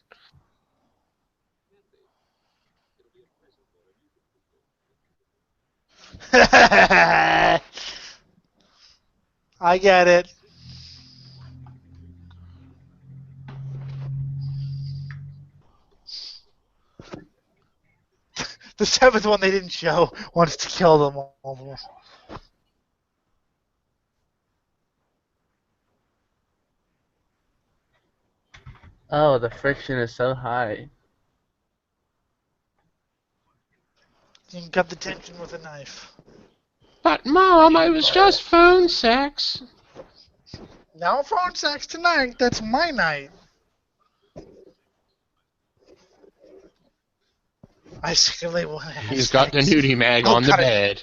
I get it. The seventh one they didn't show wants to kill them all. Oh, the friction is so high. You can cut the tension with a knife. But Mom, I was just phone sex. No phone sex tonight. That's my night. I secretly want to have He's got the sex. nudie mag Oh, on the cut it. bed.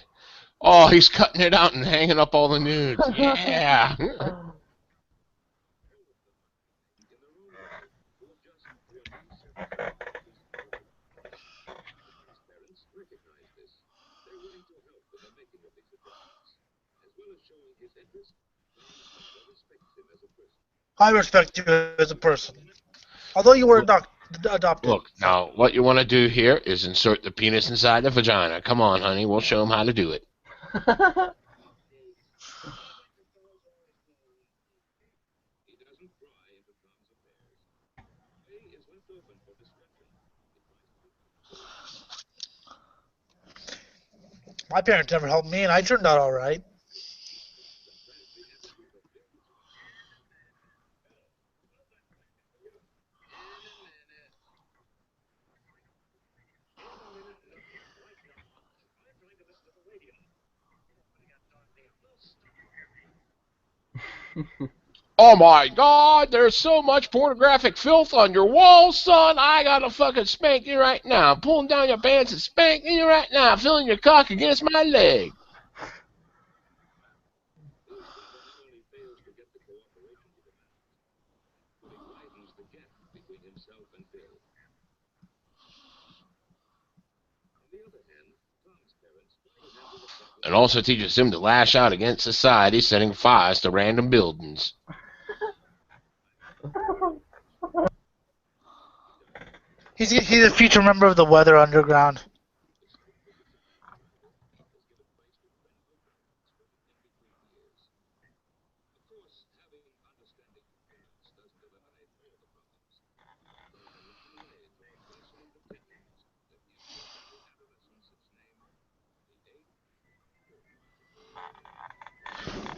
Oh, he's cutting it out and hanging up all the nudes. Yeah. I respect you as a person. Although you were adopted. Look, now, what you want to do here is insert the penis inside the vagina. Come on, honey. We'll show him how to do it. My parents never helped me, and I turned out all right. Oh my God, there's so much pornographic filth on your walls, son. I gotta fucking spank you right now. I'm pulling down your pants and spanking you right now. Feeling your cock against my leg. It also teaches him to lash out against society, setting fires to random buildings. He's a future member of the Weather Underground.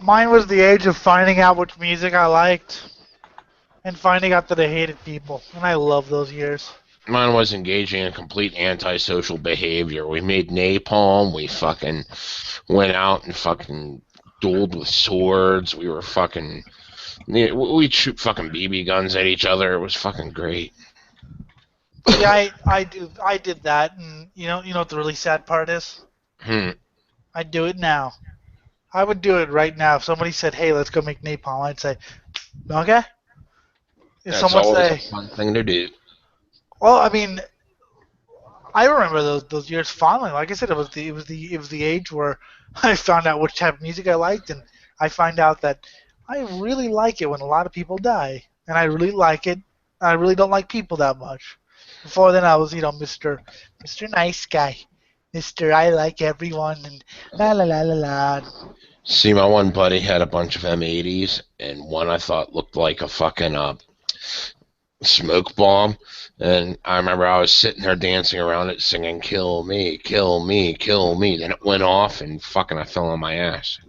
Mine was the age of finding out which music I liked and finding out that I hated people. And I love those years. Mine was engaging in complete antisocial behavior. We made napalm. We fucking went out and fucking dueled with swords. We were fucking... We'd shoot fucking BB guns at each other. It was fucking great. Yeah, I did that, and you know what the really sad part is? I'd do it now. I would do it right now. If somebody said, "Hey, let's go make napalm," I'd say, "Okay." If That's someone always say, a fun thing to do. "Well, I mean, I remember those years fondly." Like I said, it was the age where I found out which type of music I liked, and I find out that I really like it when a lot of people die, and I really like it. I really don't like people that much. Before then, I was, Mr. Nice Guy, Mr. I like everyone, and la la la la la. See, my one buddy had a bunch of M80s, and one I thought looked like a fucking smoke bomb. And I remember I was sitting there dancing around it, singing "Kill me, kill me, kill me." Then it went off, and fucking I fell on my ass.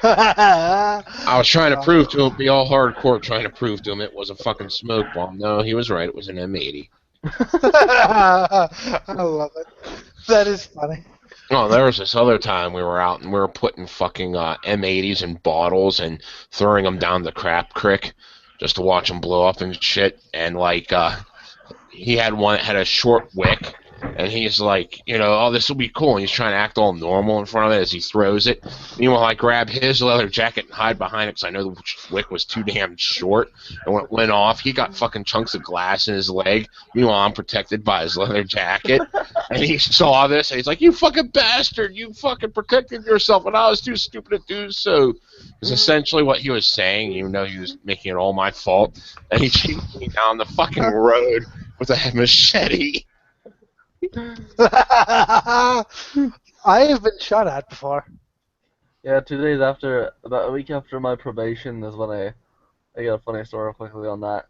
I was trying to prove to him, be all hardcore, trying to prove to him it was a fucking smoke bomb. No, he was right. It was an M80. I love it. That is funny. Oh, there was this other time we were out and we were putting fucking M80s in bottles and throwing them down the crap creek just to watch them blow up and shit. And like, he had one that had a short wick, and And he's like, oh, this will be cool. And he's trying to act all normal in front of it as he throws it. Meanwhile, I grab his leather jacket and hide behind it because I know the wick was too damn short. And when it went off, he got fucking chunks of glass in his leg. Meanwhile, I'm protected by his leather jacket. And he saw this, and he's like, you fucking bastard. You fucking protected yourself, and I was too stupid to do so. Is essentially what he was saying, even though he was making it all my fault. And he chased me down the fucking road with a machete. I have been shot at before. Yeah, 2 days after, about a week after my probation is when I got a funny story quickly on that.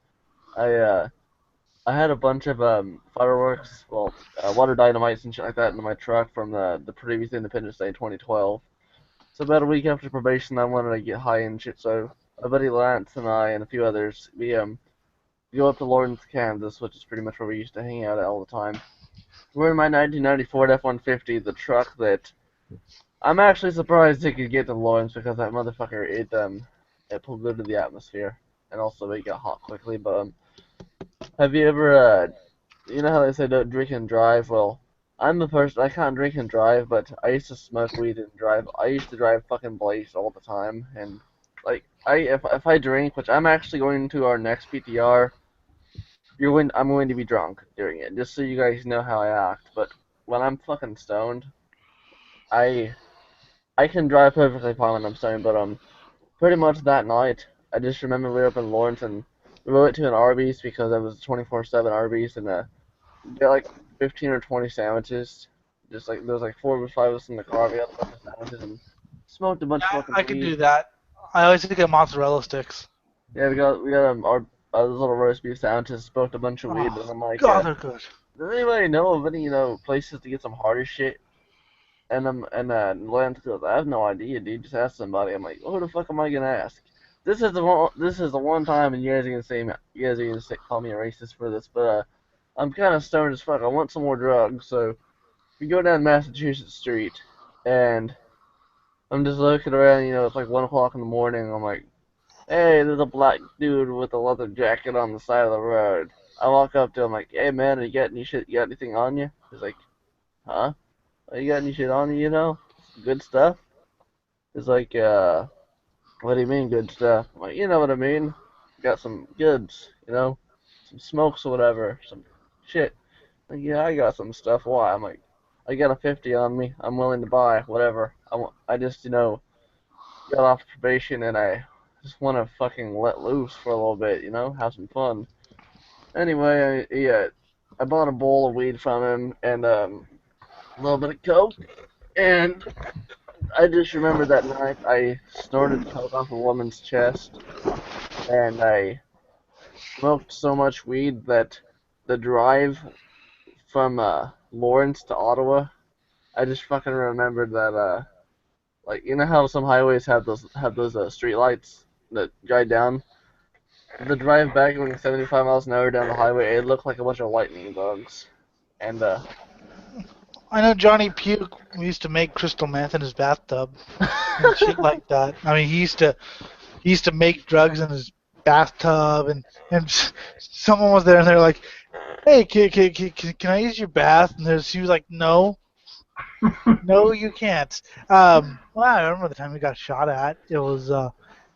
I had a bunch of fireworks, water dynamites and shit like that in my truck from the previous Independence Day in 2012. So about a week after probation, I wanted to get high and shit. So my buddy Lance and I and a few others, we go up to Lawrence, Kansas, which is pretty much where we used to hang out at all the time. We're in my 1994 F-150, the truck that I'm actually surprised it could get to Lawrence because that motherfucker it polluted the atmosphere and also it got hot quickly. But have you ever you know how they say don't drink and drive? Well, I'm the person I can't drink and drive, but I used to smoke weed and drive. I used to drive fucking blazed all the time, and like if I drink, which I'm actually going to our next PTR. I'm going to be drunk during it, just so you guys know how I act. But when I'm fucking stoned, I can drive perfectly fine when I'm stoned. But pretty much that night, I just remember we were up in Lawrence and we went to an Arby's because it was 24/7 Arby's and we got like 15 or 20 sandwiches. Just like there was like 4 or 5 of us in the car. We got a bunch of sandwiches and smoked a bunch of fucking I can weed. do that. I always get mozzarella sticks. Yeah, we got our those little roast beef sandwiches, smoked a bunch of weed, and I'm like, God, they're good. does anybody know of any places to get some harder shit? And Lance goes, I have no idea, dude. Just ask somebody. I'm like, who the fuck am I gonna ask? This is the one time, and you guys are gonna call me a racist for this, but I'm kind of stoned as fuck. I want some more drugs, so we go down Massachusetts Street, and I'm just looking around. It's like 1 o'clock in the morning. I'm like, hey, there's a black dude with a leather jacket on the side of the road. I walk up to him like, hey man, you got any shit? You got anything on you? He's like, huh? You got any shit on you? Good stuff? He's like, what do you mean good stuff? I'm like, you know what I mean. Got some goods, some smokes or whatever, some shit. Like, yeah, I got some stuff. Why? I'm like, I got a 50 on me. I'm willing to buy whatever. I just, got off probation and I just want to fucking let loose for a little bit, have some fun. Anyway, I bought a bowl of weed from him and a little bit of coke, and I just remember that night I snorted coke off a woman's chest, and I smoked so much weed that the drive from Lawrence to Ottawa, I just fucking remembered that like how some highways have those street lights that guide down. The drive back going 75 miles an hour down the highway, it looked like a bunch of lightning bugs. And I know Johnny Puke used to make crystal meth in his bathtub and shit like that. I mean, he used to make drugs in his bathtub, and someone was there and they're like, "Hey, can I use your bath?" And she was like, "No, no, you can't." Well, I remember the time we got shot at. It was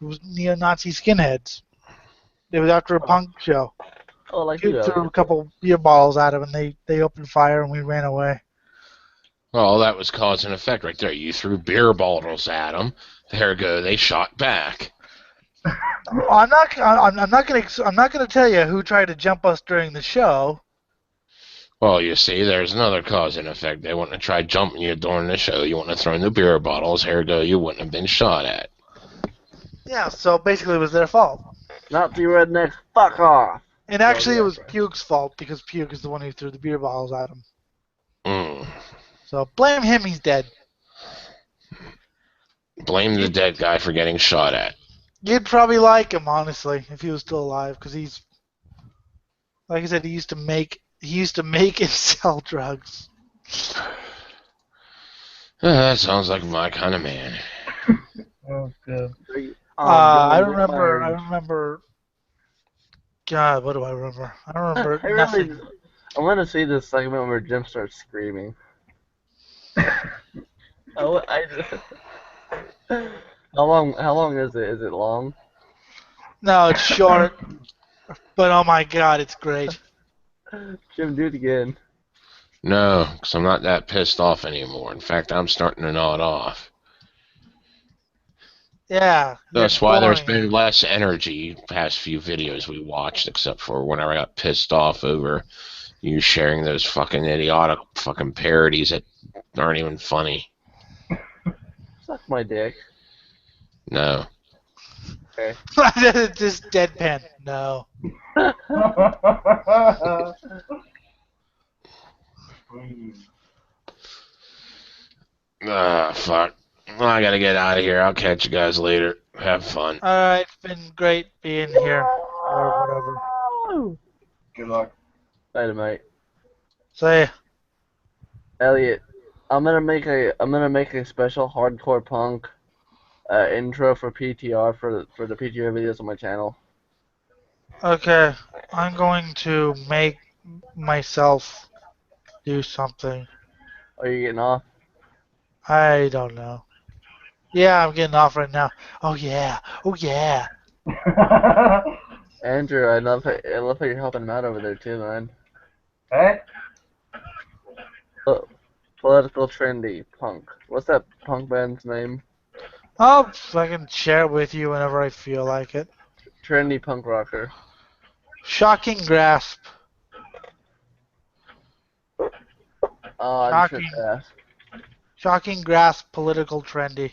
neo-Nazi skinheads. It was after a punk show. oh, like Puke threw a couple beer bottles at him, and they opened fire, and we ran away. Well, that was cause and effect right there. You threw beer bottles at them. There go. They shot back. I'm not gonna tell you who tried to jump us during the show. Well, you see, there's another cause and effect. They wouldn't have tried jumping you during the show. You wouldn't have thrown the beer bottles. Here go. You wouldn't have been shot at. Yeah, so basically it was their fault. Not the rednecks, fuck off. And actually it was Puke's fault because Puke is the one who threw the beer bottles at him. Mm. So blame him. He's dead. Blame the dead guy for getting shot at. You'd probably like him, honestly, if he was still alive, because he's, like I said, he used to make and sell drugs. That sounds like my kind of man. Oh, good. I remember. God, what do I remember? I don't remember nothing. I want to see this segment where Jim starts screaming. How long is it? Is it long? No, it's short, but oh my god, it's great. Jim, do it again. No, because I'm not that pissed off anymore. In fact, I'm starting to nod off. Yeah, you're That's why there's boring. been less energy past few videos we watched, except for whenever I got pissed off over you sharing those fucking idiotic fucking parodies that aren't even funny. Suck my dick. No. Okay. Just deadpan. No. Ah, fuck. Well, I gotta get out of here. I'll catch you guys later. Have fun. Alright, it's been great being here. Or whatever. Good luck. Dynamite. Say, Elliot, I'm gonna make a special hardcore punk intro for PTR for the PTR videos on my channel. okay, I'm going to make myself do something. Are you getting off? I don't know. Yeah, I'm getting off right now. Oh yeah. Oh yeah. Andrew, I love how you're helping him out over there too, man. Hey? Political trendy punk. What's that punk band's name? I'll fucking share it with you whenever I feel like it. Trendy punk rocker. Shocking grasp. Oh, I just Shocking. heard that. Shocking grasp. Political trendy.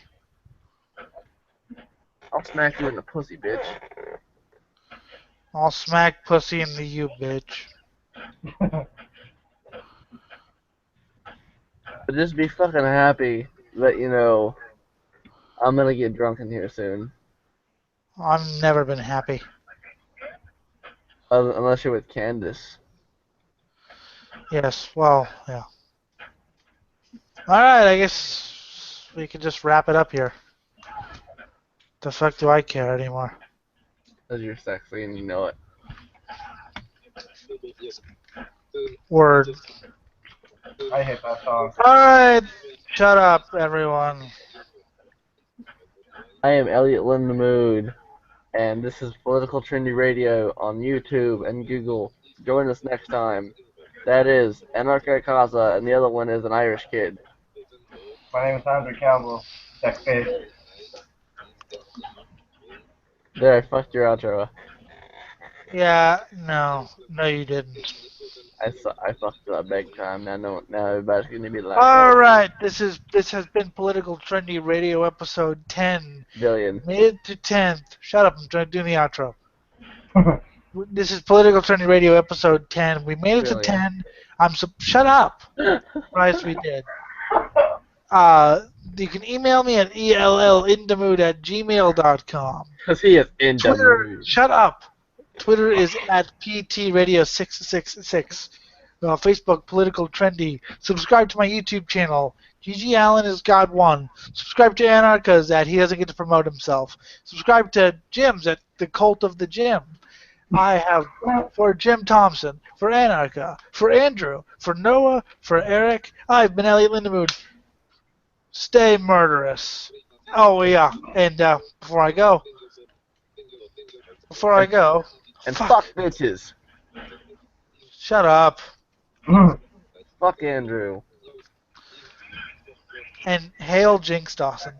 I'll smack you in the pussy, bitch. I'll smack pussy into you, bitch. But just be fucking happy that you know I'm gonna get drunk in here soon. I've never been happy. Unless you're with Candace. Yes, well, yeah. Alright, I guess we can just wrap it up here. The fuck do I care anymore? Because you're sexy and you know it. Word. I hate that song. Alright, shut up, everyone. I am Elliot Lindamood, and this is Political Trendy Radio on YouTube and Google. Join us next time. That is Anarcha Casa, and the other one is an Irish kid. My name is Andrew Campbell. Sex face. There, I fucked your outro. Yeah, no, you didn't. I fucked it up big time. Now everybody's gonna be like, Alright, this has been Political Trendy Radio episode 10. billion. Made it to 10th. Shut up, I'm trying to do the outro. This is Political Trendy Radio episode 10. We made it to Brilliant. 10. Shut up. Christ, we did. You can email me at ellindamood@gmail.com. Because he is in the Twitter, mood. shut up. Twitter is at PTRadio666. Facebook, Political Trendy. Subscribe to my YouTube channel. GG Allen is God1. Subscribe to Anarcha's at He Doesn't Get to Promote Himself. Subscribe to Jim's at The Cult of the Jim. I have for Jim Thompson, for Anarcha, for Andrew, for Noah, for Eric. I've been Elliot Lindamood. Stay murderous. Oh yeah, and before I go, And fuck. fuck bitches. Shut up. Fuck Andrew. And hail Jinx Dawson.